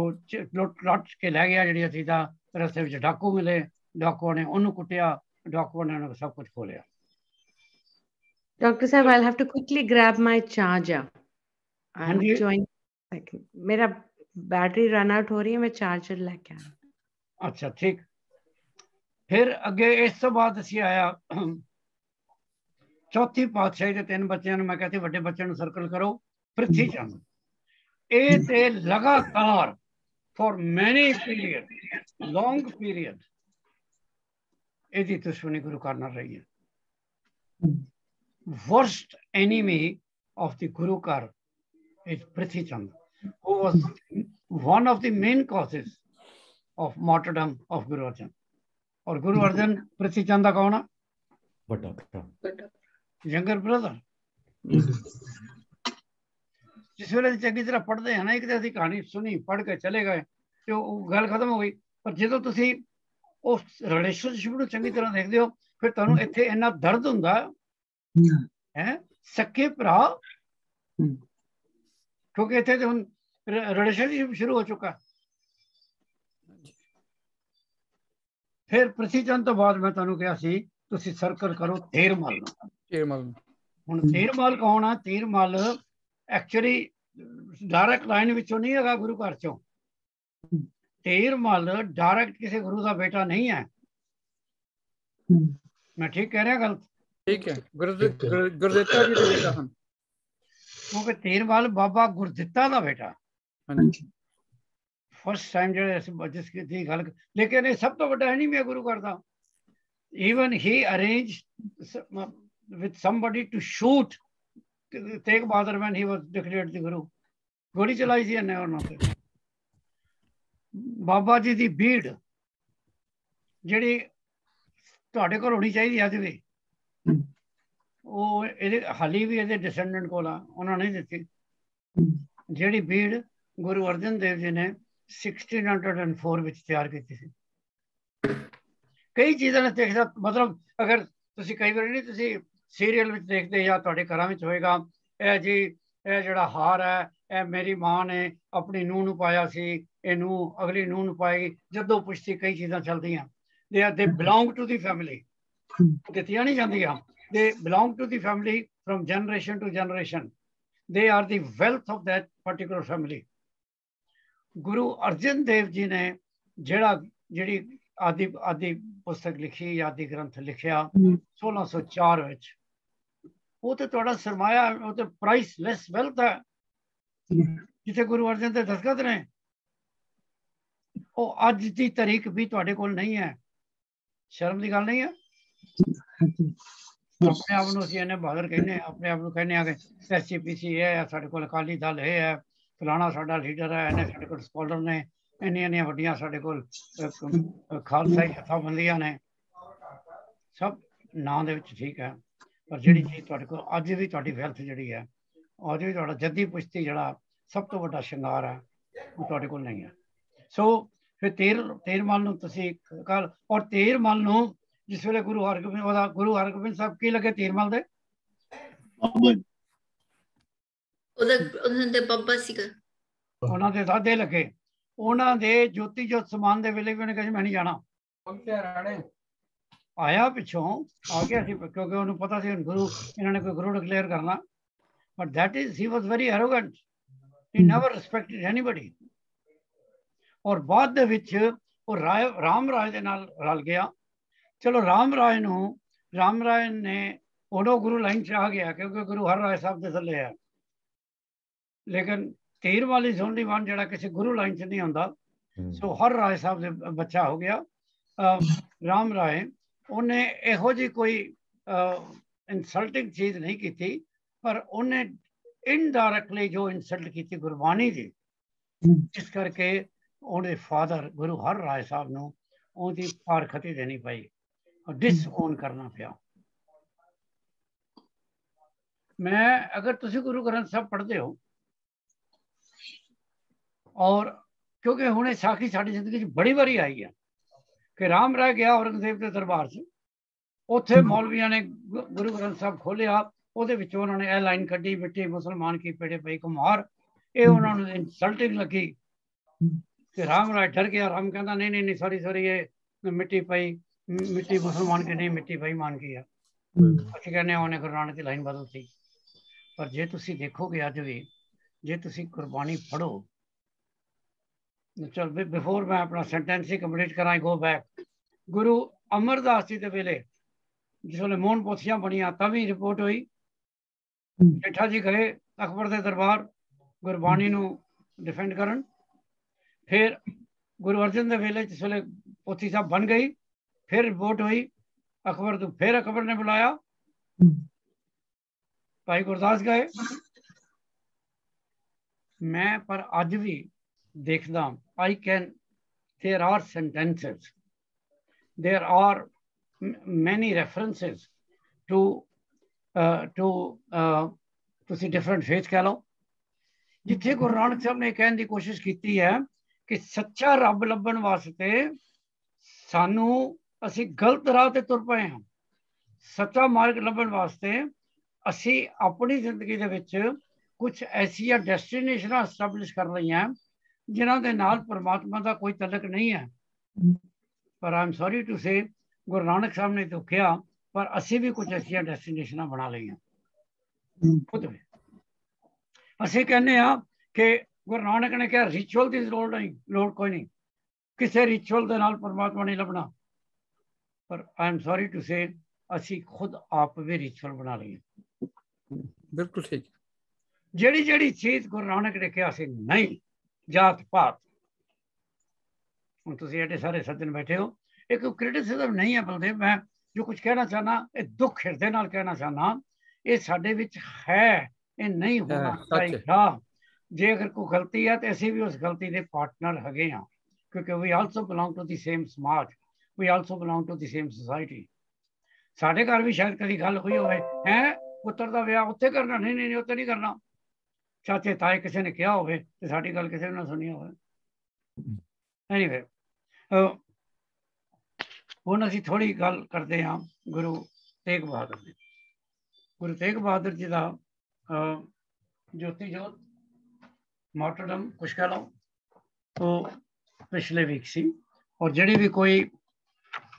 लुट लट के लै गया जी चीज़ा, रस्ते में डाकू मिले, डाकुओं ने उन्होंने कुटिया, डाकुओं ने उन्होंने सब कुछ खोलिया। Dr. Sahab, I'll have to quickly grab my charger. I'm joining. मेरा बैटरी रन आउट हो रही है, मैं चार्जर लेके आया। अच्छा ठीक। फिर अगे इस तो बाद असी आया चौथी पातशाही के 3 बच्चों ने, मैं कहती बड़े बच्चों ने सर्कल करो। पृथ्वी चंद ये ते लगातार for many period, long period यदि दुश्मनी गुरु करना रही है। Worst enemy of the Guru car is Prithvi Chand, who was one of the main causes of martyrdom of Guru Arjan। और गुरु अर्जन पृथ्वी चंद का कौन है? Younger brother. जिस वे चंगी तरह पढ़ते हैं ना, एक तो कहानी सुनी, पढ़ के चले गए तो गल खत्म हो गई। पर जो तुसी उस रिलेशनशिप को चंगी तरह देखते हो, फिर तुहानू इत्थे इन्ना दर्द हुंदा है सके भरा, क्योंकि इत्थे तो हुण रिलेशनशिप शुरू हो चुका। फिर प्रथीचंद तो बाद मैं तुहानू कहा सी तुसी सर्कल करो तेरमल नूं। तेरमल हुण तेरमल कौन आ? तेरमल एक्चुअली डायरैक्ट लाइन विचों नहीं हैगा गुरु घर चों। तेरमल डायरैक्ट किसी गुरु का बेटा नहीं है। मैं ठीक कह रहा गलत? ठीक है, गुरदित्ता जी का बेटा हन, क्योंकि तेरमल बाबा गुरदित्ता का बेटा। हाँ जी, फर्स्ट टाइम जो जिसकी गल, लेकिन ये सब तो बड़ा एनिमी है गुरु घर का। Even he arrange with somebody to shoot Tegh Bahadur when he was declared the Guru। गोली चलाई सी इन्हें उन्होंने ते। बाबा जी दी भीड़ जिहड़ी तुहाडे कोल होनी चाहिए अज भी, वो इहदे हाली भी इहदे डिसेंडेंट कोल आ, उन्होंने नहीं दित्ती। जिहड़ी भीड़ गुरु अर्जन देव जी ने 1604 विच तैयार की थी। कई चीज़ां ने देखदा, मतलब अगर तुसी कई बार नहीं तुसी सीरीयल में देखते या तुहाडे घरां विच होएगा, ए जी ए जिहड़ा हार है ए मेरी मां ने अपनी नूह नूं पाया सी, ए नूह अगली नूह नूं पाएगी, जदों पुछती कई चीज़ां चलदियां। They belong to the family, दित्तियां नहीं जांदियां। They belong to the family from generation to generation. They are the wealth of that particular family. Guru Arjan Dev ji ने जिहड़ी आदि आदि पुस्तक लिखी, आदि ग्रंथ लिखिया 1604 विच, वो तो तुहाडा सरमाया, वो तो प्राइसलैस वेल्थ है। जिथे गुरु अर्जन दे दस्तखत ने, वो अज की तारीख भी तुहाडे कोल नहीं है। शर्म की गल नहीं है। अपने आप नूं असीं इन्ने बहादुर कहने, अपने आप नूं कहने आ कि SGPC है, साडे कोल अकाली दल है, फलाना साडा लीडर है, इन्ने साडे कोल स्कॉलर ने, इन्नियां वड्डियां साडे कोल खालसाई जथाबंदियां ने। सब नां दे विच ठीक है, पर जिहड़ी चीज़ तुहाडे कोल अज भी तुहाडी वेल्थ जिहड़ी है, अज भी तुहाडा जद्दी पुश्ती जिहड़ा सब तो वड्डा श्रृंगार है, वो तुहाडे कोल नहीं है। सो फिर तेरमल नूं तुसीं कल, और तेरमल नूं जिस वेले गुरु हरगोबिंद साहब की लगे तेरमल दे ਉਹਨਾਂ ਦੇ ਬੱਬਾ ਸੀਗਾ, ਉਹਨਾਂ ਦੇ ਦਾਦੇ ਲੱਗੇ। ਉਹਨਾਂ ਦੇ ਜੋਤੀ ਜੋਤ ਸਮਾਨ ਦੇ ਵੇਲੇ ਵੀ ਉਹਨੇ ਕਿਹਾ ਮੈਂ ਨਹੀਂ ਜਾਣਾ। ਆਇਆ ਪਿੱਛੋਂ ਆ ਗਿਆ ਸੀ, ਕਿਉਂਕਿ ਉਹਨੂੰ ਪਤਾ ਸੀ ਗੁਰੂ, ਇਹਨਾਂ ਨੇ ਕੋਈ ਗੁਰੂ ਡਿਕਲੇਅਰ ਕਰਨਾ। But that is he was very arrogant, he never respected anybody. और बाद ਦੇ ਵਿੱਚ ਉਹ ਰਾਮ ਰਾਏ ਦੇ ਨਾਲ ਰਲ ਗਿਆ। चलो राम राय ने उदों गुरु लाइन च आ गया, क्योंकि गुरु हर राय साहब के थले है। लेकिन तेरमल इज ओनली वन जिहड़ा किसी गुरु लाइन च नहीं आंदा। सो हर राय साहब दे बच्चा हो गया। राम राय उन्हें इहो जी कोई इंसल्टिंग चीज़ नहीं की थी, पर उन्हें इनडायरेक्टली जो इंसल्ट की थी गुरबाणी की, जिस करके उन्हें फादर गुरु हर राय साहब नूं उहदी पारखती देनी पई, डिसओन करना पिया। मैं अगर तुसी गुरु ग्रंथ साहब पढ़ते हो, और क्योंकि हुणे साखी साडी जिंदगी च बड़ी बारी आई है कि राम राय गया औरंगजेब के दरबार से, उत्थे मौलवियां ने गुरु ग्रंथ साहब खोलिया, ਉਹਦੇ ਵਿੱਚੋਂ ਉਹਨਾਂ ਨੇ ਇਹ ਲਾਈਨ ਕੱਢੀ, ਮਿੱਟੀ मुसलमान की पेड़े पई कुम्हार। ये उन्होंने इंसल्टिंग लगी कि राम राय डर गया। राम कहता नहीं नहीं नहीं सॉरी ये मिट्टी पई, मिट्टी मुसलमान की नहीं, मिट्टी बेईमान की है। ਅਸੀਂ ਕਹਿੰਦੇ ਹਾਂ ਉਹਨੇ ਗੁਰੂ ਨਾਨਕ ਦੀ ਲਾਈਨ ਬਦਲਤੀ। ਪਰ ਜੇ ਤੁਸੀਂ ਦੇਖੋਗੇ ਅੱਜ ਵੀ, ਜੇ ਤੁਸੀਂ ਗੁਰਬਾਣੀ ਪੜ੍ਹੋ, ਚਲ ਬਿਫੋਰ ਮੈਂ ਆਪਣਾ ਸੈਂਟੈਂਸ ਹੀ ਕੰਪਲੀਟ ਕਰਾਂ, ਗੋ ਬੈਕ। ਗੁਰੂ ਅਮਰਦਾਸ ਜੀ ਦੇ ਵੇਲੇ ਜਿਸ ਵੇਲੇ ਮੋਹਨ ਪੋਥੀਆਂ ਬਣੀਆਂ, ਤਾਂ ਵੀ ਰਿਪੋਰਟ ਹੋਈ ਜੇਠਾ ਜੀ ਗਏ ਅਕਬਰ ਦੇ ਦਰਬਾਰ ਗੁਰਬਾਣੀ ਨੂੰ ਡਿਫੈਂਡ ਕਰਨ। ਫਿਰ ਗੁਰੂ ਅਰਜਨ ਦੇ ਵੇਲੇ ਜਿਸ ਵੇਲੇ ਪੋਥੀ ਸਾਹਿਬ ਬਣ ਗਈ, फिर रिपोर्ट हुई अकबर तो, फिर अकबर ने बुलाया, भाई गुरदास गए। मैं पर अज भी देखदा, I can, there are sentences, there are many references to तुसी डिफरेंट फेथ कह लो, जिथे गुरु नानक साहब ने कहने की कोशिश की है कि सच्चा रब लभण वास्ते सानू ਅਸੀਂ ਗਲਤ ਰਾਹ ਤੇ ਤੁਰ ਪਏ ਹਾਂ। ਸੱਚਾ ਮਾਰਗ ਲੱਭਣ ਵਾਸਤੇ ਅਸੀਂ ਆਪਣੀ ਜ਼ਿੰਦਗੀ ਦੇ ਵਿੱਚ ਕੁਝ ਐਸੀਆਂ ਡੈਸਟੀਨੇਸ਼ਨਾਂ ਐਸਟੈਬਲਿਸ਼ ਕਰ ਲਈਆਂ ਜਿਨ੍ਹਾਂ ਦੇ ਨਾਲ ਪਰਮਾਤਮਾ ਦਾ ਕੋਈ ਤਲਕ ਨਹੀਂ ਹੈ। पर आई एम सॉरी टू से गुरु नानक साहब ने तो किया, पर असी भी कुछ ऐसिया डेस्टिनेशन बना लईਆਂ खुद भी। ਅਸੀਂ ਕਹਿੰਦੇ ਆ कि गुरु नानक ने कहा रिचुअल की लोड़ कोई नहीं, किसी रिचुअल के नाल परमात्मा नहीं लभना। पर आई एम सॉरी टू से असी खुद आप भी रिचुअल बना लिए। बिल्कुल ठीक। ਜਿਹੜੀ ਜਿਹੜੀ चीज गुरु नानक ने कहा ਸੀ नहीं जात पात, ਹੁਣ ਤੁਸੀਂ एडे सारे सज्जन बैठे हो, एक क्रिटिसिज्म नहीं है बलदेव, मैं जो कुछ कहना चाहना ये दुख हिरदे नाल कहना चाहना, ये साडे विच है, ये नहीं होना चाहिए। जे अगर कोई गलती है तो असी भी उस गलती के पार्टनर हैगे हाँ, क्योंकि we also belong to the same samaj, we also belong to the same society. साडे घर भी शायद कभी गल हुई होवे है पुत्र का विआह उत्थे करना, नहीं नहीं उत्थे नहीं करना, चाचे ताए किसी ने कहा होवे ते साडी गल किसी ने ना सुनी होवे। एनीवे हुण असीं थोड़ी गल करते हाँ गुरु तेग बहादुर जी। गुरु तेग बहादुर जी का ज्योति जोत मार्टरडम कुछ कह लो तो पिछले वीक सी, और जिहड़ी भी कोई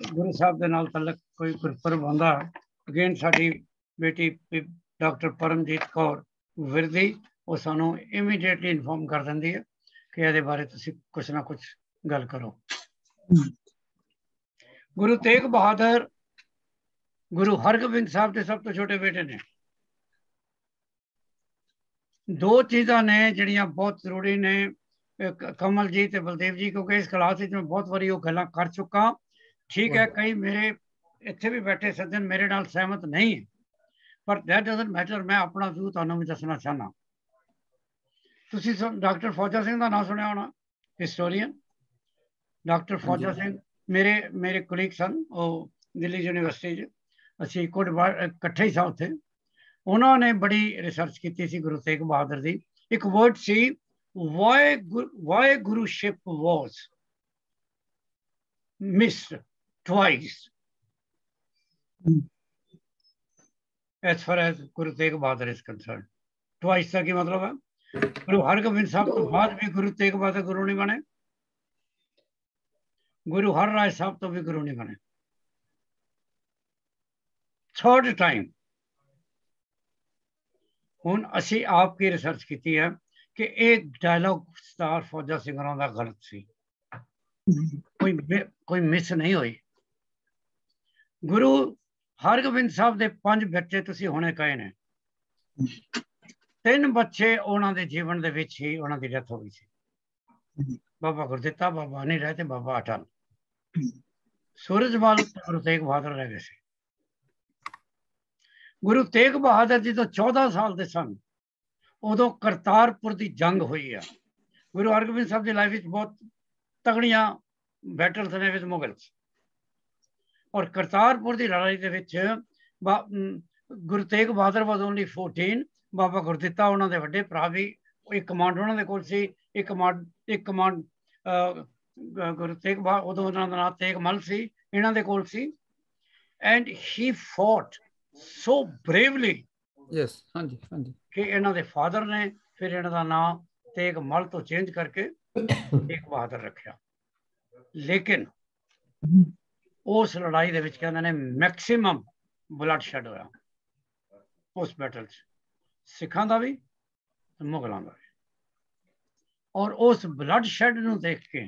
गुरु साहब के नाल तलक कोई गुरपुरब आंदा, अगेन साडी बेटी डॉक्टर परमजीत कौर विरदी वो सानू इमीडिएटली इन्फॉर्म कर देंदी है कि ये बारे तुसीं कुछ ना कुछ गल करो। गुरु तेग बहादुर गुरु हरगोबिंद साहब के सब तो छोटे बेटे ने। दो चीज़ां ने जिहड़ियां बहुत जरूरी ने, कमल जी ते बलदेव जी, क्योंकि इस क्लास में बहुत बारी वो गल्लां कर चुका। ठीक है, कई मेरे इत्थे भी बैठे सज्जन मेरे नाल सहमत नहीं है, पर दैट डजंट मैटर, मैं अपना व्यू तुहानूं भी दसना चाहना। तुसीं डॉक्टर फौजा सिंह का नाम सुनिया होना, हिस्टोरीयन डॉक्टर फौजा सिंह मेरे मेरे कुलीग सन, वो दिल्ली यूनिवर्सिटी असीं इकट्ठे ही सा उत्थे। उन्होंने बड़ी रिसर्च की सी गुरु तेग बहादुर दी। एक वर्ड सी why guruship was missed twice as far as Guru Tegh Bahadur is concerned। Twice का क्या मतलब है? गुरु हरगोबिंद साहब तो बाद भी गुरु तेग बहादुर गुरु नहीं बने, गुरु हर राय साहब तो भी गुरु नहीं बने। थर्ड टाइम हुण असी आपकी रिसर्च की है कि एक डायलॉग स्टार फौजा सिंह का गलत सी, कोई मिस नहीं हुई। गुरु हरगोबिंद साहब के 5 बच्चे तुसीं हुणे कहे ने, 3 बच्चे उन्होंने जीवन दे विच ही उन्हों की डेथ हो गई सी। बाबा गुरदित्ता, बाबा नहीं रहे, बाबा अटल, सूरजमल गुरु तेग बहादुर रह गए सी। गुरु तेग बहादुर जी तो 14 साल के सन उदों करतारपुर की जंग हुई है। गुरु हरगोबिंद साहब की लाइफ बहुत तगड़िया बैटल्स ने विद मुगल्स, और करतारपुर की लड़ाई के विच गुरु तेग बहादुर वाज ओनली 14, बाबा गुरदित्ता उन्होंने वड्डे भरा भी, एक कमांड उन्होंने कोल सी, एक कमांड गुरु तेग बहादुर उदों उन्होंने नाम तेगमल सी, इन्हां दे कोल सी, and he fought so bravely. Yes, हाँ जी, हाँ जी, कि इन्हां दे फादर ने फिर इन्हां दा नाम तेगमल तो चेंज करके तेग बहादुर रखा। लेकिन उस लड़ाई दे विच कहंदे ने मैक्सिमम ब्लड शेड होया उस बैटल च, सिखां दा भी मुगलों का भी। और उस ब्लड शेड नूं देख के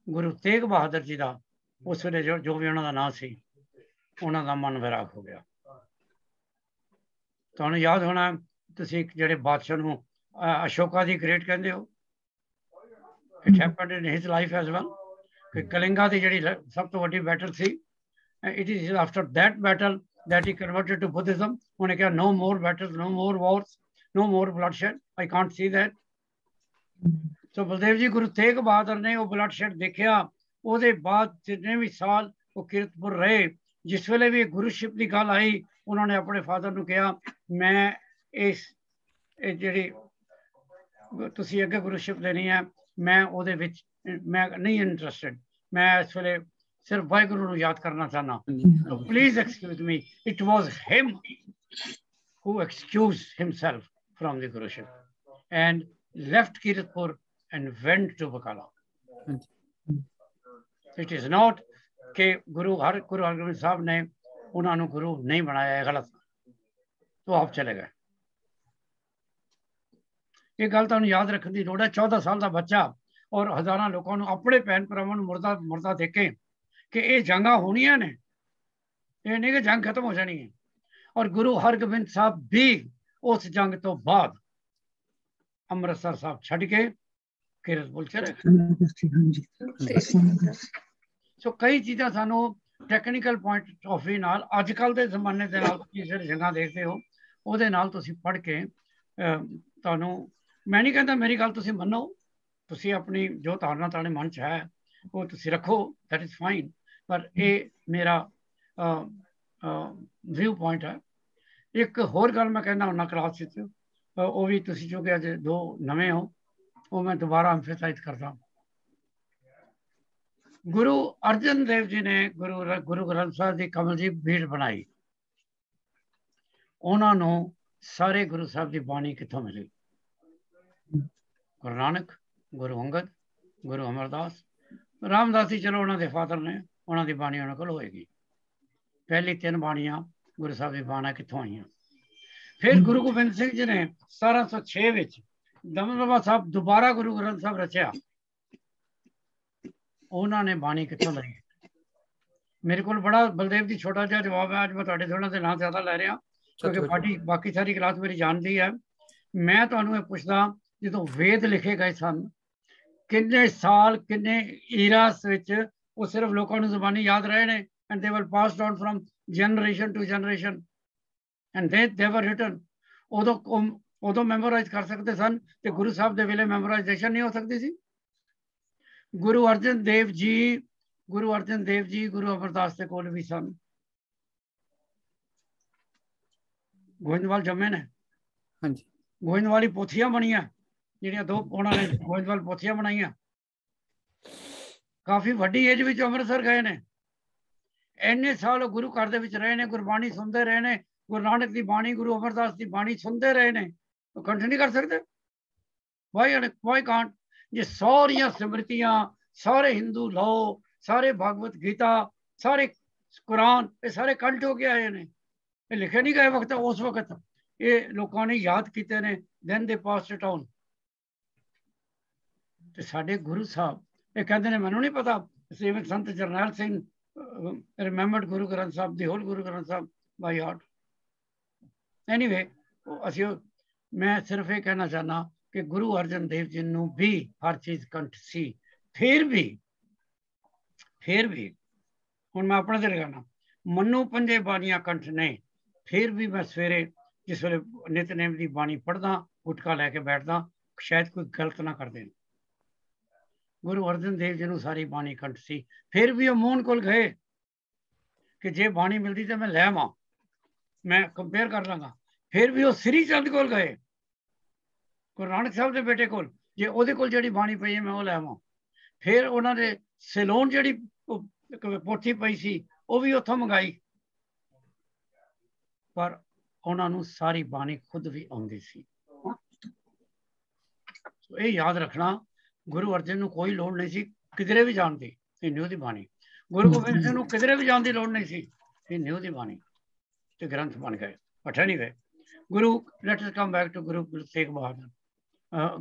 गुरु तेग बहादुर जी का उस वे जो भी उन्होंने नाम सी उन्हों का मन वैराग हो गया। तुहानूं याद होना तुसीं जिहड़े बादशाह नूं अशोका दी ग्रेट कहंदे हो, it happened in his life as well कि कलिंगा दी जिहड़ी सब तो वड्डी बैटल सी, it is after that battle that he converted to Buddhism. उन्हें कहा no more battles, no more wars, no more bloodshed, I can't see that. So Baldev ji Guru Tegh बहादुर ने वो ब्लडशेड देखा, उसदे बाद जितने भी साल वो किरतपुर रहे, जिस वेले भी गुरुशिप की गल आई उन्होंने अपने फादर नूं कहा मैं इस जिहड़ी तुसीं अगे गुरुशिप लेनी है मैं उहदे विच मैं नहीं इंटरस्टेड, मैं इस वेले सिर्फ वाहिगुरू नूं याद करना चाहना। तो please excuse me, it was him who excused himself from the guruship and left Kiratpur and went to Bakala. It is not कि गुरु हरगोबिंद साहब ने उन्होंने गुरु नहीं बनाया है, गलत, तो आप चले गए। ये गल तुहानूं याद रखने की लोड़ है। 14 साल का बच्चा और हज़ारां लोगों को अपने भैन भरावां नूं मुरदा मुरदा देखे कि ये जंगां होणियां ने, ये नहीं कि जंग खत्म हो जानी है। और गुरु हरगोबिंद साहब भी उस जंग तो बाद अमृतसर साहब छड़ के कीरतपुर चले गए। सो कई चीज़ां सानू टैक्नीकल पॉइंट ऑफ व्यू नाल अजकल के जमाने के नाल जिहड़े जंगां देखते हो उहदे नाल तुसीं पढ़ के तुहानूं, मैं नहीं कहता मेरी गल तुसीं मन्नो, तुसीं अपनी जो धारणा तुहाडे मन च है वो तुसीं रखो, दैट इज़ फाइन, पर ये मेरा व्यू पॉइंट है। एक होर गल मैं कहना हुन्ना क्लास विच, वो भी तुसीं जो कि अज दो नवे हो, वो मैं दोबारा एम्फेसाइज करदा। गुरु अर्जन देव जी ने गुरु ग्रंथ साहब की कमलजीत भीड़ बनाई, उन्होंने सारे गुरु साहब की बाणी कितों मिली? गुरु नानक, गुरु अंगद, गुरु अमरदास, रामदास जी चलो उन्होंने फादर ने, उन्होंने बाणी उन्होंने को होएगी। पहली 3 बाणियां गुरु साहब की बाणा कितों आईयां? फिर गुरु गोबिंद सिंह जी ने 1706 विच दमदमा साहब दोबारा गुरु ग्रंथ साहब रचिया, उन्होंने बाणी कितों लाई? मेरे को बड़ा बलदेव जी छोटा जिहा जवाब है, अज मैं तुहाडे थोड़ा दे नाम ज़्यादा लै रहा क्योंकि बाकी सारी क्लास मेरी जानती है। मैं तुहानूं ये पुछदा, जो वेद लिखे गए सन किन्ने साल किन्ने ईरास विच वो सिर्फ लोगों को ज़बानी याद रहे ने, and they were passed on from generation to generation and they were written. उदों मैमोराइज कर सकते सन ते गुरु साहब दे वेले मैमोराइजेशन नहीं हो सकती सी। गुरु अर्जन देव जी गुरु अमरदास के कोल भी सन, गोविंदवाल जम्मे ने, हाँ जी, गोविंदवाली पोथियां बनिया जिहड़ियां 2 उन्होंने गोविंदवाल पोथियां बनाइया। काफ़ी वड्डी एज में अमृतसर गए ने, इन्ने साल गुरु घर दे विच रहे ने, गुरबाणी सुनते रहे ने, गुरु नानक की बाणी गुरु अमरदास की बाणी सुनते रहे ने, तो कंठ नहीं कर सकते? Why can't? ये सारिया स्मृतियां, सारे हिंदू लौ, सारे भागवत गीता, सारे कुरान, ये सारे कंठ हो के आए ने, ये लिखे नहीं गए वक्त, उस वक्त ये लोगों ने याद किए ने, then they passed it on। ते साडे गुरु साहब ये कहते हैं, मैनू नहीं पता, इवन संत जरनैल सिंह रिमेंबर्ड गुरु ग्रंथ साहब, द होल गुरु ग्रंथ साहब बाय हार्ट। एनीवे मैं सिर्फ ये कहना चाहना कि गुरु अर्जन देव जी नूं भी हर चीज़ कंठ सी, फिर भी हुण मैं अपने दिल कहना, मन्नू 5 बाणियां कंठ ने, फिर भी मैं सवेरे जिस वे नितनेम की बाणी पढ़दा, गुटका लैके बैठदा, शायद कोई गलत ना कर दें। गुरु अर्जन देव जी नूं सारी बाणी कंठ सी, फिर भी वो मोहन कोल गए कि जे बाणी मिलती तो मैं लै आवां, मैं कंपेयर कर लांगा। फिर भी वो श्री चंद कोल गए, गुरु नानक साहब के बेटे कोल, जे उहदे कोल जिहड़ी बाणी पई है मैं वो लै आवां। फिर उन्होंने सिलोन जिहड़ी पोथी पई सी वो भी उत्थों मंगाई, पर उन्होंने सारी बाणी खुद भी आती सी। ये याद रखना, गुरु अर्जन नूं कोई लोड़ नहीं सी किधरे भी जाण दी, न्यू दी बाणी। गुरु गोबिंद सिंह नूं किधरे भी जाण दी लोड़ नहीं सी, न्यू दी बाणी ते ग्रंथ बन गए, पठे नहीं गए। Guru let us come back to Guru Tegh बहादुर।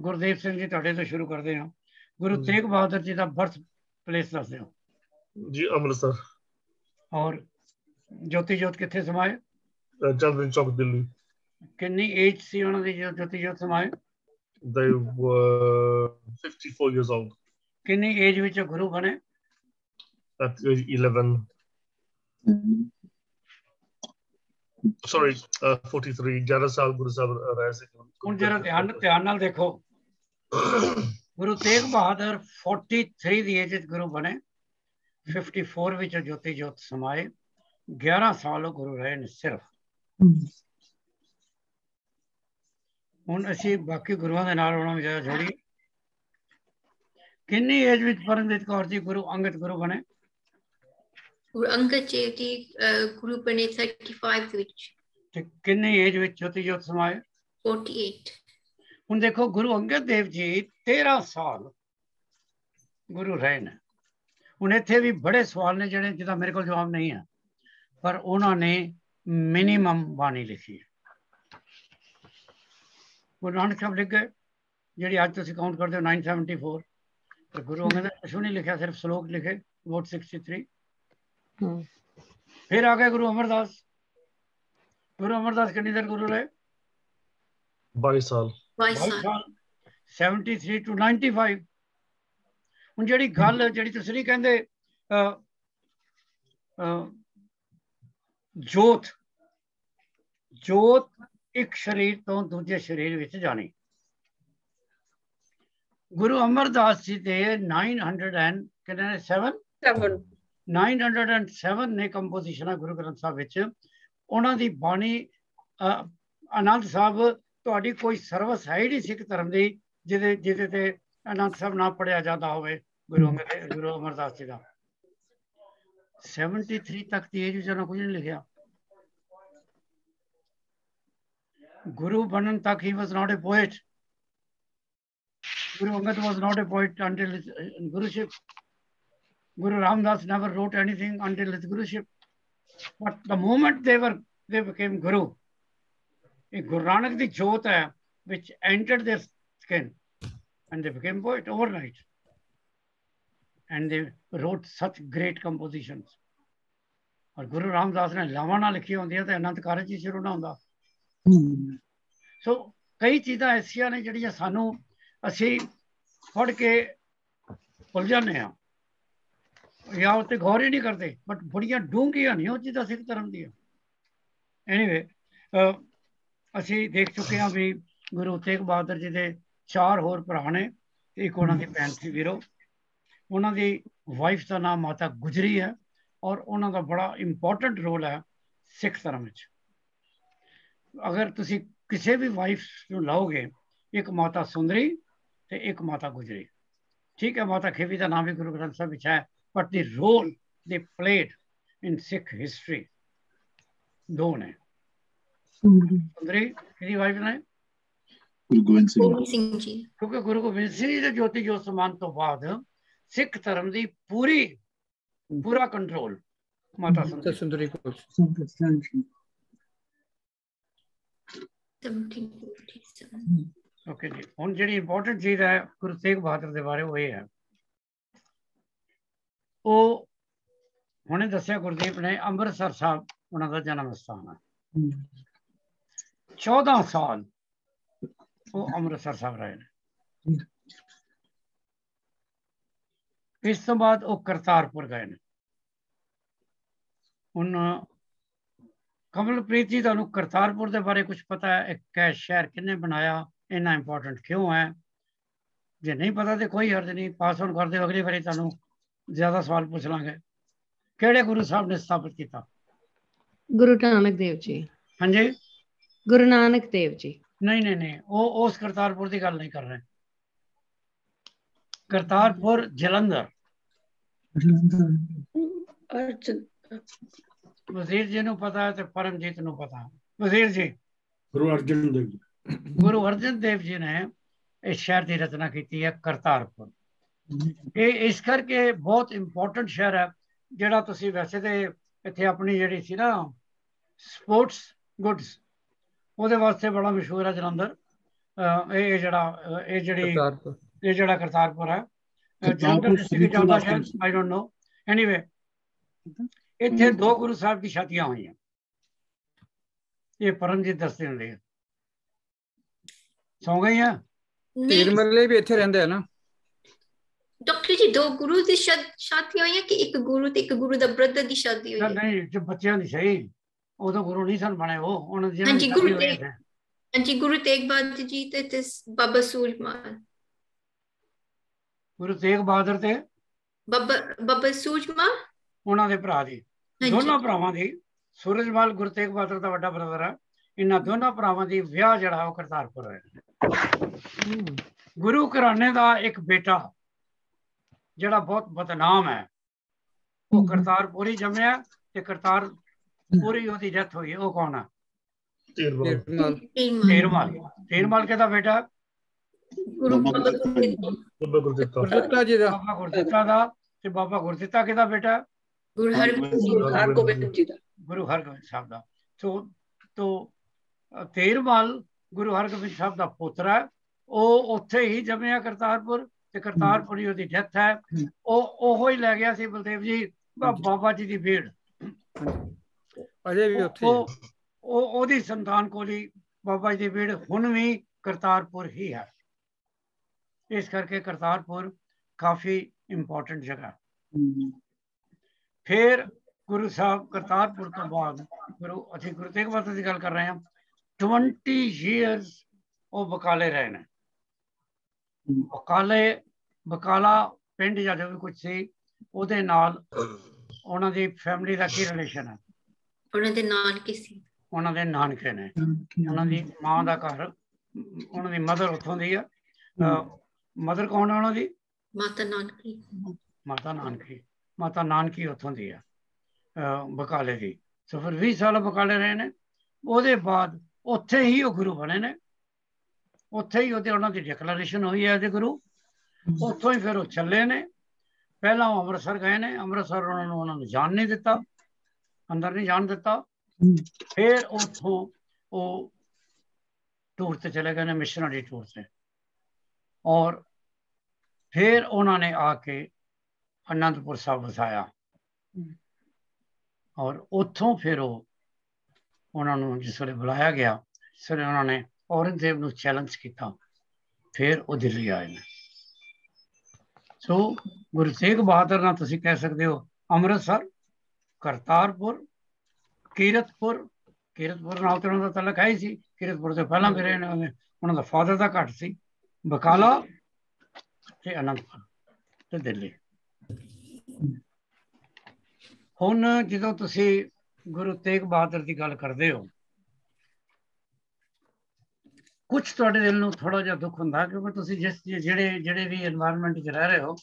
गुरदेव सिंह जी तुहाडे तो शुरू करते हैं। गुरु तेग बहादुर जी का बर्थ प्लेस दस दो जी। अमृतसर। और ज्योति जोत कित्थे समाए? चांदनी चौक दिल्ली। कितनी एज सी उन्हां दी ज्योति जोत समाए? They were 54 years old. कितनी एज विच गुरु बने? At age 11. Sorry, 43. 11 साल गुरु साहब रहे थे। हुण जरा ध्यान नाल देखो, गुरु तेग बहादुर 43 दी एज गुरु बने, 54 विच ज्योति जोत समाए, 11 साल गुरु रहे ने सिर्फ। हुण असीं बाकी गुरुआं दे नाल उन्हां नूं जरा जोड़ी। कितनी एज विच परमजीत कौर जी गुरु अंगद गुरु बने? गुरु अंगद जी गुरु बने 35 विच। ते कितनी एज विच ज्योति जोत समाए? 48। हुण देखो, गुरु अंगद देव जी 13 साल गुरु रहे ने, ਹੁਣ ਇੱਥੇ ਵੀ ਬੜੇ ਸਵਾਲ ਨੇ ਜਿਹੜੇ ਜਿਹਦਾ ਮੇਰੇ ਕੋਲ ਜਵਾਬ ਨਹੀਂ ਹੈ, ਪਰ ਉਹਨਾਂ ਨੇ ਮਿਨੀਮਮ ਬਾਣੀ ਲਿਖੀ ਹੈ। ਗੁਰੂ ਨਾਨਕ ਸਾਹਿਬ ਲਿਖ ਗਏ, ਜਿਹੜੀ ਅੱਜ ਤੁਸੀਂ ਕਾਊਂਟ ਕਰਦੇ ਹੋ 974, ਤੇ ਗੁਰੂ ਅੰਗਦ ਨੇ ਕੁਛ ਨਹੀਂ ਲਿਖਿਆ, ਸਿਰਫ ਸ਼ਲੋਕ ਲਿਖੇ about 63। फिर आ गए गुरु अमरदास। गुरु अमरदास कितनी देर गुरु रहे? 22 साल। 73 to 95। ਹੁਣ ਜਿਹੜੀ ਗੱਲ ਜਿਹੜੀ ਤੁਸੀਂ ਨਹੀਂ ਕਹਿੰਦੇ ਜੋਤ ਇੱਕ ਸਰੀਰ ਤੋਂ ਦੂਜੇ ਸਰੀਰ ਵਿੱਚ ਜਾਣੀ। ਗੁਰੂ ਅਮਰਦਾਸ ਜੀ ਦੇ 907 ਨੇ ਕੰਪੋਜੀਸ਼ਨ ਗੁਰੂ ਗ੍ਰੰਥ ਸਾਹਿਬ ਵਿੱਚ। ਉਹਨਾਂ ਦੀ ਬਾਣੀ ਆਨੰਦ ਸਾਹਿਬ ਤੁਹਾਡੀ ਕੋਈ ਸਰਵਿਸ ਹੈ ਹੀ ਨਹੀਂ ਸਿੱਖ ਧਰਮ ਦੀ ਜਿਹਦੇ ਤੇ ਆਨੰਦ ਸਾਹਿਬ ਨਾ ਪੜਿਆ ਜਾਂਦਾ ਹੋਵੇ ਗੁਰੂ ਅਮਰਦਾਸ ਜੀ ਦਾ। 73 ਤੱਕ ਦੀ ਏਜ ਵਿੱਚ ਉਹਨਾਂ ਕੁਝ ਨਹੀਂ ਲਿਖਿਆ। ਗੁਰੂ ਬਣਨ ਤੱਕ ਹੀ ਵਾਸ ਨਾਟ ਅ poet. Guru Angad was not a poet until his guruship. Guru Ramdas never wrote anything until his guruship. But the moment they became Guru, Guru Nanak the Jyot hai, which entered their skin, and they became poet overnight. And they wrote such great compositions. और Guru Ramdas ने लावाना लिखी होंदी है तो अनंत कारज ही शुरू ना होंदा। So कई चीज़ां ऐसियां ने जिहड़ियां सानू ਅਸੀਂ ਪੜ੍ਹ ਕੇ ਭੁੱਲ ਜਾਂਦੇ ਹਾਂ ਜਾਂ ਉੱਤੇ ਗੌਰ ਹੀ ਨਹੀਂ ਕਰਦੇ, ਬਟ ਬੜੀਆਂ ਡੂੰਘੀਆਂ ਨਹੀਂ ਉਹ ਚੀਜ਼ਾਂ ਸਿੱਖ ਧਰਮ ਦੀਆਂ। ਐਨੀਵੇ ਅਸੀਂ ਦੇਖ ਚੁੱਕੇ ਹਾਂ ਵੀ ਗੁਰੂ ਤੇਗ ਬਹਾਦਰ ਜੀ ਦੇ 4 ਹੋਰ ਭਰਾ ਨੇ, ਇੱਕ ਉਹਨਾਂ ਦੀ ਭੈਣ ਸੀ ਵੀਰੋ। ਉਹਨਾਂ ਦੀ ਵਾਈਫ ਦਾ ਨਾਮ ਮਾਤਾ ਗੁਜਰੀ ਹੈ ਔਰ ਉਹਨਾਂ ਦਾ ਬੜਾ ਇੰਪੋਰਟੈਂਟ ਰੋਲ ਹੈ ਸਿੱਖ ਧਰਮ ਵਿੱਚ। ਅਗਰ ਤੁਸੀਂ ਕਿਸੇ ਵੀ ਵਾਈਫ ਨੂੰ ਲਾਓਗੇ, ਇੱਕ ਮਾਤਾ ਸੁੰਦਰੀ ਤੇ ਇੱਕ ਮਾਤਾ ਗੁਜਰੀ। ਠੀਕ ਹੈ, ਮਾਤਾ ਖੇਵੀ ਦਾ ਨਾਮ ਵੀ ਗੁਰੂ ਗ੍ਰੰਥ ਸਾਹਿਬ ਵਿੱਚ ਹੈ, ਬਟ ਦੀ ਰੋਲ ਦੇ ਪਲੇਡ ਇਨ ਸਿੱਖ ਹਿਸਟਰੀ ਦੋ ਨੇ। ਸੁੰਦਰੀ ਕਿਹਦੀ ਵਾਈਫ ਨੇ? ਗੁਰੂ ਗੋਬਿੰਦ ਸਿੰਘ ਜੀ। ਕਿਉਂਕਿ ਗੁਰੂ ਗੋਬਿੰਦ ਸਿੰਘ ਜੀ ਦੇ ਜੋਤੀ ਜੋਤ ਸਮਾਨ ਤੋਂ ਬਾਅਦ ਸਿੱਖ ਧਰਮ ਦੀ ਪੂਰਾ ਕੰਟਰੋਲ ਮਾਤਾ ਸੁੰਦਰੀ ਕੋਲ। ਓਕੇ ਜੀ। ਹੁਣ ਜਿਹੜੀ ਇੰਪੋਰਟੈਂਟ ਚੀਜ਼ ਹੈ ਗੁਰੂ ਤੇਗ ਬਹਾਦਰ ਦੇ ਬਾਰੇ ਉਹ ਇਹ ਹੈ, ਉਹ ਹੁਣੇ ਦੱਸਿਆ ਗੁਰਦੀਪ ਨੇ, ਅੰਮ੍ਰਿਤਸਰ ਸਾਹਿਬ ਉਹਨਾਂ ਦਾ ਜਨਮ ਸਥਾਨ ਹੈ। 14 ਸਾਲ ਉਹ ਅੰਮ੍ਰਿਤਸਰ ਸਾਹਿਬ ਰਹੇ ਨੇ। ਇਸ ਤੋਂ ਬਾਅਦ ਉਹ ਕਰਤਾਰਪੁਰ ਗਏ ਨੇ। ਹੁਣ ਕਮਲਪ੍ਰੀਤ ਜੀ, ਤੁਹਾਨੂੰ ਕਰਤਾਰਪੁਰ ਦੇ ਬਾਰੇ ਕੁਝ ਪਤਾ ਹੈ? ਇੱਕ ਸ਼ਹਿਰ ਕਿਹਨੇ ਬਣਾਇਆ, ਇੰਨਾ ਇੰਪੋਰਟੈਂਟ ਕਿਉਂ ਹੈ? ਜੇ ਨਹੀਂ ਪਤਾ ਤੇ ਕੋਈ ਹਰਜ ਨਹੀਂ, ਪਾਸ ਆਨ ਕਰ ਦਿਓ, ਅਗਲੀ ਵਾਰੀ ਤੁਹਾਨੂੰ ਜ਼ਿਆਦਾ ਸਵਾਲ ਪੁੱਛ ਲਾਂਗੇ। ਕਿਹੜੇ ਗੁਰੂ ਸਾਹਿਬ ਨੇ ਸਥਾਪਿਤ ਕੀਤਾ? ਗੁਰੂ ਨਾਨਕ ਦੇਵ ਜੀ। ਹਾਂਜੀ, ਗੁਰੂ ਨਾਨਕ ਦੇਵ ਜੀ। ਨਹੀਂ, ਉਹ ਉਸ ਕਰਤਾਰਪੁਰ ਦੀ ਗੱਲ ਨਹੀਂ ਕਰ ਰਹੇ। ਕਰਤਾਰਪੁਰ ਜਲੰਧਰ। ਵਜ਼ੀਰ ਜੀ ਨੂੰ ਪਤਾ ਹੈ ਤੇ ਪਰਮਜੀਤ ਨੂੰ ਪਤਾ। ਵਜ਼ੀਰ ਜੀ। ਗੁਰੂ ਅਰਜਨ ਦੇਵ ਜੀ। ਗੁਰੂ ਅਰਜਨ ਦੇਵ ਜੀ ਨੇ ਇਸ ਸ਼ਹਿਰ ਦੀ ਰਚਨਾ ਕੀਤੀ ਹੈ ਕਰਤਾਰਪੁਰ। ਇਹ ਇਸ ਕਰਕੇ ਬਹੁਤ ਇੰਪੋਰਟੈਂਟ ਸ਼ਹਿਰ ਹੈ, ਜਿਹੜਾ ਤੁਸੀਂ ਵੈਸੇ ਤੇ ਇੱਥੇ ਆਪਣੀ ਜਿਹੜੀ ਸੀ ਨਾ ਸਪੋਰਟਸ ਗੁੱਡਸ, ਉਹਦੇ ਵਾਸਤੇ ਬੜਾ ਮਸ਼ਹੂਰ ਹੈ ਜਲੰਧਰ। ਇਹ ਜਿਹੜਾ ਕਰਤਾਰਪੁਰ ਹੈ ਜਲੰਧਰ ਡਿਸਟ੍ਰਿਕਟ ਆਉਂਦਾ ਸ਼ਾਇਦ, ਆਈ ਡੋਂਟ ਨੋ। ਐਨੀਵੇ ਇੱਥੇ 2 ਗੁਰੂ ਸਾਹਿਬ ਦੀ ਛਾਤੀਆਂ ਹੋਈਆਂ। ਇਹ ਪਰਮਜੀਤ ਦੱਸਦੇ ਹੁੰਦੇ ਆ। ਸੌ ਗਈ ਆ? ਤੀਰਮਲੇ ਵੀ ਇੱਥੇ ਰਹਿੰਦੇ ਆ ਨਾ ਡਾਕਟਰ ਜੀ? 2 ਗੁਰੂ ਦੀ ਸ਼ਾਦੀ ਹੋਈ ਹੈ ਕਿ ਇੱਕ ਗੁਰੂ ਤੇ ਇੱਕ ਗੁਰੂ ਦਾ ਬ੍ਰਦਰ ਦੀ ਸ਼ਾਦੀ ਹੋਈ ਹੈ? ਨਹੀਂ, ਜੋ ਬੱਚਿਆਂ ਦੀ ਸਹੀ, ਉਦੋਂ ਗੁਰੂ ਨਹੀਂ ਸਨ ਬਣੇ ਉਹ। ਉਹਨਾਂ ਦੀ ਹਾਂਜੀ, ਗੁਰੂ ਤੇਗ ਬਹਾਦਰ ਜੀ ਤੇ ਬਾਬਾ ਸੂਰਜਮਲ। ਗੁਰੂ ਤੇਗ ਬਹਾਦਰ ਤੇ ਬਾਬਾ ਸੂਰਜਮਲ ਉਹਨਾਂ ਦੇ ਭਰਾ ਦੀ, ਦੋਨਾਂ ਭਰਾਵਾਂ ਦੀ। ਸੂਰਜਮਲ ਗੁਰੂ ਤੇਗ ਬਹਾਦਰ ਦਾ ਵੱਡਾ ਬ੍ਰਦਰ ਹੈ। ਇਹਨਾਂ ਦੋਨਾਂ ਭਰਾਵਾਂ ਦੀ ਵਿਆਹ ਜਿਹੜਾ ਉਹ ਕਰਤਾਰਪੁਰ ਹੋਇਆ। ਗੁਰੂ ਘਰਾਣੇ ਦਾ ਇੱਕ ਬੇਟਾ ਜਿਹੜਾ ਬਹੁਤ ਬਦਨਾਮ ਹੈ, ਉਹ ਕਰਤਾਰਪੁਰ ਹੀ ਜੰਮਿਆ ਤੇ ਕਰਤਾਰਪੁਰ ਹੀ ਉਹਦੀ ਡੈਥ ਹੋਈ। ਉਹ ਕੌਣ ਹੈ? ਤੇਰਮਾਲ ਕਿਹਦਾ ਬੇਟਾ? ਗੁਰਦਿੱਤਾ ਜੀ ਦਾ। ਗੁਰਦਿੱਤਾ ਦਾ ਤੇ ਬਾਬਾ ਗੁਰਦਿੱਤਾ ਕਿਹਦਾ ਬੇਟਾ? ਗੁਰੂ ਹਰਗੋਬਿੰਦ ਜੀ ਦਾ। ਗੁਰੂ ਹਰਗੋਬਿੰਦ ਸਾਹਿਬ ਦਾ। ਤੋ ਤੇਰਮਲ ਗੁਰੂ ਹਰਗੋਬਿੰਦ ਸਾਹਿਬ ਦਾ ਪੋਤਰਾ, ਉਹ ਉੱਥੇ ਹੀ ਜੰਮਿਆ ਕਰਤਾਰਪੁਰ, ਤੇ ਕਰਤਾਰਪੁਰ ਹੀ ਉਹਦੀ ਡੈਥ ਹੈ। ਉਹ ਹੀ ਲੈ ਗਿਆ ਸੀ ਬਲਦੇਵ ਜੀ ਬਾਬਾ ਜੀ ਦੀ ਬੇੜ। ਅਜੇ ਵੀ ਉੱਥੇ ਉਹਦੀ ਸੰਤਾਨ ਕੋਲ ਹੀ ਬਾਬਾ ਜੀ ਦੀ ਬੇੜ ਹੁਣ ਵੀ ਕਰਤਾਰਪੁਰ ਹੀ ਹੈ। ਇਸ ਕਰਕੇ ਕਰਤਾਰਪੁਰ ਕਾਫੀ ਇੰਪੋਰਟੈਂਟ ਜਗ੍ਹਾ। ਫਿਰ ਗੁਰੂ ਸਾਹਿਬ ਕਰਤਾਰਪੁਰ ਤੋਂ ਬਾਅਦ ਅਸੀਂ ਗੁਰੂ ਤੇਗ ਬਹਾਦਰ ਦੀ ਗੱਲ ਕਰ ਰਹੇ ਹਾਂ। 20 years ਉਹ ਬਕਾਲੇ ਰਹੇ ਨੇ। ਬਕਾਲਾ ਪਿੰਡ ਜਾਂ ਜੋ ਵੀ ਕੁਝ ਸੀ, ਉਹਦੇ ਨਾਲ ਉਹਨਾਂ ਦੀ ਫੈਮਿਲੀ ਦਾ ਕੀ ਰਿਲੇਸ਼ਨ ਹੈ? ਉਹਨਾਂ ਦੇ ਨਾਨਕੇ ਸੀ। ਉਹਨਾਂ ਦੇ ਨਾਨਕੇ ਨੇ। ਉਹਨਾਂ ਦੀ ਮਾਂ ਦਾ ਘਰ, ਉਹਨਾਂ ਦੀ ਮਦਰ ਉੱਥੋਂ ਦੀ ਆ। ਮਦਰ ਕੌਣ ਹੈ ਉਹਨਾਂ ਦੀ? ਮਾਤਾ ਨਾਨਕੀ। ਮਾਤਾ ਨਾਨਕੀ ਉੱਥੋਂ ਦੀ ਆ, ਬਕਾਲੇ ਦੀ। ਸੋ ਫਿਰ 20 ਸਾਲ ਬਕਾਲੇ ਰਹੇ ਨੇ। ਉਹਦੇ ਬਾਅਦ ਉੱਥੇ ਹੀ ਉਹ ਗੁਰੂ ਬਣੇ ਨੇ। ਉੱਥੇ ਹੀ ਉਹਨਾਂ ਦੀ ਡਿਕਲੇਰੇਸ਼ਨ ਹੋਈ ਹੈ ਇਹਦੇ ਗੁਰੂ। ਉੱਥੋਂ ਹੀ ਫਿਰ ਉਹ ਚੱਲੇ ਨੇ। ਪਹਿਲਾਂ ਉਹ ਅੰਮ੍ਰਿਤਸਰ ਗਏ ਨੇ। ਅੰਮ੍ਰਿਤਸਰ ਉਹਨਾਂ ਨੂੰ ਜਾਣ ਨਹੀਂ ਦਿੱਤਾ, ਅੰਦਰ ਨਹੀਂ ਜਾਣ ਦਿੱਤਾ। ਫਿਰ ਉੱਥੋਂ ਉਹ ਟੂਰ ਤੇ ਚਲੇ ਗਏ ਨੇ, ਮਿਸ਼ਨਰੀ ਟੂਰ ਤੇ। ਔਰ ਫਿਰ ਉਹਨਾਂ ਨੇ ਆ ਕੇ ਅਨੰਦਪੁਰ ਸਾਹਿਬ ਵਸਾਇਆ। ਔਰ ਉੱਥੋਂ ਫਿਰ ਉਹਨਾਂ ਨੂੰ ਜਿਸ ਵੇਲੇ ਬੁਲਾਇਆ ਗਿਆ, ਇਸ ਵੇਲੇ ਉਹਨਾਂ ਨੇ ਔਰੰਗਜ਼ੇਬ ਨੂੰ ਚੈਲੰਜ ਕੀਤਾ। ਫਿਰ ਉਹ ਦਿੱਲੀ ਆਏ ਨੇ। ਸੋ ਗੁਰੂ ਤੇਗ ਬਹਾਦਰ ਨਾਲ ਤੁਸੀਂ ਕਹਿ ਸਕਦੇ ਹੋ ਅੰਮ੍ਰਿਤਸਰ, ਕਰਤਾਰਪੁਰ, ਕੀਰਤਪੁਰ ਨਾਲ ਤਾਂ ਉਹਨਾਂ ਦਾ ਤਲਕ ਹੈ ਹੀ ਸੀ। ਕੀਰਤਪੁਰ ਤੋਂ ਪਹਿਲਾਂ ਵੀ ਰਹੇ ਨੇ। ਉਹਨਾਂ ਦਾ ਫਾਦਰ ਦਾ ਘੱਟ ਸੀ। ਬਕਾਲਾ ਤੇ ਅਨੰਦਪੁਰ ਤੇ ਦਿੱਲੀ। ਹੁਣ ਜਦੋਂ ਤੁਸੀਂ ਗੁਰੂ ਤੇਗ ਬਹਾਦਰ ਦੀ ਗੱਲ ਕਰਦੇ ਹੋ, ਕੁਛ ਤੁਹਾਡੇ ਦਿਲ ਨੂੰ ਥੋੜਾ ਜਿਹਾ ਦੁੱਖ ਹੁੰਦਾ, ਕਿਉਂਕਿ ਤੁਸੀਂ ਜਿਹੜੇ ਵੀ এনवायरमेंट 'ਚ ਰਹਿ ਰਹੇ ਹੋ,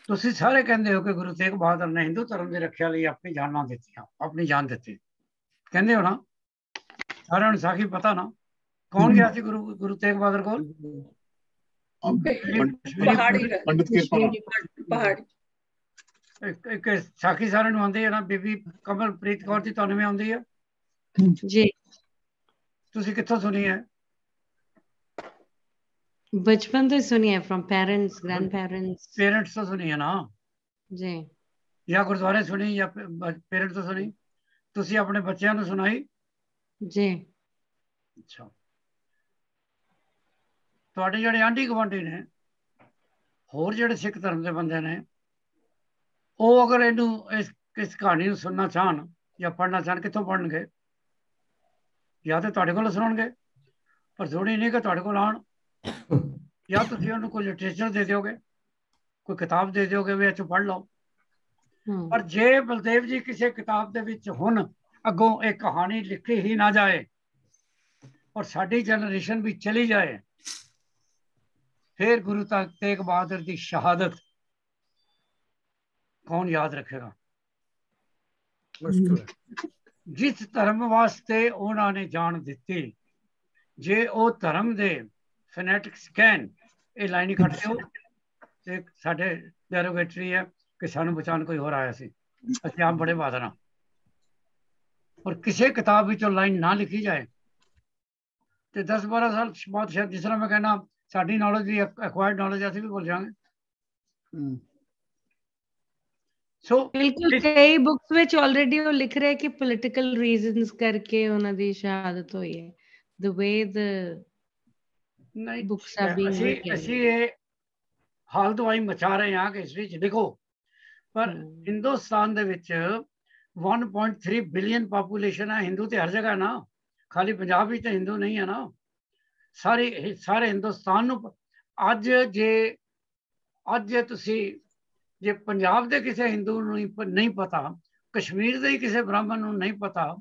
ਤੁਸੀਂ ਸਾਰੇ ਕਹਿੰਦੇ ਹੋ ਕਿ ਗੁਰੂ ਤੇਗ ਬਹਾਦਰ ਨੇ ਹਿੰਦੂ ਧਰਮ ਦੀ ਰੱਖਿਆ ਲਈ ਆਪਣੀ ਜਾਨਾਂ ਦਿੱਤੀਆਂ, ਆਪਣੀ ਜਾਨ ਦਿੱਤੀ। ਕਹਿੰਦੇ ਹੋ ਨਾ? ਸਾਰਿਆਂ ਨੂੰ ਸਾਖੀ ਪਤਾ ਨਾ? ਕੌਣ ਗਿਆ ਸੀ ਗੁਰੂ ਤੇਗ ਬਹਾਦਰ ਕੋਲ? ਪਹਾੜੀ। ਇੱਕ ਸਾਖੀ ਸਾਰਿਆਂ ਨੂੰ ਆਉਂਦੀ ਹੈ ਨਾ, ਬੀਬੀ ਕਮਲਪ੍ਰੀਤ ਕੌਰ ਦੀ, ਤੁਹਾਨੂੰ ਵੀ ਆਉਂਦੀ ਹੈ ਜੀ? ਤੁਸੀਂ ਕਿੱਥੋਂ ਸੁਣੀ ਹੈ? बचपन तो सुनी है, फ्रॉम पेरेंट्स, ग्रैंडपेरेंट्स। पेरेंट्स तो सुनी है ना जी? या गुरुद्वारे सुनी या पेरेंट्स तो सुनी? ਤੁਸੀਂ ਆਪਣੇ ਬੱਚਿਆਂ ਨੂੰ ਸੁਣਾਈ? जी। ਅੱਛਾ। ਤੁਹਾਡੇ ਜਿਹੜੇ ਆਂਢੀ ਗੁਆਂਢੀ ਨੇ, ਹੋਰ ਜਿਹੜੇ ਸਿੱਖ ਧਰਮ ਦੇ ਬੰਦੇ ਨੇ, ਉਹ ਅਗਰ ਇਹਨੂੰ ਇਸ ਕਹਾਣੀ ਨੂੰ ਸੁਣਨਾ ਚਾਹਣ ਜਾਂ ਪੜ੍ਹਨਾ ਚਾਹਣ, ਕਿੱਥੋਂ ਪੜ੍ਹਨਗੇ? ਜਾਂ ਤਾਂ ਤੁਹਾਡੇ ਕੋਲ ਸੁਣਨਗੇ, ਪਰ ਜ਼ਰੂਰੀ ਨਹੀਂ ਕਿ ਤੁਹਾਡੇ ਕੋਲ ਆਉਣ। ਜਾਂ ਤੁਸੀਂ ਉਹਨੂੰ ਕੋਈ ਲਿਟਰੇਚਰ ਦੇ ਦਿਓਗੇ, ਕੋਈ ਕਿਤਾਬ ਦੇ ਦਿਓਗੇ ਵੀ ਇਹ 'ਚੋਂ ਪੜ੍ਹ ਲਓ। ਪਰ ਜੇ ਬਲਦੇਵ ਜੀ ਕਿਸੇ ਕਿਤਾਬ ਦੇ ਵਿੱਚ ਹੁਣ ਅੱਗੋਂ ਇਹ ਕਹਾਣੀ ਲਿਖੀ ਹੀ ਨਾ ਜਾਏ ਔਰ ਸਾਡੀ ਜਨਰੇਸ਼ਨ ਵੀ ਚਲੀ ਜਾਏ, ਫਿਰ ਗੁਰੂ ਤੇਗ ਬਹਾਦਰ ਦੀ ਸ਼ਹਾਦਤ ਕੌਣ ਯਾਦ ਰੱਖੇਗਾ? ਜਿਸ ਧਰਮ ਵਾਸਤੇ ਉਹਨਾਂ ਨੇ ਜਾਨ ਦਿੱਤੀ, ਜੇ ਉਹ ਧਰਮ ਦੇ ਫੈਨੈਟਿਕਸ ਕਹਿਣ ਇਹ ਲਾਈਨ ਹੀ ਕੱਟ ਦਿਓ ਤੇ ਸਾਡੇ ਡੈਰੋਗੇਟਰੀ ਹੈ ਕਿ ਸਾਨੂੰ ਬਚਾਉਣ ਕੋਈ ਹੋਰ ਆਇਆ ਸੀ, ਅਸੀਂ ਆਪ ਬੜੇ ਬਹਾਦਰ ਹਾਂ। ਔਰ ਕਿਸੇ ਕਿਤਾਬ ਵਿੱਚੋਂ ਲਾਈਨ ਨਾ ਲਿਖੀ ਜਾਏ ਤੇ 10-12 ਸਾਲ ਬਾਅਦ ਸ਼ਾਇਦ, ਜਿਸ ਤਰ੍ਹਾਂ ਮੈਂ ਕਹਿਣਾ ਸਾਡੀ ਨੌਲੇਜ ਵੀ ਐਕਵਾਇਰਡ ਨੌਲੇਜ ਅਸੀਂ ਵੀ ਭੁੱਲ ਜਾਵਾਂਗੇ। ਸੋ ਬਿਲਕੁਲ, ਕਈ ਬੁੱਕਸ ਵਿੱਚ ਆਲਰੇਡੀ ਉਹ ਲਿਖ ਰਹੇ ਕਿ ਪੋਲੀਟੀਕਲ ਰੀਜ਼ਨਸ ਕਰਕੇ ਉਹਨਾਂ ਦੀ ਸ਼ਹਾਦਤ ਹੋਈ ਹੈ। ਦ ਵੇ ਦ ਬੁੱਕਸ ਆਰ ਬੀਇੰਗ ਰਿਟਨ, ਅਸੀਂ ਇਹ ਹਾਲ ਦਵਾਈ ਮਚਾ ਰਹੇ ਹਾਂ ਕਿ ਹਿਸਟਰੀ 'ਚ ਲਿਖੋ, ਪਰ ਹਿੰਦੁਸਤਾਨ ਦੇ ਵਿੱਚ 1.3 ਬਿਲੀਅਨ ਪਾਪੂਲੇਸ਼ਨ ਹੈ। ਹਿੰਦੂ ਤੇ ਹਰ ਜਗ੍ਹਾ ਨਾ, ਖਾਲੀ ਪੰਜਾਬ ਵਿੱਚ ਤਾਂ ਹਿੰਦੂ ਨਹੀਂ ਹੈ ਨਾ। ਸਾਰੇ ਹਿੰਦੁਸਤਾਨ ਨੂੰ ਅੱਜ ਤੁਸੀਂ ਜੇ ਪੰਜਾਬ ਦੇ ਕਿਸੇ ਹਿੰਦੂ ਨੂੰ ਨਹੀਂ ਪਤਾ, ਕਸ਼ਮੀਰ ਦੇ ਹੀ ਕਿਸੇ ਬ੍ਰਾਹਮਣ ਨੂੰ ਨਹੀਂ ਪਤਾ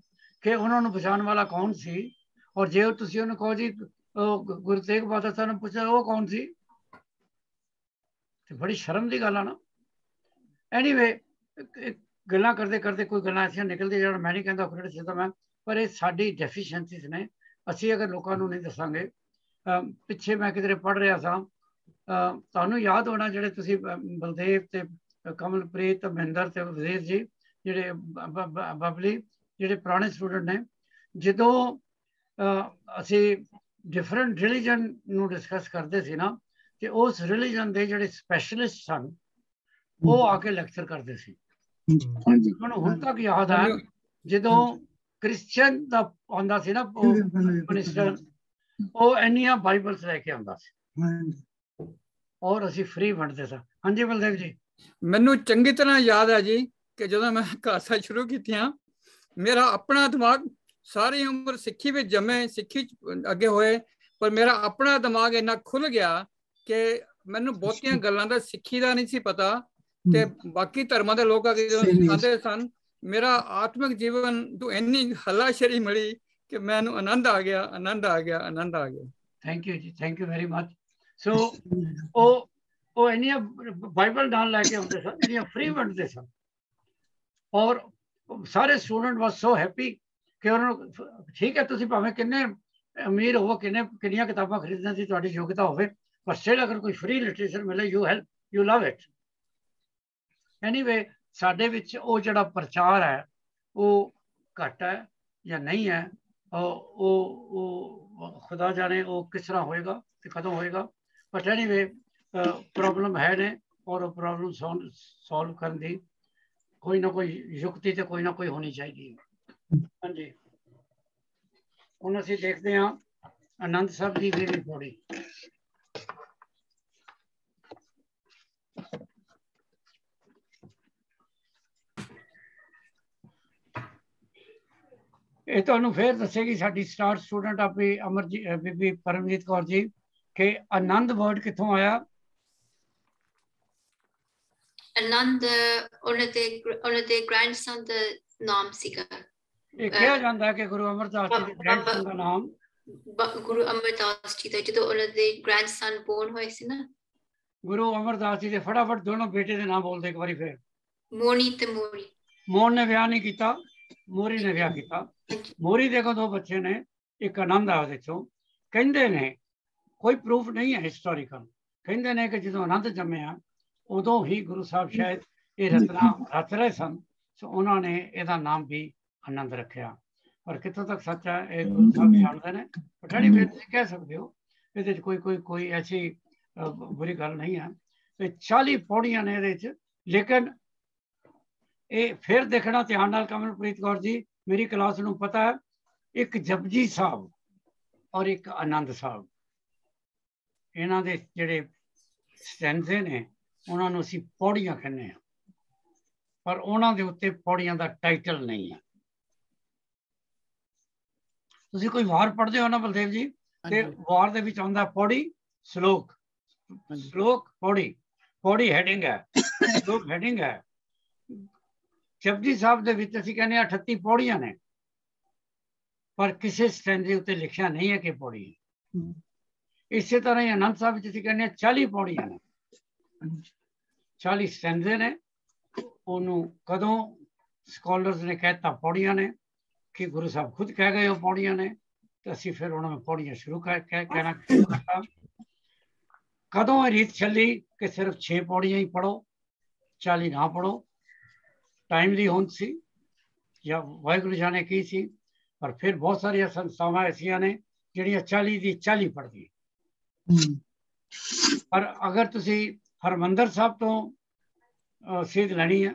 ਕਿ ਉਹਨਾਂ ਨੂੰ ਬਚਾਉਣ ਵਾਲਾ ਕੌਣ ਸੀ, ਔਰ ਜੇ ਤੁਸੀਂ ਉਹਨੂੰ ਕਹੋ ਜੀ ਗੁਰੂ ਤੇਗ ਬਹਾਦਰ ਸਾਹਿਬ ਨੂੰ ਪੁੱਛੋ ਉਹ ਕੌਣ ਸੀ, ਤੇ ਬੜੀ ਸ਼ਰਮ ਦੀ ਗੱਲ ਆ ਨਾ। ਐਨੀਵੇ, ਗੱਲਾਂ ਕਰਦੇ ਕਰਦੇ ਕੋਈ ਗੱਲਾਂ ਐਸੀਆਂ ਨਿਕਲਦੀਆਂ ਜਿਹੜਾ ਮੈਂ ਨਹੀਂ ਕਹਿੰਦਾ ਕ੍ਰਿਟਿਸਿਜ਼ਮ ਹੈ, ਪਰ ਇਹ ਸਾਡੀ ਡੈਫੀਸ਼ੀਐਂਸੀਜ਼ ਨੇ। ਅਸੀਂ ਅਗਰ ਲੋਕਾਂ ਨੂੰ ਨਹੀਂ ਦੱਸਾਂਗੇ, ਪਿੱਛੇ ਮੈਂ ਕਿਧਰੇ ਪੜ੍ਹ ਰਿਹਾ ਸਾਂ, ਤੁਹਾਨੂੰ ਯਾਦ ਹੋਣਾ ਜਿਹੜੇ ਤੁਸੀਂ ਬਲਦੇਵ ਤੇ ਕਮਲਪ੍ਰੀਤ ਮਹਿੰਦਰ ਤੇ ਵਜ਼ੀਰ ਜੀ ਜਿਹੜੇ ਬਬਲੀ ਜਿਹੜੇ ਪੁਰਾਣੇ ਸਟੂਡੈਂਟ ਨੇ, ਜਦੋਂ ਅਸੀਂ ਡਿਫਰੈਂਟ ਰਿਲੀਜਨ ਨੂੰ ਡਿਸਕਸ ਕਰਦੇ ਸੀ ਨਾ, ਤੇ ਉਸ ਰਿਲੀਜਨ ਦੇ ਜਿਹੜੇ ਸਪੈਸ਼ਲਿਸਟ ਸਨ ਉਹ ਆ ਕੇ ਲੈਕਚਰ ਕਰਦੇ ਸੀ। ਮੈਨੂੰ ਹੁਣ ਤੱਕ ਯਾਦ ਹੈ ਜਦੋਂ ਕ੍ਰਿਸਚੀਅਨ ਦਾ ਆਉਂਦਾ ਸੀ ਨਾ ਮਿਨਿਸਟਰ, ਉਹ ਇੰਨੀਆਂ ਬਾਈਬਲਸ ਲੈ ਕੇ ਆਉਂਦਾ ਸੀ ਔਰ ਅਸੀਂ ਫ੍ਰੀ ਵੰਡਦੇ ਸਾਂ। ਹਾਂਜੀ ਬਲਦੇਵ ਜੀ। ਮੈਨੂੰ ਚੰਗੀ ਤਰ੍ਹਾਂ ਯਾਦ ਹੈ ਜੀ ਕਿ ਜਦੋਂ ਮੈਂ ਕਲਾਸਾਂ ਸ਼ੁਰੂ ਕੀਤੀਆਂ, ਮੇਰਾ ਆਪਣਾ ਦਿਮਾਗ, ਸਾਰੀ ਉਮਰ ਸਿੱਖੀ ਵਿੱਚ ਜੰਮੇ, ਸਿੱਖੀ ਅੱਗੇ ਹੋਏ, ਪਰ ਮੇਰਾ ਆਪਣਾ ਦਿਮਾਗ ਇੰਨਾ ਖੁੱਲ ਗਿਆ ਕਿ ਮੈਨੂੰ ਬਹੁਤੀਆਂ ਗੱਲਾਂ ਦਾ ਸਿੱਖੀ ਦਾ ਨਹੀਂ ਸੀ ਪਤਾ, ਤੇ ਬਾਕੀ ਧਰਮਾਂ ਦੇ ਲੋਕ ਆ ਕੇ ਜਦੋਂ ਸਿਖਾਉਂਦੇ ਸਨ, ਮੇਰਾ ਆਤਮਿਕ ਜੀਵਨ ਤੋਂ ਇੰਨੀ ਹੱਲਾਸ਼ੇਰੀ ਮਿਲੀ ਕਿ ਮੈਨੂੰ ਆਨੰਦ ਆ ਗਿਆ, ਆਨੰਦ ਆ ਗਿਆ, ਆਨੰਦ ਆ ਗਿਆ। ਥੈਂਕ ਯੂ ਜੀ, ਥੈਂਕ ਯੂ ਵੈਰੀ ਮਚ। ਸੋ ਉਹ ਇੰਨੀਆਂ ਬਾਈਬਲ ਨਾਲ ਲੈ ਕੇ ਆਉਂਦੇ ਸਨ, ਇੰਨੀਆਂ ਫ੍ਰੀ ਵੰਡਦੇ ਸਨ, ਔਰ ਸਾਰੇ ਸਟੂਡੈਂਟ ਵਾਸ ਸੋ ਹੈਪੀ ਕਿ ਉਹਨਾਂ ਨੂੰ, ਠੀਕ ਹੈ ਤੁਸੀਂ ਭਾਵੇਂ ਕਿੰਨੇ ਅਮੀਰ ਹੋਵੋ, ਕਿੰਨੀਆਂ ਕਿਤਾਬਾਂ ਖਰੀਦਣ ਦੀ ਤੁਹਾਡੀ ਯੋਗਤਾ ਹੋਵੇ, ਪਰ ਸਟਿਲ ਅਗਰ ਕੋਈ ਫ੍ਰੀ ਲਿਟਰੇਚਰ ਮਿਲੇ, ਯੂ ਲਵ ਇਟ। ਐਨੀਵੇ, ਸਾਡੇ ਵਿੱਚ ਉਹ ਜਿਹੜਾ ਪ੍ਰਚਾਰ ਹੈ ਉਹ ਘੱਟ ਹੈ ਜਾਂ ਨਹੀਂ ਹੈ, ਉਹ ਖੁਦਾ ਜਾਣੇ ਉਹ ਕਿਸ ਤਰ੍ਹਾਂ ਹੋਏਗਾ ਤੇ ਕਦੋਂ ਹੋਏਗਾ। ਬਟ ਐਨੀਵੇ ਪ੍ਰੋਬਲਮ ਹੈ ਨੇ, ਔਰ ਉਹ ਪ੍ਰੋਬਲਮ ਸੋਲਵ ਕਰਨ ਦੀ ਕੋਈ ਨਾ ਕੋਈ ਯੁਕਤੀ ਤੇ ਕੋਈ ਨਾ ਕੋਈ ਹੋਣੀ ਚਾਹੀਦੀ ਹੈ। ਹਾਂਜੀ, ਹੁਣ ਅਸੀਂ ਦੇਖਦੇ ਹਾਂ ਆਨੰਦ ਸਾਹਿਬ ਦੀ 20ਵੀਂ ਪੌੜੀ। ਇਹ ਤੁਹਾਨੂੰ ਫਿਰ ਦੱਸੇਗੀ ਸਾਡੀ ਸਟਾਰ ਸਟੂਡੈਂਟ ਆਪਣੀ ਬੀਬੀ ਪਰਮਜੀਤ ਕੌਰ ਜੀ ਕਿ ਆਨੰਦ ਵਰਡ ਕਿੱਥੋਂ ਆਇਆ। ਆਨੰਦ ਉਹਨਾਂ ਦੇ ਗ੍ਰੈਂਡਸਨ ਦਾ ਨਾਮ ਸੀਗਾ। ਇਹ ਕਿਹਾ ਜਾਂਦਾ ਕਿ ਗੁਰੂ ਅਮਰਦਾਸ ਜੀ ਦੇ ਗ੍ਰੈਂਡਸਨ ਦਾ ਨਾਮ ਗੁਰੂ ਅਮਰਦਾਸ ਜੀ ਦਾ, ਜਦੋਂ ਉਹਨਾਂ ਦੇ ਗ੍ਰੈਂਡਸਨ ਬੋਰਨ ਹੋਏ ਸੀ ਨਾ, ਗੁਰੂ ਅਮਰਦਾਸ ਜੀ ਦੇ ਫਟਾਫਟ ਦੋਨੋਂ ਬੇਟੇ ਦੇ ਨਾਮ ਬੋਲਦੇ ਇੱਕ ਵਾਰੀ ਫਿਰ। ਮੋਨੀ ਤੇ ਮੋਰੀ। ਮੋਹਨ ਨੇ ਵਿਆਹ ਨਹੀਂ ਕੀਤਾ, ਮੋਰੀ ਨੇ ਵਿਆਹ ਕੀਤਾ। ਮੋਰੀ ਦੇ ਕੋਲ 2 ਬੱਚੇ ਨੇ, ਇੱਕ ਆਨੰਦ ਆ ਉਹਦੇ ਚੋਂ। ਕਹਿੰਦੇ ਨੇ, ਕੋਈ ਪ੍ਰੂਫ ਨਹੀਂ ਹੈ ਹਿਸਟੋਰੀਕਲ, ਕਹਿੰਦੇ ਨੇ ਕਿ ਜਦੋਂ ਆਨੰਦ ਜੰਮਿਆ ਉਦੋਂ ਹੀ ਗੁਰੂ ਸਾਹਿਬ ਸ਼ਾਇਦ ਇਹ ਰਚਨਾ ਰਚ ਰਹੇ ਸਨ, ਸੋ ਉਹਨਾਂ ਨੇ ਇਹਦਾ ਨਾਮ ਵੀ ਆਨੰਦ ਰੱਖਿਆ। ਪਰ ਕਿੱਥੋਂ ਤੱਕ ਸੱਚ ਹੈ ਇਹ ਗੁਰੂ ਸਾਹਿਬ ਜਾਣਦੇ ਨੇ। ਪਠਾਣੀ ਫਿਰ ਤੁਸੀਂ ਕਹਿ ਸਕਦੇ ਹੋ, ਇਹਦੇ 'ਚ ਕੋਈ ਐਸੀ ਬੁਰੀ ਗੱਲ ਨਹੀਂ ਹੈ। ਤੇ 40 ਪੌੜੀਆਂ ਨੇ ਇਹਦੇ 'ਚ, ਲੇਕਿਨ ਇਹ ਫਿਰ ਦੇਖਣਾ ਧਿਆਨ ਨਾਲ ਕਮਲਪ੍ਰੀਤ ਕੌਰ ਜੀ, ਮੇਰੀ ਕਲਾਸ ਨੂੰ ਪਤਾ ਹੈ, ਇੱਕ ਜਪਜੀ ਸਾਹਿਬ ਔਰ ਇੱਕ ਆਨੰਦ ਸਾਹਿਬ, ਇਹਨਾਂ ਦੇ ਜਿਹੜੇ ਸਟੈਂਜ਼ੇ ਨੇ ਉਹਨਾਂ ਨੂੰ ਅਸੀਂ ਪੌੜੀਆਂ ਕਹਿੰਦੇ ਹਾਂ, ਪਰ ਉਹਨਾਂ ਦੇ ਉੱਤੇ ਪੌੜੀਆਂ ਦਾ ਟਾਈਟਲ ਨਹੀਂ ਹੈ। ਤੁਸੀਂ ਕੋਈ ਵਾਰ ਪੜ੍ਹਦੇ ਹੋ ਨਾ ਬਲਦੇਵ ਜੀ, ਤੇ ਵਾਰ ਦੇ ਵਿੱਚ ਆਉਂਦਾ ਪੌੜੀ, ਸ਼ਲੋਕ, ਸ਼ਲੋਕ ਪੌੜੀ, ਪੌੜੀ ਹੈਡਿੰਗ ਹੈ, ਸ਼ਲੋਕ ਹੈਡਿੰਗ ਹੈ। ਜਪਜੀ ਸਾਹਿਬ ਦੇ ਵਿੱਚ ਅਸੀਂ ਕਹਿੰਦੇ 38 ਪੌੜੀਆਂ ਨੇ, ਪਰ ਕਿਸੇ ਸਟੈਂਜ਼ੇ ਉੱਤੇ ਲਿਖਿਆ ਨਹੀਂ ਹੈ ਕਿ ਪੌੜੀ ਹੈ। ਇਸੇ ਤਰ੍ਹਾਂ ਹੀ ਆਨੰਦ ਸਾਹਿਬ ਵਿੱਚ ਅਸੀਂ ਕਹਿੰਦੇ 40 ਪੌੜੀਆਂ ਨੇ, 40 ਸਟੈਂਜ਼ੇ ਨੇ। ਉਹਨੂੰ ਕਦੋਂ ਸਕਾਲਰਸ ਨੇ ਕਹਿਤਾ ਪੌੜੀਆਂ ਨੇ, ਕਿ ਗੁਰੂ ਸਾਹਿਬ ਖੁਦ ਕਹਿ ਗਏ ਉਹ ਪੌੜੀਆਂ ਨੇ, ਤੇ ਅਸੀਂ ਫਿਰ ਉਹਨਾਂ ਨੂੰ ਪੌੜੀਆਂ ਕਹਿਣਾ ਸ਼ੁਰੂ ਕਰਤਾ। ਕਦੋਂ ਇਹ ਰੀਤ ਚੱਲੀ ਕਿ ਸਿਰਫ 6 ਪੌੜੀਆਂ ਹੀ ਪੜ੍ਹੋ, 40 ਨਾ ਪੜ੍ਹੋ, ਟਾਈਮ ਦੀ ਹੋਂਦ ਸੀ ਜਾਂ ਵਾਹਿਗੁਰੂ ਜਾਣੇ ਕੀ ਸੀ। ਪਰ ਫਿਰ ਬਹੁਤ ਸਾਰੀਆਂ ਸੰਸਥਾਵਾਂ ਐਸੀਆਂ ਨੇ ਜਿਹੜੀਆਂ 40 ਦੀ 40 ਪੜ੍ਹਦੀਆਂ। ਪਰ ਅਗਰ ਤੁਸੀਂ ਹਰਮੰਦਰ ਸਾਹਿਬ ਤੋਂ ਸੇਧ ਲੈਣੀ ਹੈ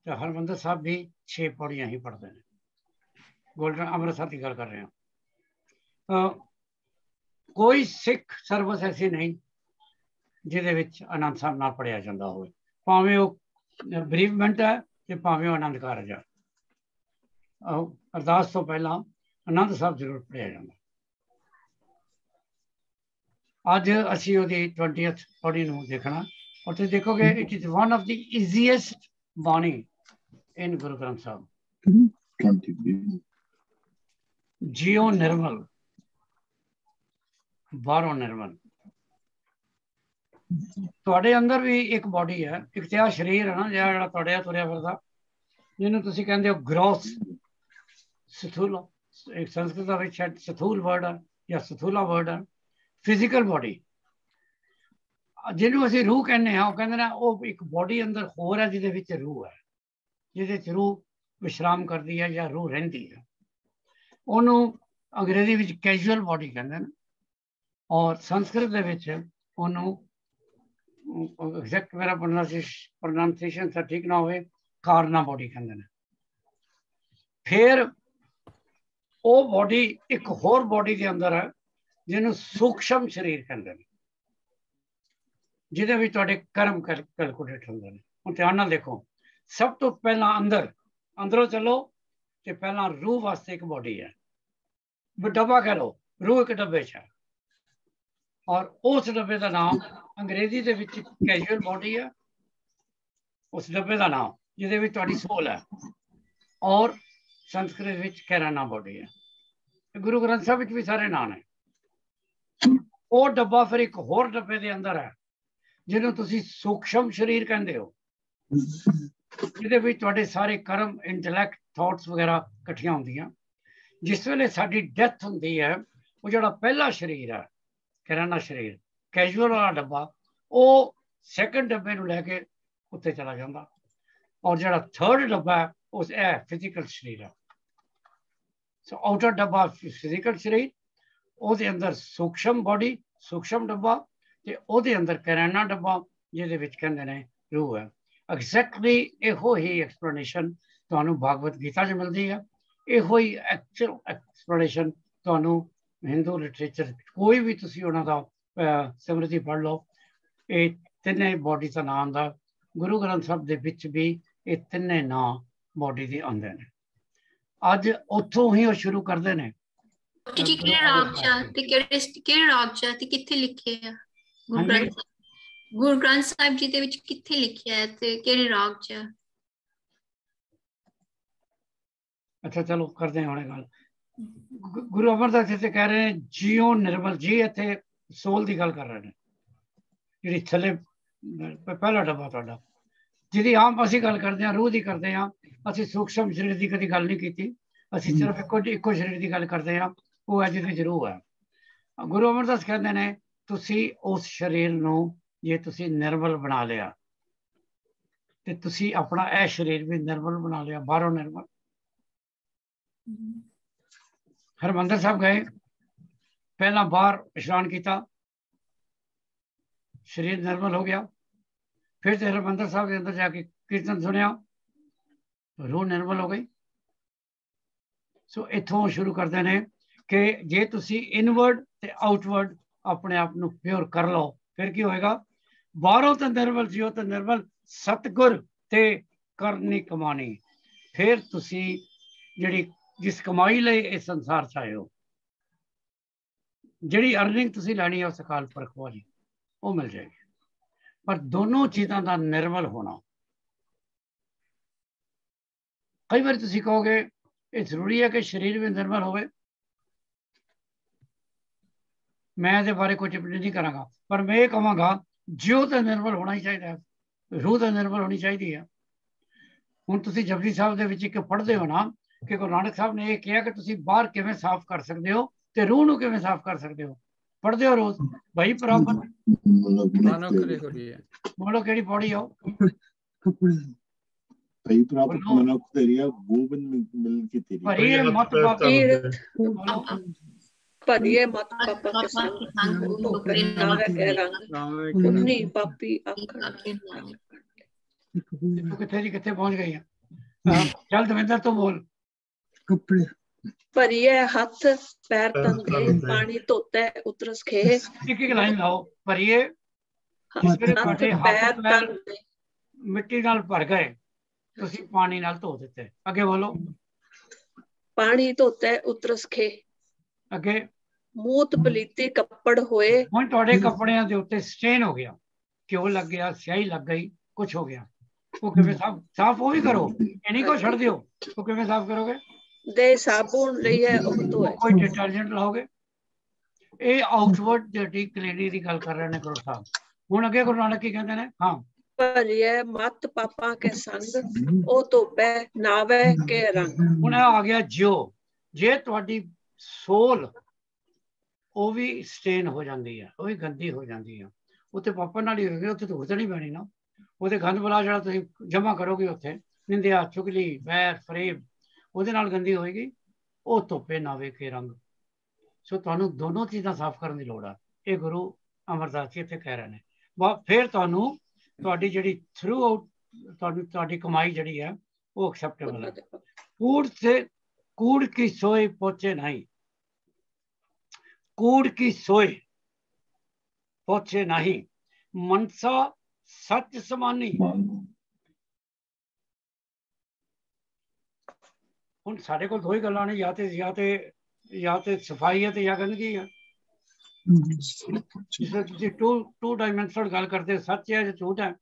ਤਾਂ ਹਰਮੰਦਰ ਸਾਹਿਬ ਵੀ 6 ਪੌੜੀਆਂ ਹੀ ਪੜ੍ਹਦੇ ਨੇ। ਗੋਲਡਨ ਅੰਮ੍ਰਿਤਸਰ ਦੀ ਗੱਲ ਕਰ ਰਹੇ ਹਾਂ। ਕੋਈ ਸਿੱਖ ਸਰਵਿਸ ਐਸੀ ਨਹੀਂ ਜਿਹਦੇ ਵਿੱਚ ਆਨੰਦ ਸਾਹਿਬ ਨਾ ਪੜ੍ਹਿਆ ਜਾਂਦਾ ਹੋਵੇ, ਭਾਵੇਂ ਉਹ ਬਰੀਵਮੈਂਟ ਹੈ ਤੇ ਭਾਵੇਂ ਉਹ ਆਨੰਦ ਕਾਰਜ ਹੈ। ਅਰਦਾਸ ਤੋਂ ਪਹਿਲਾਂ ਆਨੰਦ ਸਾਹਿਬ ਜ਼ਰੂਰ ਪੜ੍ਹਿਆ ਜਾਂਦਾ। ਅੱਜ ਅਸੀਂ ਉਹਦੀ 20th ਪੌੜੀ ਨੂੰ ਦੇਖਣਾ, ਔਰ ਤੁਸੀਂ ਦੇਖੋਗੇ it is one of the easiest ਬਾਣੀ ਇਨ ਗੁਰੂ ਗ੍ਰੰਥ ਸਾਹਿਬ। ਜੀਓ ਨਿਰਮਲ, ਬਾਹਰੋਂ ਨਿਰਮਲ। ਤੁਹਾਡੇ ਅੰਦਰ ਵੀ ਇੱਕ ਬਾਡੀ ਹੈ, ਇੱਕ ਤੇ ਆ ਸਰੀਰ ਹੈ ਨਾ ਜਿਹੜਾ ਤੁਹਾਡੇ ਤੁਰਿਆ ਫਿਰਦਾ, ਜਿਹਨੂੰ ਤੁਸੀਂ ਕਹਿੰਦੇ ਹੋ ਗ੍ਰੋਸ ਸਥੂਲਾ, ਇੱਕ ਸੰਸਕ੍ਰਿਤ ਦਾ ਵਿੱਚ ਸਥੂਲ ਵਰਡ ਹੈ ਜਾਂ ਸਥੂਲਾ ਵਰਡ ਹੈ, ਫਿਜ਼ੀਕਲ ਬਾਡੀ। ਜਿਹਨੂੰ ਅਸੀਂ ਰੂਹ ਕਹਿੰਦੇ ਹਾਂ, ਉਹ ਕਹਿੰਦੇ ਨੇ ਉਹ ਇੱਕ ਬੋਡੀ ਅੰਦਰ ਹੋਰ ਹੈ ਜਿਹਦੇ ਵਿੱਚ ਰੂਹ ਹੈ, ਜਿਹਦੇ 'ਚ ਰੂਹ ਵਿਸ਼ਰਾਮ ਕਰਦੀ ਹੈ ਜਾਂ ਰੂਹ ਰਹਿੰਦੀ ਹੈ। ਉਹਨੂੰ ਅੰਗਰੇਜ਼ੀ ਵਿੱਚ ਕੈਜੂਅਲ ਬੋਡੀ ਕਹਿੰਦੇ ਨੇ, ਔਰ ਸੰਸਕ੍ਰਿਤ ਦੇ ਵਿੱਚ ਉਹਨੂੰ ਐਗਜ਼ੈਕਟ ਮੇਰਾ ਪ੍ਰੋਨਾਂਸੀਏਸ਼ਨ ਤਾਂ ਠੀਕ ਨਾ ਹੋਵੇ, ਕਾਰਨਾ ਬੋਡੀ ਕਹਿੰਦੇ ਨੇ। ਫਿਰ ਉਹ ਬੋਡੀ ਇੱਕ ਹੋਰ ਬੋਡੀ ਦੇ ਅੰਦਰ ਹੈ ਜਿਹਨੂੰ ਸੂਖਸ਼ਮ ਸਰੀਰ ਕਹਿੰਦੇ ਨੇ, ਜਿਹਦੇ ਵਿੱਚ ਤੁਹਾਡੇ ਕਰਮ ਕੈਲਕੂਲੇਟ ਹੁੰਦੇ ਨੇ। ਹੁਣ ਧਿਆਨ ਨਾਲ ਦੇਖੋ, ਸਭ ਤੋਂ ਪਹਿਲਾਂ ਅੰਦਰੋਂ ਚੱਲੋ ਤੇ ਪਹਿਲਾਂ ਰੂਹ ਵਾਸਤੇ ਇੱਕ ਬੋਡੀ ਹੈ, ਡੱਬਾ ਕਹਿ ਲਓ, ਰੂਹ ਇੱਕ ਡੱਬੇ 'ਚ ਹੈ, ਔਰ ਉਸ ਡੱਬੇ ਦਾ ਨਾਮ ਅੰਗਰੇਜ਼ੀ ਦੇ ਵਿੱਚ ਕੈਜੂਅਲ ਬੋਡੀ ਹੈ, ਉਸ ਡੱਬੇ ਦਾ ਨਾਮ ਜਿਹਦੇ ਵਿੱਚ ਤੁਹਾਡੀ ਸੋਲ ਹੈ, ਔਰ ਸੰਸਕ੍ਰਿਤ ਵਿੱਚ ਕੈਰਾਨਾ ਬੋਡੀ ਹੈ। ਗੁਰੂ ਗ੍ਰੰਥ ਸਾਹਿਬ ਵਿੱਚ ਵੀ ਸਾਰੇ ਨਾਮ ਹੈ। ਉਹ ਡੱਬਾ ਫਿਰ ਇੱਕ ਹੋਰ ਡੱਬੇ ਦੇ ਅੰਦਰ ਹੈ ਜਿਹਨੂੰ ਤੁਸੀਂ ਸੂਖਸ਼ਮ ਸਰੀਰ ਕਹਿੰਦੇ ਹੋ, ਜਿਹਦੇ ਵਿੱਚ ਤੁਹਾਡੇ ਸਾਰੇ ਕਰਮ, ਇੰਟੈਲੈਕਟ, ਥਾਟਸ ਵਗੈਰਾ ਇਕੱਠੀਆਂ ਹੁੰਦੀਆਂ। ਜਿਸ ਵੇਲੇ ਸਾਡੀ ਡੈਥ ਹੁੰਦੀ ਹੈ, ਉਹ ਜਿਹੜਾ ਪਹਿਲਾ ਸਰੀਰ ਹੈ, ਕੈਰਾਨਾ ਸਰੀਰ, ਕੈਜੂਅਲ ਵਾਲਾ ਡੱਬਾ, ਉਹ ਸੈਕੰਡ ਡੱਬੇ ਨੂੰ ਲੈ ਕੇ ਉੱਤੇ ਚਲਾ ਜਾਂਦਾ, ਔਰ ਜਿਹੜਾ ਥਰਡ ਡੱਬਾ ਹੈ ਉਸ ਇਹ ਫਿਜ਼ੀਕਲ ਸਰੀਰ ਹੈ। ਸੋ ਆਊਟਰ ਡੱਬਾ ਫਿਜ਼ੀਕਲ ਸਰੀਰ, ਉਹਦੇ ਅੰਦਰ ਸੂਖਸ਼ਮ ਬੋਡੀ, ਸੂਖਸ਼ਮ ਡੱਬਾ, ਤੇ ਉਹਦੇ ਅੰਦਰ ਕੈਰਾਨਾ ਡੱਬਾ ਜਿਹਦੇ ਵਿੱਚ ਕਹਿੰਦੇ ਨੇ ਰੂਹ ਹੈ। ਐਗਜ਼ੈਕਟਲੀ ਇਹੋ ਹੀ ਐਕਸਪਲੇਨੇਸ਼ਨ ਤੁਹਾਨੂੰ ਭਾਗਵਤ ਗੀਤਾ 'ਚ ਮਿਲਦੀ ਹੈ। ਇਹੋ ਹੀ ਐਕਚੁਅਲ ਐਕਸਪਲੇਨੇਸ਼ਨ ਤੁਹਾਨੂੰ ਹਿੰਦੂ ਲਿਟਰੇਚਰ ਕੋਈ ਵੀ ਤੁਸੀਂ ਉਹਨਾਂ ਦਾ ਸਿਮਰਤੀ ਪੜ੍ਹ ਲਓ, ਇਹ ਤਿੰਨੇ ਬੋਡੀ ਦਾ ਨਾਂ ਆਉਂਦਾ। ਗੁਰੂ ਗ੍ਰੰਥ ਸਾਹਿਬ ਦੇ ਵਿੱਚ ਵੀ ਇਹ ਤਿੰਨੇ ਨਾਂ ਬੋਡੀ ਦੇ ਆਉਂਦੇ ਨੇ। ਅੱਜ ਉੱਥੋਂ ਹੀ ਉਹ ਸ਼ੁਰੂ ਕਰਦੇ ਨੇ। ਜੀ ਕਿਹੜੇ ਰਾਗ 'ਚ ਤੇ ਕਿਹੜੇ ਰਾਗ 'ਚ ਤੇ ਕਿੱਥੇ ਲਿਖੇ ਆ? ਗੁਰੂ ਗ੍ਰੰਥ ਸਾਹਿਬ ਜੀ ਦੇ ਵਿੱਚ ਕਿੱਥੇ ਲਿਖਿਆ ਹੈ ਤੇ ਕਿਹੜੇ ਰਾਗ 'ਚ? ਅੱਛਾ ਚਲੋ ਕਰਦੇ ਹਾਂ ਹੁਣੇ ਗੱਲ। ਗੁਰੂ ਅਮਰਦਾਸ ਜੀ ਕਹਿ ਰਹੇ ਨੇ ਜੀਓ ਨਿਰਮਲ ਜੀ, ਇੱਥੇ ਸੋਲ ਦੀ ਗੱਲ ਕਰ ਰਹੇ ਨੇ, ਜਿਹੜੀ ਥੱਲੇ ਪਹਿਲਾ ਡੱਬਾ ਤੁਹਾਡਾ, ਜਿਹਦੀ ਆਮ ਅਸੀਂ ਗੱਲ ਕਰਦੇ ਹਾਂ, ਰੂਹ ਦੀ ਕਰਦੇ ਹਾਂ। ਅਸੀਂ ਸੂਖਸ਼ਮ ਸਰੀਰ ਦੀ ਕਦੀ ਗੱਲ ਨਹੀਂ ਕੀਤੀ, ਅਸੀਂ ਸਿਰਫ ਇੱਕੋ ਸਰੀਰ ਦੀ ਗੱਲ ਕਰਦੇ ਹਾਂ, ਉਹ ਹੈ ਜਿਹਦੇ 'ਚ ਰੂਹ ਹੈ। ਗੁਰੂ ਅਮਰਦਾਸ ਕਹਿੰਦੇ ਨੇ ਤੁਸੀਂ ਉਸ ਸਰੀਰ ਨੂੰ ਜੇ ਤੁਸੀਂ ਨਿਰਮਲ ਬਣਾ ਲਿਆ ਤੇ ਤੁਸੀਂ ਆਪਣਾ ਇਹ ਸਰੀਰ ਵੀ ਨਿਰਮਲ ਬਣਾ ਲਿਆ, ਬਾਹਰੋਂ ਨਿਰਮਲ। ਹਰਿਮੰਦਰ ਸਾਹਿਬ ਗਏ, ਪਹਿਲਾਂ ਬਾਹਰ ਇਸ਼ਨਾਨ ਕੀਤਾ, ਸਰੀਰ ਨਿਰਮਲ ਹੋ ਗਿਆ। ਫਿਰ ਤੇ ਹਰਿਮੰਦਰ ਸਾਹਿਬ ਦੇ ਅੰਦਰ ਜਾ ਕੇ ਕੀਰਤਨ ਸੁਣਿਆ, ਰੂਹ ਨਿਰਮਲ ਹੋ ਗਈ। ਸੋ ਇੱਥੋਂ ਸ਼ੁਰੂ ਕਰਦੇ ਨੇ ਕਿ ਜੇ ਤੁਸੀਂ ਇਨਵਰਡ ਤੇ ਆਊਟਵਰਡ ਆਪਣੇ ਆਪ ਨੂੰ ਪਿਓਰ ਕਰ ਲਓ, ਫਿਰ ਕੀ ਹੋਏਗਾ? ਬਾਹਰੋਂ ਤਾਂ ਨਿਰਮਲ ਜਿਓ ਤੇ ਨਿਰਮਲ ਸਤਿਗੁਰ ਤੇ ਕਰਨੀ ਕਮਾਣੀ। ਫਿਰ ਤੁਸੀਂ ਜਿਹੜੀ ਜਿਸ ਕਮਾਈ ਲਈ ਇਸ ਸੰਸਾਰ 'ਚ ਆਏ ਹੋ, ਜਿਹੜੀ ਅਰਨਿੰਗ ਤੁਸੀਂ ਲੈਣੀ ਹੈ ਉਸ ਅਕਾਲ ਪੁਰਖ ਵਾਲੀ, ਉਹ ਮਿਲ ਜਾਏਗੀ। ਪਰ ਦੋਨੋਂ ਚੀਜ਼ਾਂ ਦਾ ਨਿਰਮਲ ਹੋਣਾ। ਕਈ ਵਾਰ ਤੁਸੀਂ ਕਹੋਗੇ ਇਹ ਜ਼ਰੂਰੀ ਹੈ ਕਿ ਸਰੀਰ ਵੀ ਨਿਰਮਲ ਹੋਵੇ। ਮੈਂ ਇਹਦੇ ਬਾਰੇ ਕੋਈ ਟਿੱਪਣੀ ਨਹੀਂ ਕਰਾਂਗਾ, ਪਰ ਮੈਂ ਇਹ ਕਹਾਂਗਾ ਜਿਉ ਤਾਂ ਨਿਰਮਲ ਹੋਣਾ ਹੀ ਚਾਹੀਦਾ ਹੈ, ਰੂਹ ਤਾਂ ਨਿਰਮਲ ਹੋਣੀ ਚਾਹੀਦੀ ਹੈ। ਹੁਣ ਤੁਸੀਂ ਜਪਜੀ ਸਾਹਿਬ ਦੇ ਵਿੱਚ ਇੱਕ ਪੜ੍ਹਦੇ ਹੋ ਨਾ ਕਿ ਗੁਰੂ ਨਾਨਕ ਸਾਹਿਬ ਨੇ ਇਹ ਕਿਹਾ ਕਿ ਤੁਸੀਂ ਬਾਹਰ ਕਿਵੇਂ ਸਾਫ਼ ਕਰ ਸਕਦੇ ਹੋ ਤੇ ਰੂਹ ਨੂੰ ਕਿਵੇਂ ਸਾਫ਼ ਕਰ ਸਕਦੇ ਹੋ। ਪੜ੍ਹਦੇ ਹੋ ਰੋਜ਼ ਭਾਈ ਪ੍ਰਾਪਤ ਬੋਲੋ ਕਿਹੜੀ ਪੌੜੀ ਹੋ? ਭਾਈ ਪ੍ਰਾਪਤ ਮਨੁੱਖ ਤੇਰੀਆ ਗੋਬਿੰਦ ਮਿਲ ਕੇ ਤੇਰੀ ਭਰੀਏ ਮਤ ਭਰੀਏ ਮਤ ਪਾਪਾ ਕੇ ਸੰਗ ਧੋਖੇ ਨਾਵੇ ਕੇ ਰੰਗ ਨਹੀਂ ਪਾਪੀ ਆਖਣ। ਤੂੰ ਕਿੱਥੇ ਦੀ ਕਿੱਥੇ ਪਹੁੰਚ ਗਈ ਆ? ਚੱਲ ਦਵਿੰਦਰ ਤੂੰ ਬੋਲ। ਕੱਪੜੇ ਭਰੀਏ ਹੱਥ ਪੈਰ ਤੰਗੇ ਪਾਣੀ ਧੋਤੇ ਉਤਰਸ ਖੇ। ਇੱਕ ਲਾਈਨ ਲਾਓ। ਭਰੀਏ ਹੱਥ ਪੈਰ ਤੰਗੇ ਮਿੱਟੀ ਨਾਲ ਭਰ ਗਏ, ਤੁਸੀਂ ਪਾਣੀ ਨਾਲ ਧੋ ਦਿੱਤੇ। ਅੱਗੇ ਬੋਲੋ। ਪਾਣੀ ਧੋਤੇ ਉਤਰਸ ਖੇ। ਅੱਗੇ ਮੂਤ ਪਲੀਤੀ ਕੱਪੜ ਹੋਏ। ਹੁਣ ਤੁਹਾਡੇ ਕੱਪੜਿਆਂ ਦੇ ਉੱਤੇ ਸਟੇਨ ਹੋ ਗਿਆ, ਘਿਓ ਲੱਗ ਗਿਆ, ਸਿਆਹੀ ਲੱਗ ਗਈ, ਕੁਛ ਹੋ ਗਿਆ। ਉਹ ਕਿਵੇਂ ਸਾਫ਼ ਉਹ ਵੀ ਕਰੋ, ਇਹ ਨਹੀਂ ਕੋ ਛੱਡ ਦਿਓ। ਉਹ ਕਿਵੇਂ ਸਾਫ਼ ਕਰੋਗੇ? ਦੇ ਸਾਬੁਨ ਲਈਏ ਉਹ ਧੋਏ। ਕੋਈ ਡਿਟਰਜੈਂਟ ਲਾਓਗੇ। ਇਹ ਆਊਟਵਰਡ ਜਿਹੜੀ ਕਲੀਨਿੰਗ ਦੀ ਗੱਲ ਕਰ ਰਹੇ ਨੇ ਗੁਰੂ ਸਾਹਿਬ। ਹੁਣ ਅੱਗੇ ਗੁਰੂ ਨਾਨਕ ਕੀ ਕਹਿੰਦੇ ਨੇ? ਹਾਂ ਭਰੀਏ ਮਤ ਪਾਪਾ ਕੇ ਸੰਗ ਉਹ ਧੋਪੇ ਨਾਵੇ ਕੇ ਰੰਗ। ਹੁਣ ਆ ਗਿਆ ਜਿਉ। ਜੇ ਤੁਹਾਡੀ ਸੋਲ ਉਹ ਵੀ ਸਟੇਨ ਹੋ ਜਾਂਦੀ ਹੈ, ਉਹ ਵੀ ਗੰਦੀ ਹੋ ਜਾਂਦੀ ਹੈ, ਉੱਥੇ ਪਾਪਾ ਨਾਲ ਹੀ ਹੋਏਗੀ, ਉੱਥੇ ਧੂੜ ਤਾਂ ਨਹੀਂ ਪੈਣੀ ਨਾ। ਉਹਦੇ ਗੰਦ ਬਲਾ ਜਿਹੜਾ ਤੁਸੀਂ ਜਮ੍ਹਾਂ ਕਰੋਗੇ ਉੱਥੇ, ਨਿੰਦਿਆ, ਚੁਗਲੀ, ਵੈਰ, ਫਰੇਬ, ਉਹਦੇ ਨਾਲ ਗੰਦੀ ਹੋਏਗੀ, ਉਹ ਧੁੱਪੇ ਨਾ ਵੇਖੇ ਰੰਗ। ਸੋ ਤੁਹਾਨੂੰ ਦੋਨੋਂ ਚੀਜ਼ਾਂ ਸਾਫ਼ ਕਰਨ ਦੀ ਲੋੜ ਆ। ਇਹ ਗੁਰੂ ਅਮਰਦਾਸ ਜੀ ਇੱਥੇ ਕਹਿ ਰਹੇ ਨੇ। ਫਿਰ ਤੁਹਾਨੂੰ ਤੁਹਾਡੀ ਜਿਹੜੀ ਥਰੂ ਆਊਟ ਤੁਹਾਡੀ ਕਮਾਈ ਜਿਹੜੀ ਹੈ ਉਹ ਐਕਸੈਪਟੇਬਲ ਹੈ। कूड़ की सोए पोचे नहीं, कूड़ की सोए पोचे नहीं, मनसा सच समानी। ਹੁਣ ਸਾਡੇ ਕੋਲ ਦੋ ਹੀ ਗੱਲਾਂ ਨੇ, ਜਾਂ ਤੇ ਸਫਾਈ ਹੈ ਤੇ ਜਾਂ ਗੰਦਗੀ ਹੈ। ਜਿਸ ਤੁਸੀਂ ਟੂ ਡਾਇਮੈਂਸ਼ਨਲ ਗੱਲ ਕਰਦੇ, ਸੱਚ ਹੈ ਜਾਂ ਝੂਠ ਹੈ।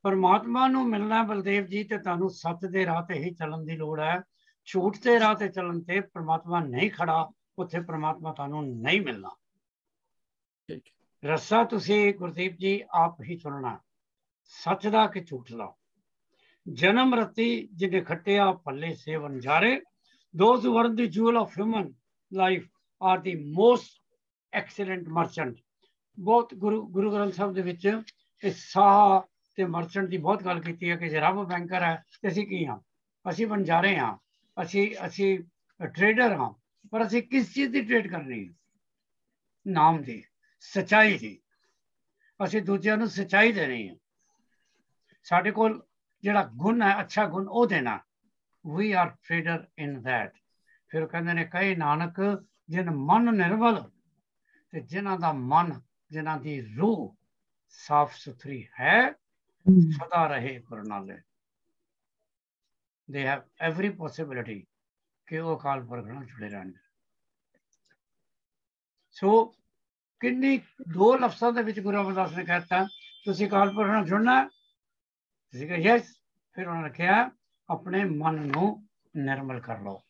परमात्मा ਨੂੰ ਮਿਲਣਾ ਬਲਦੇਵ ਜੀ, ਤੇ ਤੁਹਾਨੂੰ ਸੱਚ ਦੇ ਰਾਹ ਤੇ ਹੀ ਚੱਲਣ ਦੀ ਲੋੜ ਹੈ। ਝੂਠ ਦੇ ਰਾਹ ਤੇ ਚੱਲਣ ਤੇ परमात्मा ਨਹੀਂ ਖੜਾ, ਉੱਥੇ परमात्मा ਤੁਹਾਨੂੰ ਨਹੀਂ ਮਿਲਣਾ। ਰਸਾ ਤੁਸੀਂ ਗੁਰਦੀਪ ਜੀ ਆਪ ਹੀ ਚੁਣਨਾ, ਸੱਚ ਦਾ ਕਿ ਝੂਠ ਦਾ। ਜਨਮ ਰਤੀ ਜਿਹਨੇ ਖੱਟਿਆ ਭੱਲੇ ਸੇਵਨ ਜਾਰੇ, those who are the jewel of human life are the most excellent merchant। ਬਹੁਤ ਗੁਰੂ ਗ੍ਰੰਥ ਸਾਹਿਬ ਦੇ ਵਿੱਚ ਇਹ ਸਾਹ ਤੇ ਮਰਚੈਂਟ ਦੀ ਬਹੁਤ ਗੱਲ ਕੀਤੀ ਹੈ ਕਿ ਜੇ ਰੱਬ ਬੈਂਕਰ ਹੈ ਤੇ ਅਸੀਂ ਕੀ ਹਾਂ? ਅਸੀਂ ਵਣਜਾਰੇ ਹਾਂ, ਅਸੀਂ ਟ੍ਰੇਡਰ ਹਾਂ। ਪਰ ਅਸੀਂ ਕਿਸ ਚੀਜ਼ ਦੀ ਟ੍ਰੇਡ ਕਰਨੀ ਹੈ? ਨਾਮ ਦੀ, ਸੱਚਾਈ ਦੀ। ਅਸੀਂ ਦੂਜਿਆਂ ਨੂੰ ਸੱਚਾਈ ਦੇਣੀ ਹੈ। ਸਾਡੇ ਕੋਲ ਜਿਹੜਾ ਗੁਣ ਹੈ, ਅੱਛਾ ਗੁਣ, ਉਹ ਦੇਣਾ। We are trader in that. ਫਿਰ ਕਹਿੰਦੇ ਨੇ ਕਹੇ ਨਾਨਕ ਜਿਨ ਮਨ ਨਿਰਮਲ, ਤੇ ਜਿਨ੍ਹਾਂ ਦਾ ਮਨ, ਜਿਨ੍ਹਾਂ ਦੀ ਰੂਹ ਸਾਫ ਸੁਥਰੀ ਹੈ, ਸਦਾ ਰਹੇ ਗੁਰਨਾਲੇ। ਦੇ ਹੈਵ ਐਵਰੀ ਪੋਸਿਬਿਲਿਟੀ ਕਿ ਉਹ ਅਕਾਲ ਪੁਰਖ ਨਾਲ ਜੁੜੇ ਰਹਿਣਗੇ। ਸੋ ਕਿੰਨੀ ਦੋ ਲਫ਼ਜ਼ਾਂ ਦੇ ਵਿੱਚ ਗੁਰੂ ਅਮਰਦਾਸ ਨੇ ਕਹਿਤਾ, ਤੁਸੀਂ ਅਕਾਲ ਪੁਰਖ ਨਾਲ ਜੁੜਨਾ। ਤੁਸੀਂ ਕਿਹਾ ਯੈਸ। ਫਿਰ ਉਹਨਾਂ ਨੇ ਕਿਹਾ ਆਪਣੇ ਮਨ ਨੂੰ ਨਿਰਮਲ ਕਰ ਲਓ,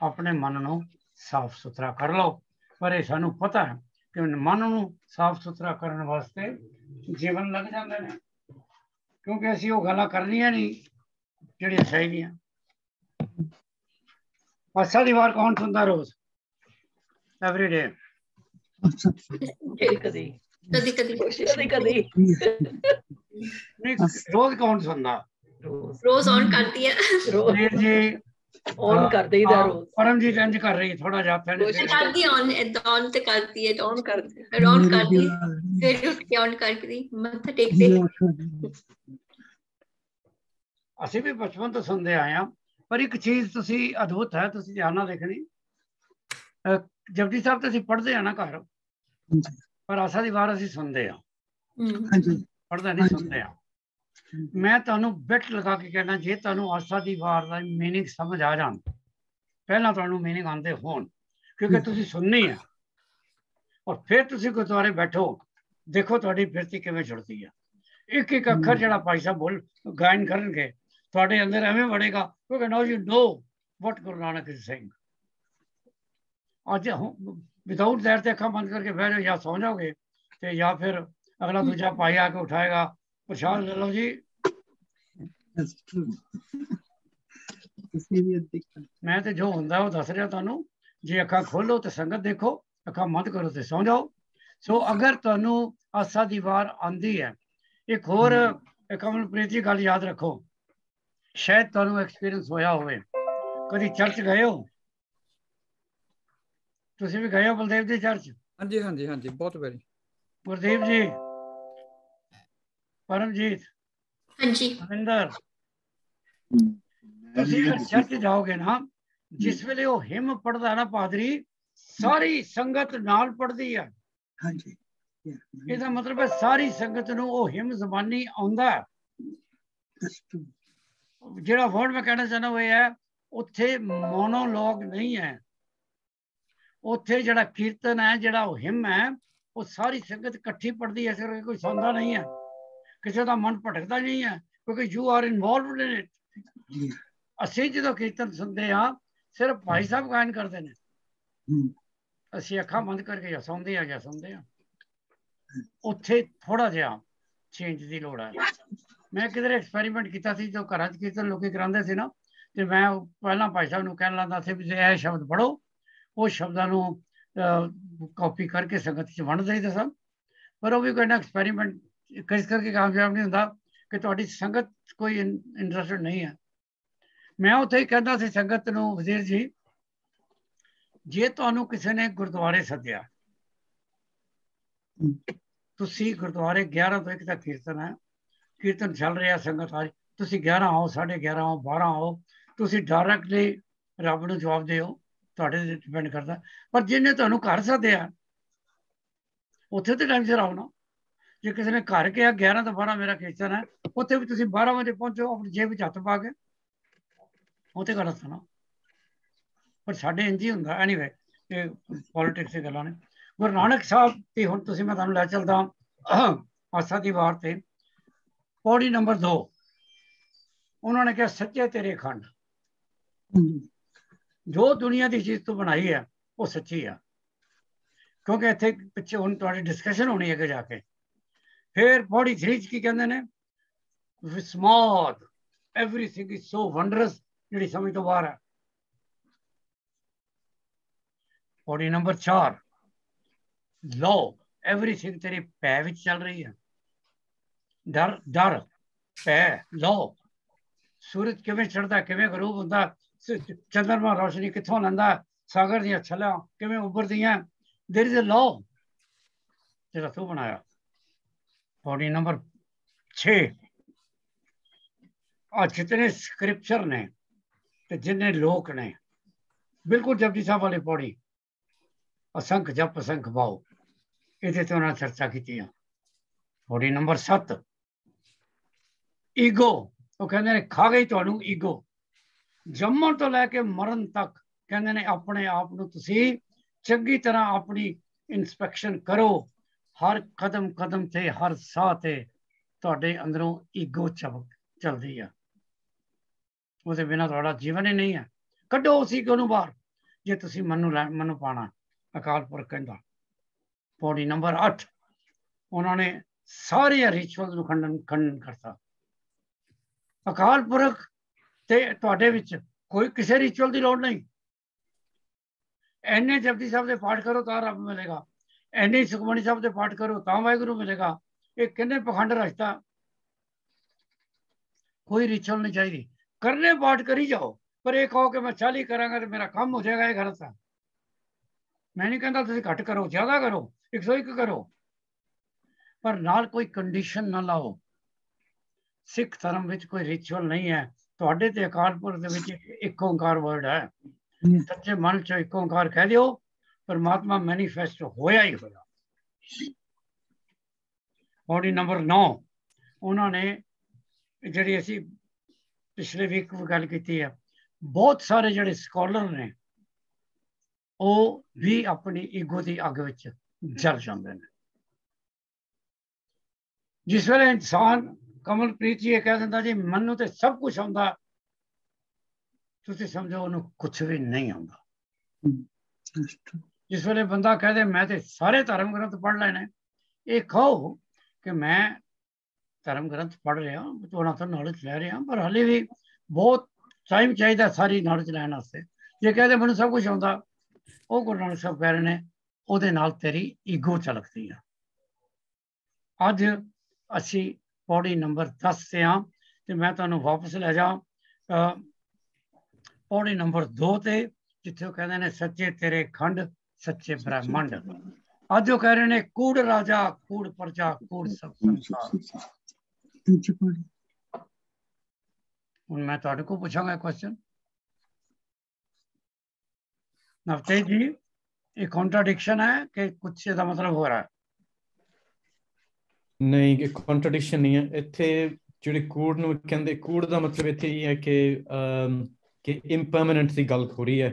ਆਪਣੇ ਮਨ ਨੂੰ ਸਾਫ ਸੁਥਰਾ ਕਰ ਲਓ। ਪਰ ਇਹ ਸਾਨੂੰ ਪਤਾ ਹੈ ਕਿ ਮਨ ਨੂੰ ਸਾਫ ਸੁਥਰਾ ਕਰਨ ਵਾਸਤੇ ਜੀਵਨ ਲੱਗ ਜਾਂਦੇ ਨੇ, ਕਿਉਂਕਿ ਅਸੀਂ ਉਹ ਗੱਲਾਂ ਕਰਨੀਆਂ ਨਹੀਂ ਜਿਹੜੀਆਂ ਚਾਹੀਦੀਆਂ। ਪਾਸਾ ਦੀ ਵਾਰ ਕੌਣ ਸੁਣਦਾ ਰੋਜ਼? Every day. ਕਦੀ ਰੋਜ਼ ਕੌਣ ਸੁਣਦਾ? ਰੋਜ਼ ਔਨ ਕਰਦੀ ਹੈ ਜੀ, ਔਨ ਕਰ ਦੇਈਦਾ ਰੋਜ਼। ਪਰਮਜੀਤ ਇੰਜ ਕਰ ਰਹੀ ਥੋੜਾ ਜਿਹਾ ਕਰਦੀ ਔਨ ਤੇ ਕਰਦੀ ਹੈ, ਔਨ ਕਰਦੀ ਫਿਰ ਉੱਠ ਕੇ ਔਨ ਕਰਦੀ, ਮੱਥਾ ਟੇਕਦੇ। ਅਸੀਂ ਵੀ ਬਚਪਨ ਤੋਂ ਸੁਣਦੇ ਆਏ ਹਾਂ। ਪਰ ਇੱਕ ਚੀਜ਼ ਤੁਸੀਂ ਅਦਭੁਤ ਹੈ, ਤੁਸੀਂ ਧਿਆਨ ਨਾਲ ਦੇਖਣੀ। ਜਪਜੀ ਸਾਹਿਬ ਤਾਂ ਅਸੀਂ ਪੜ੍ਹਦੇ ਆ ਨਾ ਘਰ, ਪਰ ਆਸਾ ਦੀ ਵਾਰ ਅਸੀਂ ਸੁਣਦੇ ਹਾਂ, ਪੜ੍ਹਦੇ ਨਹੀਂ, ਸੁਣਦੇ ਹਾਂ। ਮੈਂ ਤੁਹਾਨੂੰ ਬਿੱਟ ਲਗਾ ਕੇ ਕਹਿਣਾ, ਜੇ ਤੁਹਾਨੂੰ ਆਸਾ ਦੀ ਵਾਰ ਦਾ ਮੀਨਿੰਗ ਸਮਝ ਆ ਜਾਣ, ਪਹਿਲਾਂ ਤੁਹਾਨੂੰ ਮੀਨਿੰਗ ਆਉਂਦੇ ਹੋਣ, ਕਿਉਂਕਿ ਤੁਸੀਂ ਸੁਣਨੀ ਹੈ। ਔਰ ਫਿਰ ਤੁਸੀਂ ਗੁਰਦੁਆਰੇ ਬੈਠੋ, ਦੇਖੋ ਤੁਹਾਡੀ ਬਿਰਤੀ ਕਿਵੇਂ ਜੁੜਦੀ ਹੈ। ਇੱਕ ਇੱਕ ਅੱਖਰ ਜਿਹੜਾ ਭਾਈ ਸਾਹਿਬ ਬੋਲ ਗਾਇਨ ਕਰਨਗੇ, ਤੁਹਾਡੇ ਅੰਦਰ ਐਵੇਂ ਵੜੇਗਾ, ਕਿਉਂਕਿ now you know what Guru Nanak is saying. ਅੱਜ ਵਿਦਾਊਟ ਦੈਟ ਤੇ ਅੱਖਾਂ ਬੰਦ ਕਰਕੇ ਬਹਿ ਜਾਓ, ਜਾਂ ਸੌ ਜਾਓਗੇ, ਤੇ ਜਾਂ ਫਿਰ ਅਗਲਾ ਦੂਜਾ ਭਾਈ ਆ ਕੇ ਉਠਾਏਗਾ, ਪ੍ਰਸ਼ਾਦ ਲੈ ਲਓ ਜੀ। ਮੈਂ ਤੇ ਜੋ ਹੁੰਦਾ ਉਹ ਦੱਸ ਰਿਹਾ ਤੁਹਾਨੂੰ। ਜੇ ਅੱਖਾਂ ਖੋਲੋ ਤੇ ਸੰਗਤ ਦੇਖੋ, ਅੱਖਾਂ ਬੰਦ ਕਰੋ ਤੇ ਸੌ ਜਾਓ। ਸੋ ਅਗਰ ਤੁਹਾਨੂੰ ਆਸਾ ਦੀ ਵਾਰ ਆਉਂਦੀ ਹੈ, ਇੱਕ ਹੋਰ ਕਮਲਪ੍ਰੀਤ ਜੀ ਗੱਲ ਯਾਦ ਰੱਖੋ, ਸ਼ਾਇਦ ਤੁਹਾਨੂੰ ਐਕਸਪੀਰੀਅੰਸ ਹੋਇਆ ਹੋਵੇ। ਕਦੀ ਚਰਚ ਗਏ ਹੋ? ਤੁਸੀਂ ਵੀ ਗਏ ਹੋ ਬਲਦੇਵ ਜੀ ਚਰਚ? ਹਾਂਜੀ ਹਾਂਜੀ ਹਾਂਜੀ, ਬਹੁਤ ਵਾਰੀ। ਗੁਰਦੀਪ ਜੀ, ਪਰਮਜੀਤ, ਹਾਂਜੀ, ਅਮਿੰਦਰ, ਤੁਸੀਂ ਚਰਚ ਜਾਓਗੇ ਨਾ, ਜਿਸ ਵੇਲੇ ਉਹ ਹਿੰਮ ਪੜਦਾ ਨਾ ਪਾਦਰੀ, ਸਾਰੀ ਸੰਗਤ ਨਾਲ ਪੜਦੀ ਹੈ। ਇਹਦਾ ਮਤਲਬ ਹੈ ਸਾਰੀ ਸੰਗਤ ਨੂੰ ਉਹ ਹਿੰਮ ਜ਼ਬਾਨੀ ਆਉਂਦਾ ਹੈ। ਜਿਹੜਾ ਵਰਡ ਮੈਂ ਕਹਿਣਾ ਚਾਹੁੰਦਾ ਉਹ ਇਹ ਹੈ, ਉੱਥੇ ਮੋਨੋਲੋਗ ਨਹੀਂ ਹੈ। ਉੱਥੇ ਜਿਹੜਾ ਕੀਰਤਨ ਹੈ, ਜਿਹੜਾ ਉਹ ਹਿੰਮ ਹੈ, ਉਹ ਸਾਰੀ ਸੰਗਤ ਇਕੱਠੀ ਪੜਦੀ ਹੈ। ਇਸ ਕਰਕੇ ਕੋਈ ਸੌਂਦਾ ਨਹੀਂ ਹੈ, ਕਿਸੇ ਦਾ ਮਨ ਭਟਕਦਾ ਨਹੀਂ ਹੈ, ਕਿਉਂਕਿ you are involved in it. ਅਸੀਂ ਜਦੋਂ ਕੀਰਤਨ ਸੁਣਦੇ ਹਾਂ, ਸਿਰਫ ਭਾਈ ਸਾਹਿਬ ਗਾਇਨ ਕਰਦੇ ਨੇ, ਅਸੀਂ ਅੱਖਾਂ ਬੰਦ ਕਰਕੇ ਜਾਂ ਸੌਂਦੇ ਹਾਂ ਜਾਂ ਸੁਣਦੇ ਹਾਂ। ਉੱਥੇ ਥੋੜਾ ਜਿਹਾ ਚੇਂਜ ਦੀ ਲੋੜ ਹੈ। ਮੈਂ ਕਿਧਰੇ ਐਕਸਪੈਰੀਮੈਂਟ ਕੀਤਾ ਸੀ, ਜੋ ਘਰਾਂ 'ਚ ਕੀਰਤਨ ਲੋਕੀ ਕਰਾਉਂਦੇ ਸੀ ਨਾ, ਤੇ ਮੈਂ ਪਹਿਲਾਂ ਭਾਈ ਸਾਹਿਬ ਨੂੰ ਕਹਿਣ ਲੱਗਦਾ ਸੀ ਵੀ ਇਹ ਸ਼ਬਦ ਪੜ੍ਹੋ। ਉਹ ਸ਼ਬਦਾਂ ਨੂੰ ਕਾਪੀ ਕਰਕੇ ਸੰਗਤ 'ਚ ਵੰਡ ਦਈਦਾ ਸਨ। पर वो भी कोई ना एक्सपेरिमेंट किस करके कामयाब नहीं होता कि ਤੁਹਾਡੀ ਸੰਗਤ ਕੋਈ ਇੰਟਰਸਟਡ ਨਹੀਂ ਹੈ। ਮੈਂ ਉੱਥੇ ਹੀ ਕਹਿੰਦਾ ਸੀ ਸੰਗਤ ਨੂੰ, ਵਜ਼ੀਰ ਜੀ ਜੇ ਤੁਹਾਨੂੰ ਕਿਸੇ ਨੇ ਗੁਰਦੁਆਰੇ ਸੱਦਿਆ, ਤੁਸੀਂ ਗੁਰਦੁਆਰੇ 11 ਤੋਂ 1 ਤੱਕ ਕੀਰਤਨ ਹੈ, ਕੀਰਤਨ ਚੱਲ ਰਿਹਾ, ਸੰਗਤ ਆ ਰਹੀ, ਤੁਸੀਂ 11 ਆਓ, 11:30 ਆਓ, 12 ਆਓ, ਤੁਸੀਂ ਡਾਇਰੈਕਟਲੀ ਰੱਬ ਨੂੰ ਜਵਾਬ ਦਿਓ, ਤੁਹਾਡੇ ਤੇ ਡਿਪੈਂਡ ਕਰਦਾ। ਪਰ ਜਿਹਨੇ ਤੁਹਾਨੂੰ ਘਰ ਸੱਦਿਆ ਉੱਥੇ ਤੇ ਟਾਈਮ ਸਿਰ ਆਓ ਨਾ। ਜੇ ਕਿਸੇ ਨੇ ਘਰ ਕਿਹਾ 11 ਤੋਂ 12 ਮੇਰਾ ਕੀਰਤਨ ਹੈ, ਉੱਥੇ ਵੀ ਤੁਸੀਂ 12 ਵਜੇ ਪਹੁੰਚੋ ਆਪਣੀ ਜੇਬ ਵਿੱਚ ਹੱਥ ਪਾ ਕੇ, ਉਹ ਤੇ ਗਲਤ ਹੈ ਨਾ। ਪਰ ਸਾਡੇ ਇੰਝ ਹੀ ਹੁੰਦਾ। ਐਨੀਵੇ ਇਹ ਪੋਲੀਟਿਕਸ ਦੀ ਗੱਲਾਂ ਨੇ। ਗੁਰੂ ਨਾਨਕ ਸਾਹਿਬ ਦੀ ਹੁਣ ਤੁਸੀਂ ਮੈਂ ਤੁਹਾਨੂੰ ਲੈ ਚੱਲਦਾ ਆਸਾ ਦੀ ਵਾਰ ਤੇ ਪੌੜੀ ਨੰਬਰ 2। ਉਹਨਾਂ ਨੇ ਕਿਹਾ ਸੱਚੇ ਤੇਰੇ ਖੰਡ, ਜੋ ਦੁਨੀਆ ਦੀ ਚੀਜ਼ ਤੋਂ ਬਣਾਈ ਹੈ ਉਹ ਸੱਚੀ ਆ। ਕਿਉਂਕਿ ਇੱਥੇ ਪਿੱਛੇ ਹੁਣ ਤੁਹਾਡੀ ਡਿਸਕਸ਼ਨ ਹੋਣੀ ਅੱਗੇ ਜਾ ਕੇ। ਫਿਰ ਪੌੜੀ 3 ਕੀ ਕਹਿੰਦੇ ਨੇ, ਵਿਸਮਾਦ, ਐਵਰੀਥਿੰਗ ਇਜ਼ ਸੋ ਵੰਡਰਸ, ਜਿਹੜੀ ਸਮਝ ਤੋਂ ਬਾਹਰ ਹੈ। ਪੌੜੀ ਨੰਬਰ 4 ਲੋ, ਐਵਰੀਥਿੰਗ ਤੇਰੇ ਪੈ ਵਿੱਚ ਚੱਲ ਰਹੀ ਹੈ। ਡਰ, ਡਰ, ਪੈ, ਲੋ, ਸੂਰਜ ਕਿਵੇਂ ਚੜ੍ਹਦਾ, ਕਿਵੇਂ ਗਰੂਬ ਹੁੰਦਾ, ਚੰਦਰਮਾ ਰੋਸ਼ਨੀ ਕਿੱਥੋਂ ਲੈਂਦਾ, ਸਾਗਰ ਦੀਆਂ ਛੱਲਾਂ ਕਿਵੇਂ ਉੱਭਰਦੀਆਂ, ਦੇਰ ਇਜ਼ ਅ ਲੋ ਜਿਹੜਾ ਤੂੰ ਬਣਾਇਆ। ਪੌੜੀ ਨੰਬਰ 6 ਆ ਜਿਤਨੇ ਸਕ੍ਰਿਪਚਰ ਨੇ ਤੇ ਜਿੰਨੇ ਲੋਕ ਨੇ, ਬਿਲਕੁਲ ਜਪਜੀ ਸਾਹਿਬ ਵਾਲੀ ਪੌੜੀ, ਅਸੰਖ ਜਪ ਅਸੰਖ ਭਾਉ, ਇਹਦੇ ਤੇ ਉਹਨਾਂ ਚਰਚਾ ਕੀਤੀ ਆ। ਪੌੜੀ ਨੰਬਰ 7 ਈਗੋ, ਉਹ ਕਹਿੰਦੇ ਨੇ ਖਾ ਗਈ ਤੁਹਾਨੂੰ ਈਗੋ। ਜੰਮਣ ਤੋਂ ਲੈ ਕੇ ਮਰਨ ਤੱਕ ਕਹਿੰਦੇ ਨੇ ਆਪਣੇ ਆਪ ਨੂੰ ਤੁਸੀਂ ਚੰਗੀ ਤਰ੍ਹਾਂ ਆਪਣੀ ਇਨਸਪੈਕਸ਼ਨ ਕਰੋ। ਹਰ ਕਦਮ ਕਦਮ ਤੇ, ਹਰ ਸਾਹ ਤੇ ਤੁਹਾਡੇ ਅੰਦਰੋਂ ਈਗੋ ਚੱਲਦੀ ਆ। ਉਹਦੇ ਬਿਨਾਂ ਤੁਹਾਡਾ ਜੀਵਨ ਹੀ ਨਹੀਂ ਹੈ। ਕੱਢੋ ਉਸ ਈਗੋ ਨੂੰ ਬਾਹਰ ਜੇ ਤੁਸੀਂ ਮੈਨੂੰ ਪਾਣਾ। ਅਕਾਲ ਪੁਰਖ ਕਹਿੰਦਾ। ਪੌੜੀ ਨੰਬਰ 8 ਉਹਨਾਂ ਨੇ ਸਾਰੇ ਰਿਚੁਅਲ ਨੂੰ ਖੰਡਨ ਕਰਤਾ। ਅਕਾਲ ਪੁਰਖ ਤੇ ਤੁਹਾਡੇ ਵਿੱਚ ਕੋਈ ਕਿਸੇ ਰਿਚੁਅਲ ਦੀ ਲੋੜ ਨਹੀਂ। ਐਨੇ ਜਪਜੀ ਸਾਹਿਬ ਦੇ ਪਾਠ ਕਰੋ ਤਾਂ ਰੱਬ ਮਿਲੇਗਾ, ਐਨੇ ਸੁਖਮਨੀ ਸਾਹਿਬ ਦੇ ਪਾਠ ਕਰੋ ਤਾਂ ਵਾਹਿਗੁਰੂ ਮਿਲੇਗਾ। ਇਹ ਕਿੰਨੇ ਪਖੰਡ ਰਚਤਾ। ਕੋਈ ਰਿਚੁਅਲ ਨਹੀਂ ਚਾਹੀਦੀ, ਕਰਨੇ ਪਾਠ ਕਰੀ ਜਾਓ। ਪਰ ਇਹ ਕਹੋ ਕਿ ਮੈਂ 40 ਕਰਾਂਗਾ ਤੇ ਮੇਰਾ ਕੰਮ ਹੋ ਜਾਏਗਾ, ਇਹ ਗਲਤ ਹੈ। ਮੈਂ ਨਹੀਂ ਕਹਿੰਦਾ ਤੁਸੀਂ ਘੱਟ ਕਰੋ, ਜ਼ਿਆਦਾ ਕਰੋ, 101 ਕਰੋ, ਪਰ ਨਾਲ ਕੋਈ ਕੰਡੀਸ਼ਨ ਨਾ ਲਾਓ। ਸਿੱਖ ਧਰਮ ਵਿੱਚ ਕੋਈ ਰਿਚੁਅਲ ਨਹੀਂ ਹੈ। ਤੁਹਾਡੇ ਤੇ ਅਕਾਲ ਪੁਰਖ ਦੇ ਵਿੱਚ ਇੱਕ ਓਂਕਾਰ ਵਰਡ ਹੈ। ਸੱਚੇ ਮਨ ਚੋਂ ਇੱਕ ਓਂਕਾਰ ਕਹਿ ਦਿਓ, ਪਰਮਾਤਮਾ ਮੈਨੀਫੈਸਟ ਹੋਇਆ ਹੀ ਹੋਇਆ। ਪੌੜੀ ਨੰਬਰ 9 ਉਹਨਾਂ ਨੇ ਜਿਹੜੀ ਅਸੀਂ ਪਿਛਲੇ ਵੀਕ ਗੱਲ ਕੀਤੀ ਹੈ, ਬਹੁਤ ਸਾਰੇ ਜਿਹੜੇ ਸਕਾਲਰ ਨੇ ਉਹ ਵੀ ਆਪਣੀ ਈਗੋ ਦੀ ਅੱਗ ਵਿੱਚ ਜਲ ਜਾਂਦੇ ਨੇ। ਜਿਸ ਵੇਲੇ ਇਨਸਾਨ, ਕਮਲਪ੍ਰੀਤ ਜੀ ਇਹ ਕਹਿ ਦਿੰਦਾ ਜੀ ਮੈਨੂੰ ਤੇ ਸਭ ਕੁਝ ਆਉਂਦਾ, ਤੁਸੀਂ ਸਮਝੋ ਉਹਨੂੰ ਕੁਛ ਵੀ ਨਹੀਂ ਆਉਂਦਾ। ਜਿਸ ਵੇਲੇ ਬੰਦਾ ਕਹਦੇ ਮੈਂ ਤੇ ਸਾਰੇ ਧਰਮ ਗ੍ਰੰਥ ਪੜ੍ਹ ਲੈਣੇ, ਇਹ ਕਹੋ ਕਿ ਮੈਂ ਧਰਮ ਗ੍ਰੰਥ ਪੜ੍ਹ ਰਿਹਾ, ਉਹਨਾਂ ਤੋਂ ਨੌਲੇਜ ਲੈ ਰਿਹਾ, ਪਰ ਹਾਲੇ ਵੀ ਬਹੁਤ ਟਾਈਮ ਚਾਹੀਦਾ ਸਾਰੀ ਨੌਲੇਜ ਲੈਣ ਵਾਸਤੇ। ਜੇ ਕਹਦੇ ਮੈਨੂੰ ਸਭ ਕੁਝ ਆਉਂਦਾ, ਉਹ ਗੁਰੂ ਨਾਨਕ ਸਾਹਿਬ ਕਹਿ ਰਹੇ ਨੇ ਉਹਦੇ ਨਾਲ ਤੇਰੀ ਈਗੋ ਝਲਕਦੀ ਆ। ਅੱਜ ਅਸੀਂ ਪੌੜੀ ਨੰਬਰ 10 ਤੇ ਹਾਂ ਤੇ ਮੈਂ ਤੁਹਾਨੂੰ ਵਾਪਸ ਲੈ ਜਾ ਪੌੜੀ ਨੰਬਰ 2 ਤੇ, ਜਿੱਥੇ ਉਹ ਕਹਿੰਦੇ ਨੇ ਸੱਚੇ ਤੇਰੇ ਖੰਡ, ਸੱਚੇ ਬ੍ਰਹਮੰਡ। ਅੱਜ ਉਹ ਕਹਿ ਰਹੇ ਨੇ ਕੂੜ ਰਾਜਾ, ਕੂੜ ਪ੍ਰਜਾ, ਕੂੜ ਸਭ ਸੰਸਾਰ। ਹੁਣ ਮੈਂ ਤੁਹਾਡੇ ਕੋਲ ਪੁੱਛਾਂਗਾ ਕੁਐਸਚਨ, ਨਵਤੇਜ ਜੀ ਇਹ ਕॉन्ट्रडिक्शन है कि कुछ ਦਾ ਮਤਲਬ ਹੋ ਰਿਹਾ? ਨਹੀਂ, ਇਹ ਕੌਂਟਰਡਿਕਸ਼ਨ ਨਹੀਂ ਹੈ। ਇੱਥੇ ਜਿਹੜੇ ਕੂੜ ਨੂੰ ਕਹਿੰਦੇ, ਕੂੜ ਦਾ ਮਤਲਬ ਇੱਥੇ ਇਹ ਹੈ ਕਿ ਇੰਪਰਮਾਨੈਂਟ ਦੀ ਗੱਲ ਹੋ ਰਹੀ ਹੈ,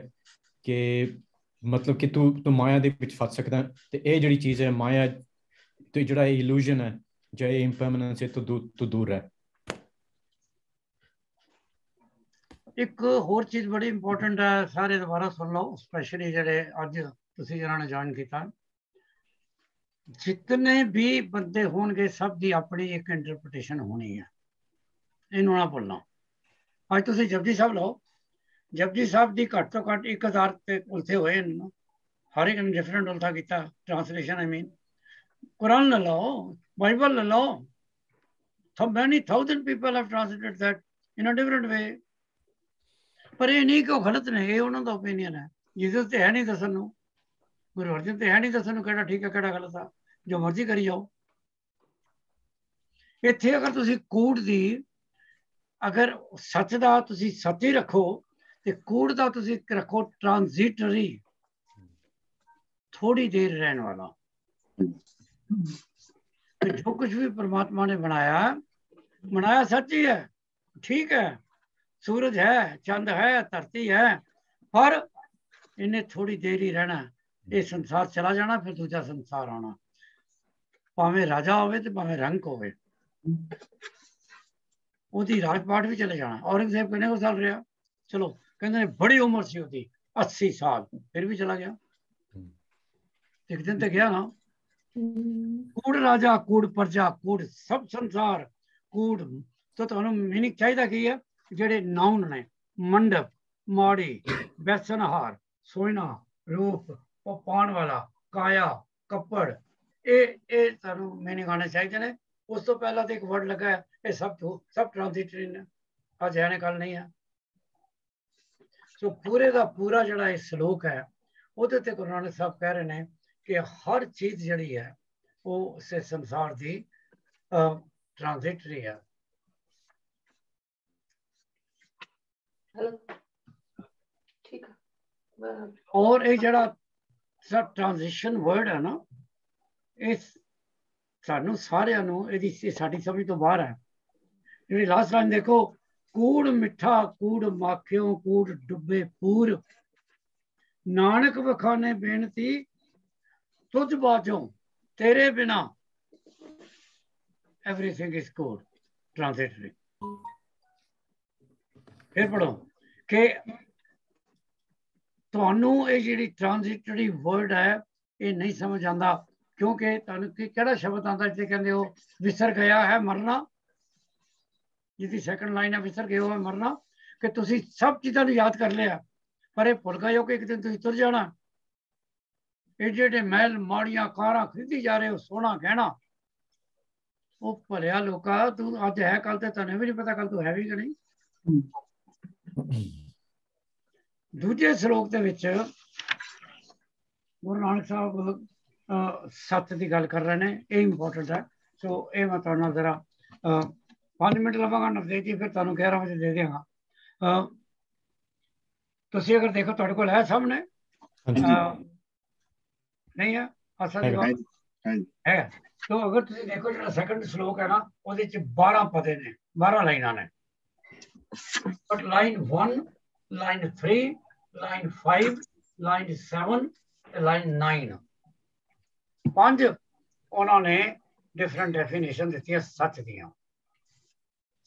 ਕਿ ਮਤਲਬ ਕਿ ਤੂੰ ਮਾਇਆ ਦੇ ਵਿੱਚ ਫਸ ਸਕਦਾ। ਤੇ ਇਹ ਜਿਹੜੀ ਚੀਜ਼ ਹੈ ਮਾਇਆ ਤੇ ਜਿਹੜਾ ਇਲੂਜ਼ਨ ਹੈ ਜਾਂ ਇਹ ਇੰਪਰਮਾਨੈਂਸ ਹੈ ਤੋਂ ਦੂਰ ਹੈ। ਇੱਕ ਹੋਰ ਚੀਜ਼ ਬੜੀ ਇੰਪੋਰਟੈਂਟ ਹੈ, ਸਾਰੇ ਦੁਬਾਰਾ ਸੁਣ ਲਓ, ਸਪੈਸ਼ਲੀ ਜਿਹੜੇ ਅੱਜ ਤੁਸੀਂ ਜਿਹਨਾਂ ਨੇ ਜੁਆਇਨ ਕੀਤਾ। ਜਿਤਨੇ ਵੀ ਬੰਦੇ ਹੋਣਗੇ ਸਭ ਦੀ ਆਪਣੀ ਇੱਕ ਇੰਟਰਪ੍ਰੀਟੇਸ਼ਨ ਹੋਣੀ ਹੈ, ਇਹਨੂੰ ਨਾ ਭੁੱਲਣਾ। ਅੱਜ ਤੁਸੀਂ ਜਪਜੀ ਸਾਹਿਬ ਲਓ, ਜਪਜੀ ਸਾਹਿਬ ਦੀ ਘੱਟ ਤੋਂ ਘੱਟ 1000 ਤੇ ਉਲਥੇ ਹੋਏ ਨੇ, ਹਰ ਇੱਕ ਨੇ ਡਿਫਰੈਂਟ ਉਲਥਾ ਕੀਤਾ, ਟ੍ਰਾਂਸਲੇਸ਼ਨ ਆਈ ਮੀਨ। कुरान ले लो, बाइबल ले लो, so many thousand people have translated that in a different way. पर ये नहीं कि वो गलत ने, ये उन्होंने ओपिनियन है। जीसस ते है नहीं दसन नूं, गुरु अर्जन ते है नहीं दसन नूं किहड़ा ठीक है किहड़ा गलत है, जो मर्जी करी जाओ। इत्थे अगर तुसी कूड़ दी अगर सच दा तुसी सच ही रखो ते कूड़ दा तुसी रखो ट्रांजिटरी, थोड़ी देर रहने वाला। तो जो कुछ भी परमात्मा ने बनाया, बनाया सच ही है, ठीक है, सूरज है, चंद है, धरती है, पर इन्हें थोड़ी देर ही रहना। ये संसार चला जाना, फिर दूसरा संसार आना, भावें राजा होवे ते भावें रंग होवे। ਉਹਦੀ ਰਾਜਪਾਟ ਵੀ ਚਲੇ ਜਾਣਾ। औरंगजेब कितने को साल रहा, चलो कहते ने बड़ी उम्र सी ਉਹਦੀ 80 साल, फिर भी चला गया। एक दिन तो गया ना। कूड़ राजा, कूड़ प्रजा, कूड़ सब संसार, कूड़। तो ਤੁਹਾਨੂੰ मीनिंग चाहिए की है, ਜਿਹੜੇ नाउन ने मंडप, माड़ी, बैसनहार, सोना, रूप, पान वाला, काया, कपड़, ये ਤੁਹਾਨੂੰ मीनिंग आने चाहिए ने। उस तो पहला तो एक वर्ड लगा है, ये सब ट्रांजिटरी ने, आज है ने कल नहीं है। सो पूरे का पूरा जड़ा ये सलोक है, ਉਹਦੇ ਤੇ गुरु नानक साहब कह रहे हैं कि हर चीज जड़ी है वो से संसार की ट्रांजिटरी है। ठीक है। और ये जड़ा सब ट्रांजिशन वर्ड है ना, इस सानू सारिਆਂ ਨੂੰ ਇਹਦੀ ਸਾਡੀ ਸਮਝ ਤੋਂ ਬਾਹਰ ਹੈ। ਜਿਹੜੀ ਲਾਸਟ ਲਾਈਨ ਦੇਖੋ, ਕੂੜ ਮਿੱਠਾ ਕੂੜ ਮਾਖਿਓ ਕੂੜ ਡੁੱਬੇ ਪੂਰ, ਨਾਨਕ ਵਖਾਨੇ ਬੇਨਤੀ ਤੁਝ ਬਾਝੋਂ तेरे बिना, एवरीथिंग इज कूड़, ट्रांजिटरी। फिर पढ़ो कि ਤੁਹਾਨੂੰ ਇਹ ਜਿਹੜੀ ट्रांजिटरी वर्ड है ये नहीं समझ आता, क्योंकि ਤੁਹਾਨੂੰ ਕਿਹੜਾ ਸ਼ਬਦ ਆਉਂਦਾ ਜਿੱਥੇ ਕਹਿੰਦੇ ਹੋ ਵਿਸਰ ਗਿਆ ਹੈ ਮਰਨਾ, ਜਿਹਦੀ ਸੈਕੰਡ ਲਾਈਨ ਹੈ ਵਿਸਰ ਗਿਆ ਹੈ ਮਰਨਾ, ਕਿ ਤੁਸੀਂ ਸਭ ਚੀਜ਼ਾਂ ਨੂੰ ਯਾਦ ਕਰ ਲਿਆ ਪਰ ਇਹ ਭੁੱਲ ਗਏ ਹੋ ਕਿ ਇੱਕ ਦਿਨ ਤੁਸੀਂ ਤੁਰ ਜਾਣਾ। ਇਹ ਜਿਹੜੇ ਮਹਿਲ ਮਾੜੀਆਂ ਕਾਰਾਂ ਖਰੀਦੀ ਜਾ ਰਹੇ ਹੋ, ਸੋਹਣਾ ਗਹਿਣਾ, ਉਹ ਭਲਿਆ ਲੋਕਾ ਤੂੰ ਅੱਜ ਹੈ ਕੱਲ ਤੇ ਤੈਨੂੰ ਵੀ ਨਹੀਂ ਪਤਾ ਕੱਲ ਤੂੰ ਹੈ ਵੀ ਕਿ ਨਹੀਂ। ਦੂਜੇ ਸ਼ਲੋਕ ਦੇ ਵਿੱਚ ਗੁਰੂ ਨਾਨਕ ਸਾਹਿਬ सच की गल कर रहे हैं, ये इंपोर्टेंट है। सो ये मैं तुहानू जरा 5 मिनट लवांगा नवदेव जी, फिर तुहानू 11 बजे दे देंगा। तुसी अगर देखो तुहाडे कोल है सामने, नहीं है असल है, तो अगर तुसी देखो जो सेकंड श्लोक है ना, उहदे च 12 पदे ने, 12 लाइनां ने, but line 1, line 3, line 5, line 7 ते लाइन 9, 5 उन्होंने डिफरेंट डेफिनेशन दी है सच दियां।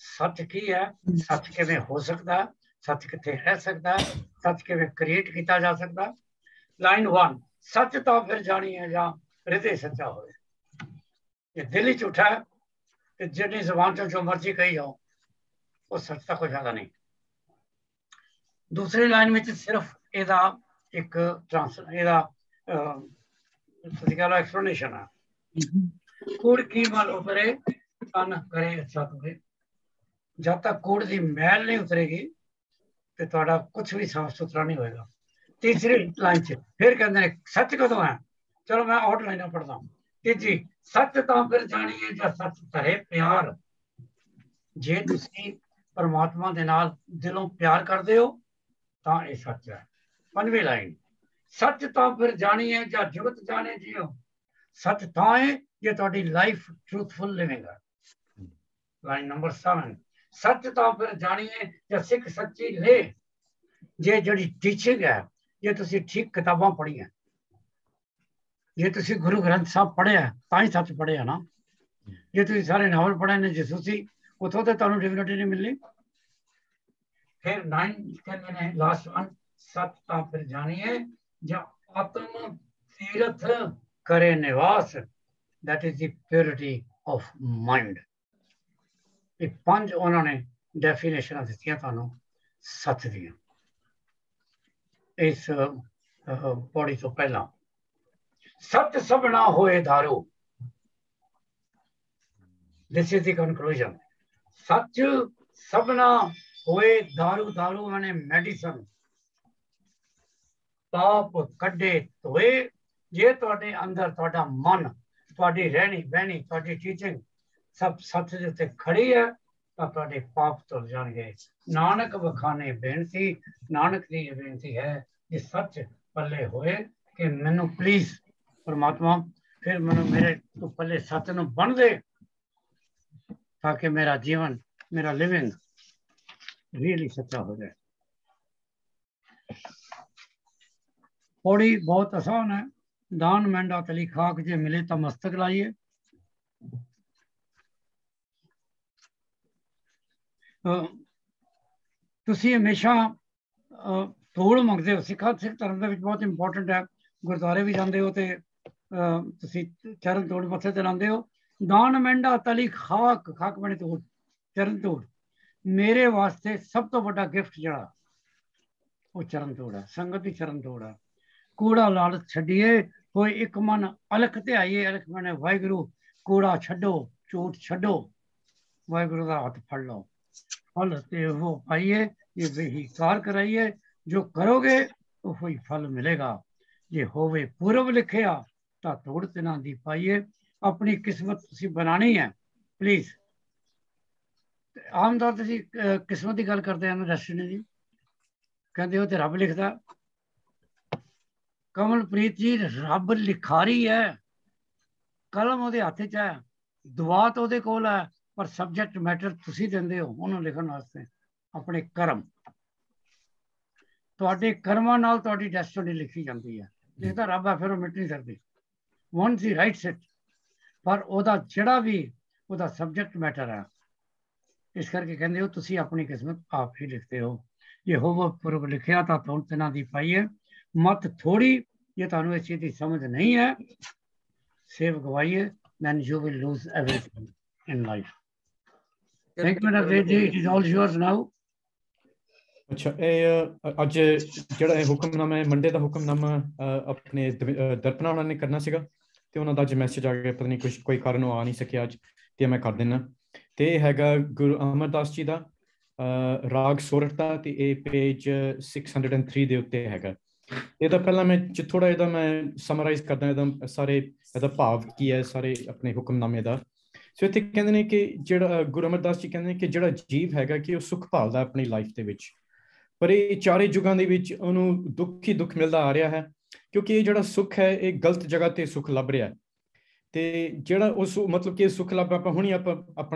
सच की है, सच किवें हो सकता है, सच किथे रह सकता है, सच किवें क्रिएट किया जा सकता है। लाइन 1, सच तो फिर जानी है या हृदय सच्चा हो, ये दिल ही झूठा है तो जितनी जबान चो जो मर्जी कही जाओ वो सच का कोई फायदा नहीं। दूसरी लाइन में सिर्फ एदा एक एक्सप्लेनेशन है। कूड़ की मल उतरे तन करे अच्छा तुरे, जब तक कूड़ की मैल नहीं उतरेगी तो तुहाडा कुछ भी साफ सुथरा नहीं होएगा। तीसरी लाइन च फिर कहते हैं सच कदों है, चलो मैं आउटलाइन पढ़ता हूँ। तीजी, सच तो फिर जानिए जो सच धरे प्यार, जे तुसी परमात्मा दे नाल दिलों प्यार करते हो तो ये सच है। 5वीं लाइन, सच तो फिर जानिए जो जुगत जाने जियो, सच तो है जो तुहाडी लाइफ ट्रूथफुल लिविंग है। लाइन नंबर 7, सच तो फिर जानिए जो सिख सच्ची ले, जे जड़ी टीचिंग है, जे तुसी ठीक किताबां पढ़ी है, जे तुसी गुरु ग्रंथ साहब पढ़िया तां ही सच पढ़िया ना, जे तुसी सारे नावल पढ़े ने जसूसी उतों तो तुहानू डिविनिटी नहीं मिलनी। फिर 9 कहते हैं लास्ट वन, सच तो फिर जानिए जो आत्म तीर्थ करे निवास, that is the purity of mind. ये 5 उन्होंने डेफिनेशन दी तुहानू सच दियां इस पौड़ी तो पहला। सच सबना होए धारो, दिस इज द कंक्लूजन। सच सबना होए दारू दारू माने मेडिसिन, पाप कड्डे धोए जे तुहाडे अंदर तुहाडा मन, तुहाडी रहनी बहनी, तुहाडी टीचिंग सब सच दे उत्ते खड़ी है तां तुहाडे पाप धुल जाणगे। नानक वखाने बेनती, नानक दी बेनती है कि सच पल्ले होए कि मैनू प्लीज परमात्मा फिर मैनू मेरे तू पल्ले सच नूं बन दे ताकि मेरा जीवन, मेरा लिविंग रियली सच्चा हो जाए। पौड़ी बहुत आसान है। दान मैंडा तली खाक जे मिले तो मस्तक लाइए। तुसी हमेशा धूड़ मंगते हो। सिख धर्म के बहुत इंपॉर्टेंट है। गुरुद्वारे भी जाते हो तो तुसी चरण धूड़ मत्थे ते लाते हो। दान मैंडा तली खाक, खाक बने धूड़, चरण धूड़। मेरे वास्ते सब तो बड़ा गिफ्ट जड़ा वो चरण धूड़ है, संगत की चरण धूड़ है। कूड़ा लालच छड्डिए, कोई एक मन अलख ते आइए। अलख मैंने वाहिगुरु, कूड़ा छड्डो, झूठ छड्डो, वाहिगुरु का हाथ फड़ लो, फल ते वो पाइए, ये बेहिकार कराइए। जो करोगे वही फल मिलेगा। जे होवे पूर्व लिखिया तो तोड़ तिना दी पाइए। अपनी किस्मत तुसी बनानी है प्लीज। आम तौर पर किस्मत की गल करते हैं डेस्टिनी जी, कहते हो तो रब लिखता। कमलप्रीत जी रब लिखारी है, कलम ਉਹਦੇ ਹੱਥ 'ਚ ਹੈ, ਦੁਆ ਤਾਂ ਉਹਦੇ ਕੋਲ ਹੈ, ਪਰ ਸਬਜੈਕਟ ਮੈਟਰ ਤੁਸੀਂ ਦਿੰਦੇ ਹੋ ਉਹਨੂੰ ਲਿਖਣ ਵਾਸਤੇ। ਆਪਣੇ ਕਰਮ, ਤੁਹਾਡੇ ਕਰਮਾਂ ਨਾਲ ਤੁਹਾਡੀ ਡੈਸਟੀਨੀ ਲਿਖੀ ਜਾਂਦੀ ਹੈ। ਲਿਖਦਾ ਰੱਬ ਹੈ, ਫਿਰ ਉਹ ਮਿਟ ਨਹੀਂ ਸਕਦੀ। ਵਨਸ ਹੀ ਰਾਈਟਸ ਇਟ, ਪਰ ਉਹਦਾ ਜਿਹੜਾ ਵੀ ਉਹਦਾ ਸਬਜੈਕਟ ਮੈਟਰ ਹੈ। ਇਸ ਕਰਕੇ ਕਹਿੰਦੇ ਹੋ ਤੁਸੀਂ ਆਪਣੀ ਕਿਸਮਤ ਆਪ ਹੀ ਲਿਖਦੇ ਹੋ। ਜੇ ਹੋਵੋ ਪੁਰਬ ਲਿਖਿਆ ਤਾਂ ਤੋੜ ਤਿਨਾਂ ਦੀ ਪਾਈਏ। मत थोड़ी, ये तानू इस चीज की समझ नहीं है, save गवाइए, then you will lose everything in life. Thank you Navdeep ji, it is all yours now. अच्छा, ਅੱਜ ਜਿਹੜਾ ਇਹ ਹੁਕਮਨਾਮਾ ਹੈ, ਮੰਡੇ ਦਾ ਹੁਕਮਨਾਮਾ ਆਪਣੇ ਦਰਪਨਾ ਉਹਨਾਂ ਨੇ ਕਰਨਾ ਸੀਗਾ ਤੇ ਉਹਨਾਂ ਦਾ ਅੱਜ ਮੈਸੇਜ ਆ ਗਿਆ, ਪਤਾ ਨਹੀਂ ਕੋਈ ਕਾਰਨ ਉਹ ਆ ਨਹੀਂ ਸਕਿਆ ਅੱਜ, ਤੇ ਮੈਂ ਕਰ ਦਿੰਦਾ। ਤੇ ਇਹ ਹੈਗਾ ਗੁਰੂ ਅਮਰਦਾਸ ਜੀ ਦਾ ਰਾਗ ਸੋਰਠ ਦਾ, ਤੇ ਇਹ ਪੇਜ 603 ਦੇ ਉੱਤੇ ਹੈਗਾ। ਇਹਦਾ ਪਹਿਲਾਂ ਮੈਂ ਥੋੜਾ ਇਹਦਾ ਮੈਂ ਸਮਰਾਈਜ਼ ਕਰਦਾ ਇਹਦਾ ਸਾਰੇ ਇਹਦਾ ਭਾਵ ਕੀ ਹੈ ਸਾਰੇ ਆਪਣੇ ਹੁਕਮਨਾਮੇ ਦਾ। ਸੋ ਇੱਥੇ ਕਹਿੰਦੇ ਨੇ ਕਿ ਜਿਹੜਾ ਗੁਰੂ ਅਮਰਦਾਸ ਜੀ ਕਹਿੰਦੇ ਨੇ ਕਿ ਜਿਹੜਾ ਜੀਵ ਹੈਗਾ ਕਿ ਉਹ ਸੁੱਖ ਭਾਲਦਾ ਆਪਣੀ ਲਾਈਫ ਦੇ ਵਿੱਚ, ਪਰ ਇਹ ਚਾਰੇ ਯੁਗਾਂ ਦੇ ਵਿੱਚ ਉਹਨੂੰ ਦੁੱਖ ਹੀ ਦੁੱਖ ਮਿਲਦਾ ਆ ਰਿਹਾ ਹੈ, ਕਿਉਂਕਿ ਇਹ ਜਿਹੜਾ ਸੁੱਖ ਹੈ ਇਹ ਗਲਤ ਜਗ੍ਹਾ ਤੇ ਸੁੱਖ ਲੱਭ ਰਿਹਾ। ਤੇ ਜਿਹੜਾ ਉਸ ਮਤਲਬ ਕਿ ਸੁੱਖ ਲੱਭ ਆਪਾਂ ਹੁਣੀ ਆਪਾਂ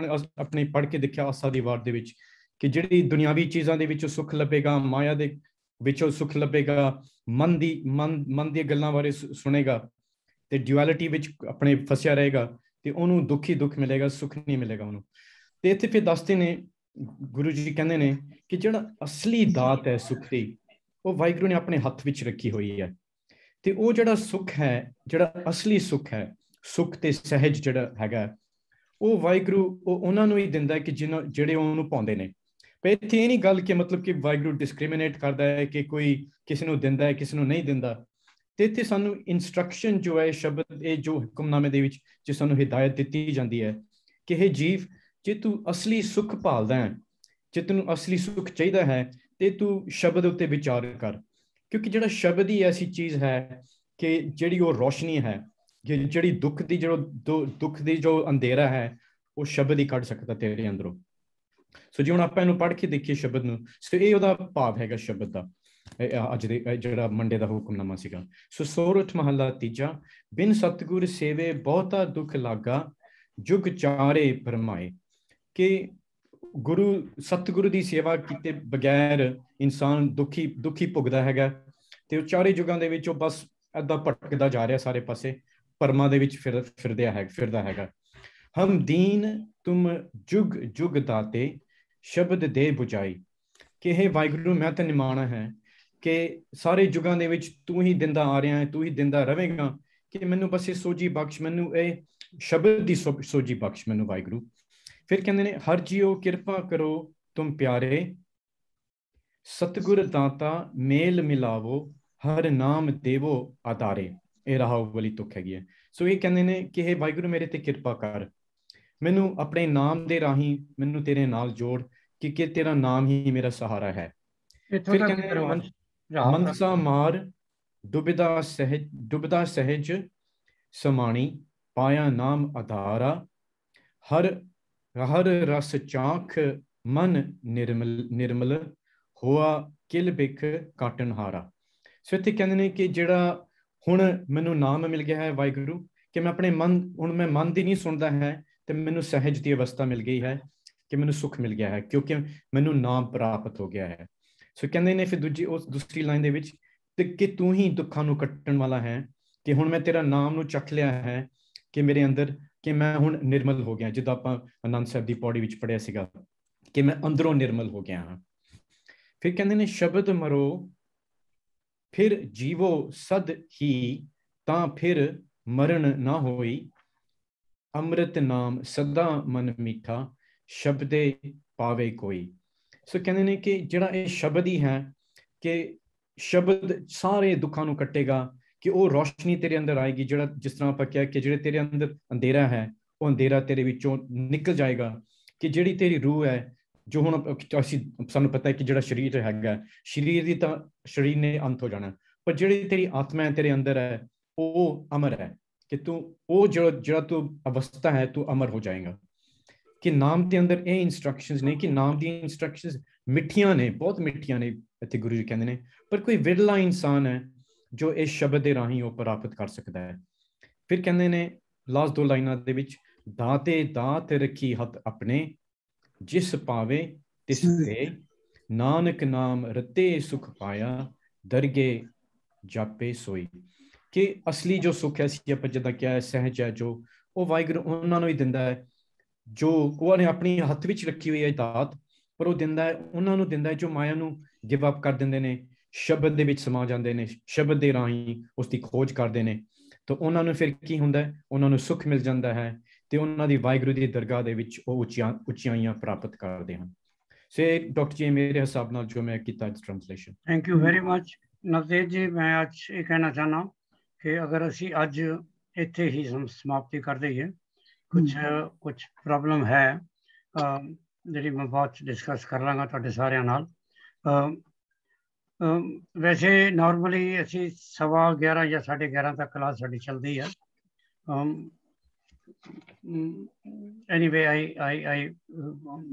ਆਪਣੇ ਪੜ੍ਹ ਕੇ ਦੇਖਿਆ ਆਸਾ ਦੀ ਵਾਰ ਦੇ ਵਿੱਚ ਕਿ ਜਿਹੜੀ ਦੁਨਿਆਵੀ ਚੀਜ਼ਾਂ ਦੇ ਵਿੱਚੋਂ ਸੁੱਖ ਲੱਭੇਗਾ, ਮਾਇਆ ਦੇ ਵਿੱਚੋਂ ਸੁੱਖ ਲੱਭੇਗਾ, ਮਨ ਦੀਆਂ ਗੱਲਾਂ ਬਾਰੇ ਸੁਣੇਗਾ ਤੇ ਡਿਊਐਲਿਟੀ ਵਿੱਚ ਆਪਣੇ ਫਸਿਆ ਰਹੇਗਾ ਤੇ ਉਹਨੂੰ ਦੁੱਖ ਹੀ ਦੁੱਖ ਮਿਲੇਗਾ, ਸੁੱਖ ਨਹੀਂ ਮਿਲੇਗਾ ਉਹਨੂੰ। ਤੇ ਇੱਥੇ ਫਿਰ ਦੱਸਦੇ ਨੇ ਗੁਰੂ ਜੀ ਕਹਿੰਦੇ ਨੇ ਕਿ ਜਿਹੜਾ ਅਸਲੀ ਦਾਤ ਹੈ ਸੁੱਖ ਦੀ, ਉਹ ਵਾਹਿਗੁਰੂ ਨੇ ਆਪਣੇ ਹੱਥ ਵਿੱਚ ਰੱਖੀ ਹੋਈ ਹੈ। ਤੇ ਉਹ ਜਿਹੜਾ ਸੁੱਖ ਹੈ, ਜਿਹੜਾ ਅਸਲੀ ਸੁੱਖ ਹੈ, ਸੁੱਖ ਤੇ ਸਹਿਜ ਜਿਹੜਾ ਹੈਗਾ, ਉਹ ਵਾਹਿਗੁਰੂ ਉਹਨਾਂ ਨੂੰ ਹੀ ਦਿੰਦਾ ਕਿ ਜਿਹੜੇ ਉਹਨੂੰ ਪਾਉਂਦੇ ਨੇ। ਪਰ ਇੱਥੇ ਇਹ ਨਹੀਂ ਗੱਲ ਕਿ ਮਤਲਬ ਕਿ ਵਾਹਿਗੁਰੂ ਡਿਸਕ੍ਰਿਮੀਨੇਟ ਕਰਦਾ ਹੈ ਕਿ ਕੋਈ ਕਿਸੇ ਨੂੰ ਦਿੰਦਾ ਹੈ ਕਿਸੇ ਨੂੰ ਨਹੀਂ ਦਿੰਦਾ। ਤੇ ਇੱਥੇ ਸਾਨੂੰ ਇਨਸਟਰਕਸ਼ਨ ਜੋ ਹੈ ਸ਼ਬਦ, ਇਹ ਜੋ ਹੁਕਮਨਾਮੇ ਦੇ ਵਿੱਚ ਜੋ ਸਾਨੂੰ ਹਿਦਾਇਤ ਦਿੱਤੀ ਜਾਂਦੀ ਹੈ ਕਿ ਇਹ ਜੀਵ, ਜੇ ਤੂੰ ਅਸਲੀ ਸੁੱਖ ਭਾਲਦਾ ਹੈ, ਜੇ ਤੈਨੂੰ ਅਸਲੀ ਸੁੱਖ ਚਾਹੀਦਾ ਹੈ ਤੇ ਤੂੰ ਸ਼ਬਦ ਉੱਤੇ ਵਿਚਾਰ ਕਰ, ਕਿਉਂਕਿ ਜਿਹੜਾ ਸ਼ਬਦ ਹੀ ਐਸੀ ਚੀਜ਼ ਹੈ ਕਿ ਜਿਹੜੀ ਉਹ ਰੋਸ਼ਨੀ ਹੈ, ਜਿਹੜੀ ਦੁੱਖ ਦੀ ਜੋ ਅੰਧੇਰਾ ਹੈ ਉਹ ਸ਼ਬਦ ਹੀ ਕੱਢ ਸਕਦਾ ਤੇਰੇ ਅੰਦਰੋਂ। ਸੋ ਜੇ ਹੁਣ ਆਪਾਂ ਇਹਨੂੰ ਪੜ੍ਹ ਕੇ ਦੇਖੀਏ ਸ਼ਬਦ ਨੂੰ, ਸੋ ਇਹ ਉਹਦਾ ਭਾਵ ਹੈਗਾ ਸ਼ਬਦ ਦਾ। ਅੱਜ ਦੇ ਜਿਹੜਾ ਮੰਡੇ ਦਾ ਹੁਕਮਨਾਮਾ ਸੀਗਾ। ਸੋ ਸੋਰਠ ਮਹੱਲਾ ਤੀਜਾ, ਬਿਨ ਸਤਿਗੁਰ ਸੇਵੇ ਬਹੁਤਾ ਦੁੱਖ ਲਾਗਾ, ਜੁਗ ਚਾਰੇ ਭਰਮਾਏ। ਕਿ ਸਤਿਗੁਰੂ ਦੀ ਸੇਵਾ ਕੀਤੇ ਬਗੈਰ ਇਨਸਾਨ ਦੁੱਖੀ ਭੁਗਦਾ ਹੈਗਾ ਤੇ ਉਹ ਚਾਰੇ ਯੁਗਾਂ ਦੇ ਵਿੱਚ ਉਹ ਬਸ ਏਦਾਂ ਭਟਕਦਾ ਜਾ ਰਿਹਾ, ਸਾਰੇ ਪਾਸੇ ਭਰਮਾਂ ਦੇ ਵਿੱਚ ਫਿਰਦਾ ਹੈਗਾ। ਹਮ ਦੀਨ ਤੁਮ ਜੁਗ ਜੁਗ ਦਾਤੇ, ਸ਼ਬਦ ਦੇ ਬੁਝਾਈ। ਕਿ ਇਹ ਵਾਹਿਗੁਰੂ ਮੈਂ ਤਾਂ ਨਿਮਾਣਾ ਹੈ ਕਿ ਸਾਰੇ ਯੁਗਾਂ ਦੇ ਵਿੱਚ ਤੂੰ ਹੀ ਦਿੰਦਾ ਆ ਰਿਹਾ ਹੈ, ਤੂੰ ਹੀ ਦਿੰਦਾ ਰਵੇਂਗਾ, ਕਿ ਮੈਨੂੰ ਬਸ ਇਹ ਸੋਝੀ ਬਖਸ਼, ਮੈਨੂੰ ਇਹ ਸ਼ਬਦ ਦੀ ਸੋਝੀ ਬਖਸ਼ ਮੈਨੂੰ ਵਾਹਿਗੁਰੂ। ਫਿਰ ਕਹਿੰਦੇ ਨੇ ਹਰ ਜੀਓ ਕਿਰਪਾ ਕਰੋ ਤੁਮ ਪਿਆਰੇ, ਸਤਿਗੁਰ ਦਾਤਾ ਮੇਲ ਮਿਲਾਵੋ, ਹਰ ਨਾਮ ਦੇਵੋ ਆਧਾਰੇ। ਇਹ ਰਾਹੋਂ ਵਾਲੀ ਤੁਕ ਹੈਗੀ ਹੈ। ਸੋ ਇਹ ਕਹਿੰਦੇ ਨੇ ਕਿ ਇਹ ਵਾਹਿਗੁਰੂ ਮੇਰੇ ਤੇ ਕਿਰਪਾ ਕਰ, ਮੈਨੂੰ ਆਪਣੇ ਨਾਮ ਦੇ ਰਾਹੀਂ ਮੈਨੂੰ ਤੇਰੇ ਨਾਲ ਜੋੜ ਕਿ ਤੇਰਾ ਨਾਮ ਹੀ ਮੇਰਾ ਸਹਾਰਾ ਹੈ। ਫਿਰ ਕਹਿੰਦੇ ਮਨਸਾ ਮਾਰ ਡੁੱਬਦਾ ਸਹਿਜ ਸਮਾਣੀ ਪਾਇਆ ਨਾਮ ਆਧਾਰਾ ਹਰ ਰਸ ਚਾਖ ਮਨ ਨਿਰਮਲ ਹੋਆ ਕਿਲ ਬਿਖ ਕਾਟਨ ਹਾਰਾ। ਸੋ ਇੱਥੇ ਕਹਿੰਦੇ ਨੇ ਕਿ ਜਿਹੜਾ ਹੁਣ ਮੈਨੂੰ ਨਾਮ ਮਿਲ ਗਿਆ ਹੈ ਵਾਹਿਗੁਰੂ, ਕਿ ਮੈਂ ਆਪਣੇ ਹੁਣ ਮੈਂ ਮਨ ਦੀ ਨਹੀਂ ਸੁਣਦਾ ਹੈ ਤੇ ਮੈਨੂੰ ਸਹਿਜ ਦੀ ਅਵਸਥਾ ਮਿਲ ਗਈ ਹੈ, ਕਿ ਮੈਨੂੰ ਸੁੱਖ ਮਿਲ ਗਿਆ ਹੈ ਕਿਉਂਕਿ ਮੈਨੂੰ ਨਾਮ ਪ੍ਰਾਪਤ ਹੋ ਗਿਆ ਹੈ। ਸੋ ਕਹਿੰਦੇ ਨੇ ਫਿਰ ਦੂਸਰੀ ਲਾਈਨ ਦੇ ਵਿੱਚ ਕਿ ਤੂੰ ਹੀ ਦੁੱਖਾਂ ਨੂੰ ਕੱਟਣ ਵਾਲਾ ਹੈ, ਕਿ ਹੁਣ ਮੈਂ ਤੇਰਾ ਨਾਮ ਨੂੰ ਚੱਖ ਲਿਆ ਹੈ ਕਿ ਮੇਰੇ ਅੰਦਰ, ਕਿ ਮੈਂ ਹੁਣ ਨਿਰਮਲ ਹੋ ਗਿਆ, ਜਿੱਦਾਂ ਆਪਾਂ ਆਨੰਦ ਸਾਹਿਬ ਦੀ ਪੌੜੀ ਵਿੱਚ ਪੜ੍ਹਿਆ ਸੀਗਾ ਕਿ ਮੈਂ ਅੰਦਰੋਂ ਨਿਰਮਲ ਹੋ ਗਿਆ ਹਾਂ। ਫਿਰ ਕਹਿੰਦੇ ਨੇ ਸ਼ਬਦ ਮਰੋ ਫਿਰ ਜੀਵੋ ਸਦ ਹੀ ਤਾਂ ਫਿਰ ਮਰਨ ਨਾ ਹੋਈ ਅੰਮ੍ਰਿਤ ਨਾਮ ਸਦਾ ਮਨ ਮੀਠਾ ਸ਼ਬਦੇ ਪਾਵੇ ਕੋਈ। ਸੋ ਕਹਿੰਦੇ ਨੇ ਕਿ ਜਿਹੜਾ ਇਹ ਸ਼ਬਦ ਹੀ ਹੈ ਕਿ ਸ਼ਬਦ ਸਾਰੇ ਦੁੱਖਾਂ ਨੂੰ ਕੱਟੇਗਾ, ਕਿ ਉਹ ਰੋਸ਼ਨੀ ਤੇਰੇ ਅੰਦਰ ਆਏਗੀ, ਜਿਹੜਾ ਜਿਸ ਤਰ੍ਹਾਂ ਆਪਾਂ ਕਿਹਾ ਕਿ ਜਿਹੜੇ ਤੇਰੇ ਅੰਦਰ ਅੰਧੇਰਾ ਹੈ ਉਹ ਅੰਧੇਰਾ ਤੇਰੇ ਵਿੱਚੋਂ ਨਿਕਲ ਜਾਏਗਾ, ਕਿ ਜਿਹੜੀ ਤੇਰੀ ਰੂਹ ਹੈ, ਜੋ ਹੁਣ ਸਾਨੂੰ ਪਤਾ ਹੈ ਕਿ ਜਿਹੜਾ ਸਰੀਰ ਹੈਗਾ, ਸਰੀਰ ਦੀ ਤਾਂ ਸਰੀਰ ਨੇ ਅੰਤ ਹੋ ਜਾਣਾ, ਪਰ ਜਿਹੜੀ ਤੇਰੀ ਆਤਮਾ ਹੈ ਤੇਰੇ ਅੰਦਰ ਹੈ ਉਹ ਅਮਰ ਹੈ, ਕਿ ਤੂੰ ਉਹ ਜਿਹੜਾ ਤੂੰ ਅਵਸਥਾ ਹੈ ਤੂੰ ਅਮਰ ਹੋ ਜਾਏਗਾ। ਕਿ ਨਾਮ ਦੇ ਅੰਦਰ ਇਹ ਇੰਸਟਰਕਸ਼ਨਸ ਨੇ, ਕਿ ਨਾਮ ਦੀਆਂ ਇੰਸਟਰਕਸ਼ਨਸ ਮਿੱਠੀਆਂ ਨੇ, ਬਹੁਤ ਮਿੱਠੀਆਂ ਨੇ, ਇੱਥੇ ਗੁਰੂ ਜੀ ਕਹਿੰਦੇ ਨੇ, ਪਰ ਕੋਈ ਵਿਰਲਾ ਇਨਸਾਨ ਹੈ ਜੋ ਇਸ ਸ਼ਬਦ ਦੇ ਰਾਹੀਂ ਉਹ ਪ੍ਰਾਪਤ ਕਰ ਸਕਦਾ ਹੈ। ਫਿਰ ਕਹਿੰਦੇ ਨੇ ਲਾਸਟ 2 ਲਾਈਨਾਂ ਦੇ ਵਿੱਚ ਦਾਤੇ ਦਾਤ ਰੱਖੀ ਹੱਥ ਆਪਣੇ ਜਿਸ ਪਾਵੇ ਤਿਸ ਤੇ ਨਾਨਕ ਨਾਮ ਰਤੇ ਸੁਖ ਪਾਇਆ ਦਰਗੇ ਜਾਪੇ ਸੋਈ। ਕਿ ਅਸਲੀ ਜੋ ਸੁੱਖ ਹੈ ਸੀ ਆਪਾਂ ਜਿੱਦਾਂ ਕਿਹਾ ਸਹਿਜ ਹੈ ਜੋ ਉਹ ਵਾਹਿਗੁਰੂ ਉਹਨਾਂ ਨੂੰ ਹੀ ਦਿੰਦਾ ਹੈ, ਜੋ ਉਹਨੇ ਆਪਣੀ ਹੱਥ ਵਿੱਚ ਰੱਖੀ ਹੋਈ ਹੈ ਦਾਤ, ਪਰ ਉਹ ਦਿੰਦਾ ਹੈ ਉਹਨਾਂ ਨੂੰ ਦਿੰਦਾ ਹੈ ਜੋ ਮਾਇਆ ਨੂੰ ਗਿਵ ਅਪ ਕਰ ਦਿੰਦੇ ਨੇ, ਸ਼ਬਦ ਦੇ ਵਿੱਚ ਸਮਾ ਜਾਂਦੇ ਨੇ, ਸ਼ਬਦ ਦੇ ਰਾਹੀਂ ਉਸ ਦੀ ਖੋਜ ਕਰਦੇ ਨੇ, ਤਾਂ ਉਹਨਾਂ ਨੂੰ ਫਿਰ ਕੀ ਹੁੰਦਾ ਹੈ, ਉਹਨਾਂ ਨੂੰ ਸੁੱਖ ਮਿਲ ਜਾਂਦਾ ਹੈ ਤੇ ਉਹਨਾਂ ਦੀ ਵਾਹਿਗੁਰੂ ਦੀ ਦਰਗਾਹ ਦੇ ਵਿੱਚ ਉਹ ਉਚਾਈਆਂ ਪ੍ਰਾਪਤ ਕਰਦੇ ਹਨ। ਸੋ ਡਾਕਟਰ ਜੀ ਮੇਰੇ ਹਿਸਾਬ ਨਾਲ ਜੋ ਮੈਂ ਕੀਤਾ translation. Thank you very much Navtej ਜੀ। ਮੈਂ ਅੱਜ ਇਹ ਕਹਿਣਾ ਚਾਹਨਾ ਕਿ ਅਗਰ ਅਸੀਂ ਅੱਜ ਇੱਥੇ ਹੀ ਸਮਾਪਤੀ ਕਰ ਦਈਏ, ਕੁਝ ਪ੍ਰੋਬਲਮ ਹੈ ਜਿਹੜੀ ਮੈਂ ਬਾਅਦ 'ਚ ਡਿਸਕਸ ਕਰ ਲਾਂਗਾ ਤੁਹਾਡੇ ਸਾਰਿਆਂ ਨਾਲ। ਵੈਸੇ ਨਾਰਮਲੀ ਅਸੀਂ 11:15 ਜਾਂ 11:30 ਤੱਕ ਕਲਾਸ ਸਾਡੀ ਚੱਲਦੀ ਹੈ। Anyway I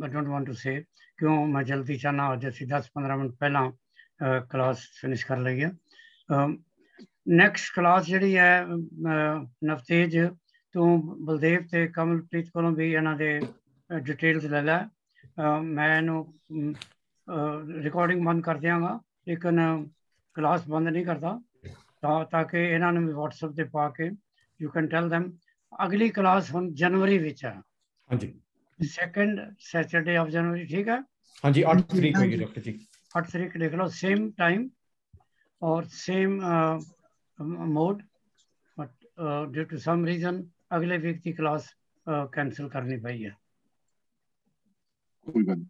don't want to say ਕਿਉਂ ਮੈਂ ਜਲਦੀ ਚਾਹਨਾ ਅੱਜ ਅਸੀਂ 10-15 ਮਿੰਟ ਪਹਿਲਾਂ ਕਲਾਸ ਫਿਨਿਸ਼ ਕਰ ਲਈਏ। ਨੈਕਸਟ ਕਲਾਸ ਜਿਹੜੀ ਹੈ ਨਵਤੇਜ ਤੂੰ ਬਲਦੇਵ ਤੇ ਕਮਲਪ੍ਰੀਤ ਕੋਲੋਂ ਵੀ ਇਹਨਾਂ ਦੇ ਡਿਟੇਲਸ ਲੈ ਲੈ। ਮੈਂ ਇਹਨੂੰ ਰਿਕਾਰਡਿੰਗ ਬੰਦ ਕਰ ਦਿਆਂਗਾ, ਲੇਕਿਨ ਕਲਾਸ ਬੰਦ ਨਹੀਂ ਕਰਦਾ ਤਾਂ ਕਿ ਇਹਨਾਂ ਨੂੰ ਵੀ WhatsApp ਤੇ ਪਾ ਕੇ ਯੂ ਕੈਨ ਟੈਲ them ਅਗਲੀ ਕਲਾਸ ਹੁਣ ਜਨਵਰੀ ਵਿੱਚ ਹੈ। ਹਾਂਜੀ 2nd ਸੈਟਰਡੇ ਆਫ ਜਨਵਰੀ, ਠੀਕ ਹੈ? ਹਾਂਜੀ 8 ਤਰੀਕ ਹੋਏਗੀ ਡਾਕਟਰ ਜੀ। 8 तरीक देख लो, सेम टाइम और same mode, but due to some reason अगले वीक की क्लास कैंसिल करनी पई है। कोई बात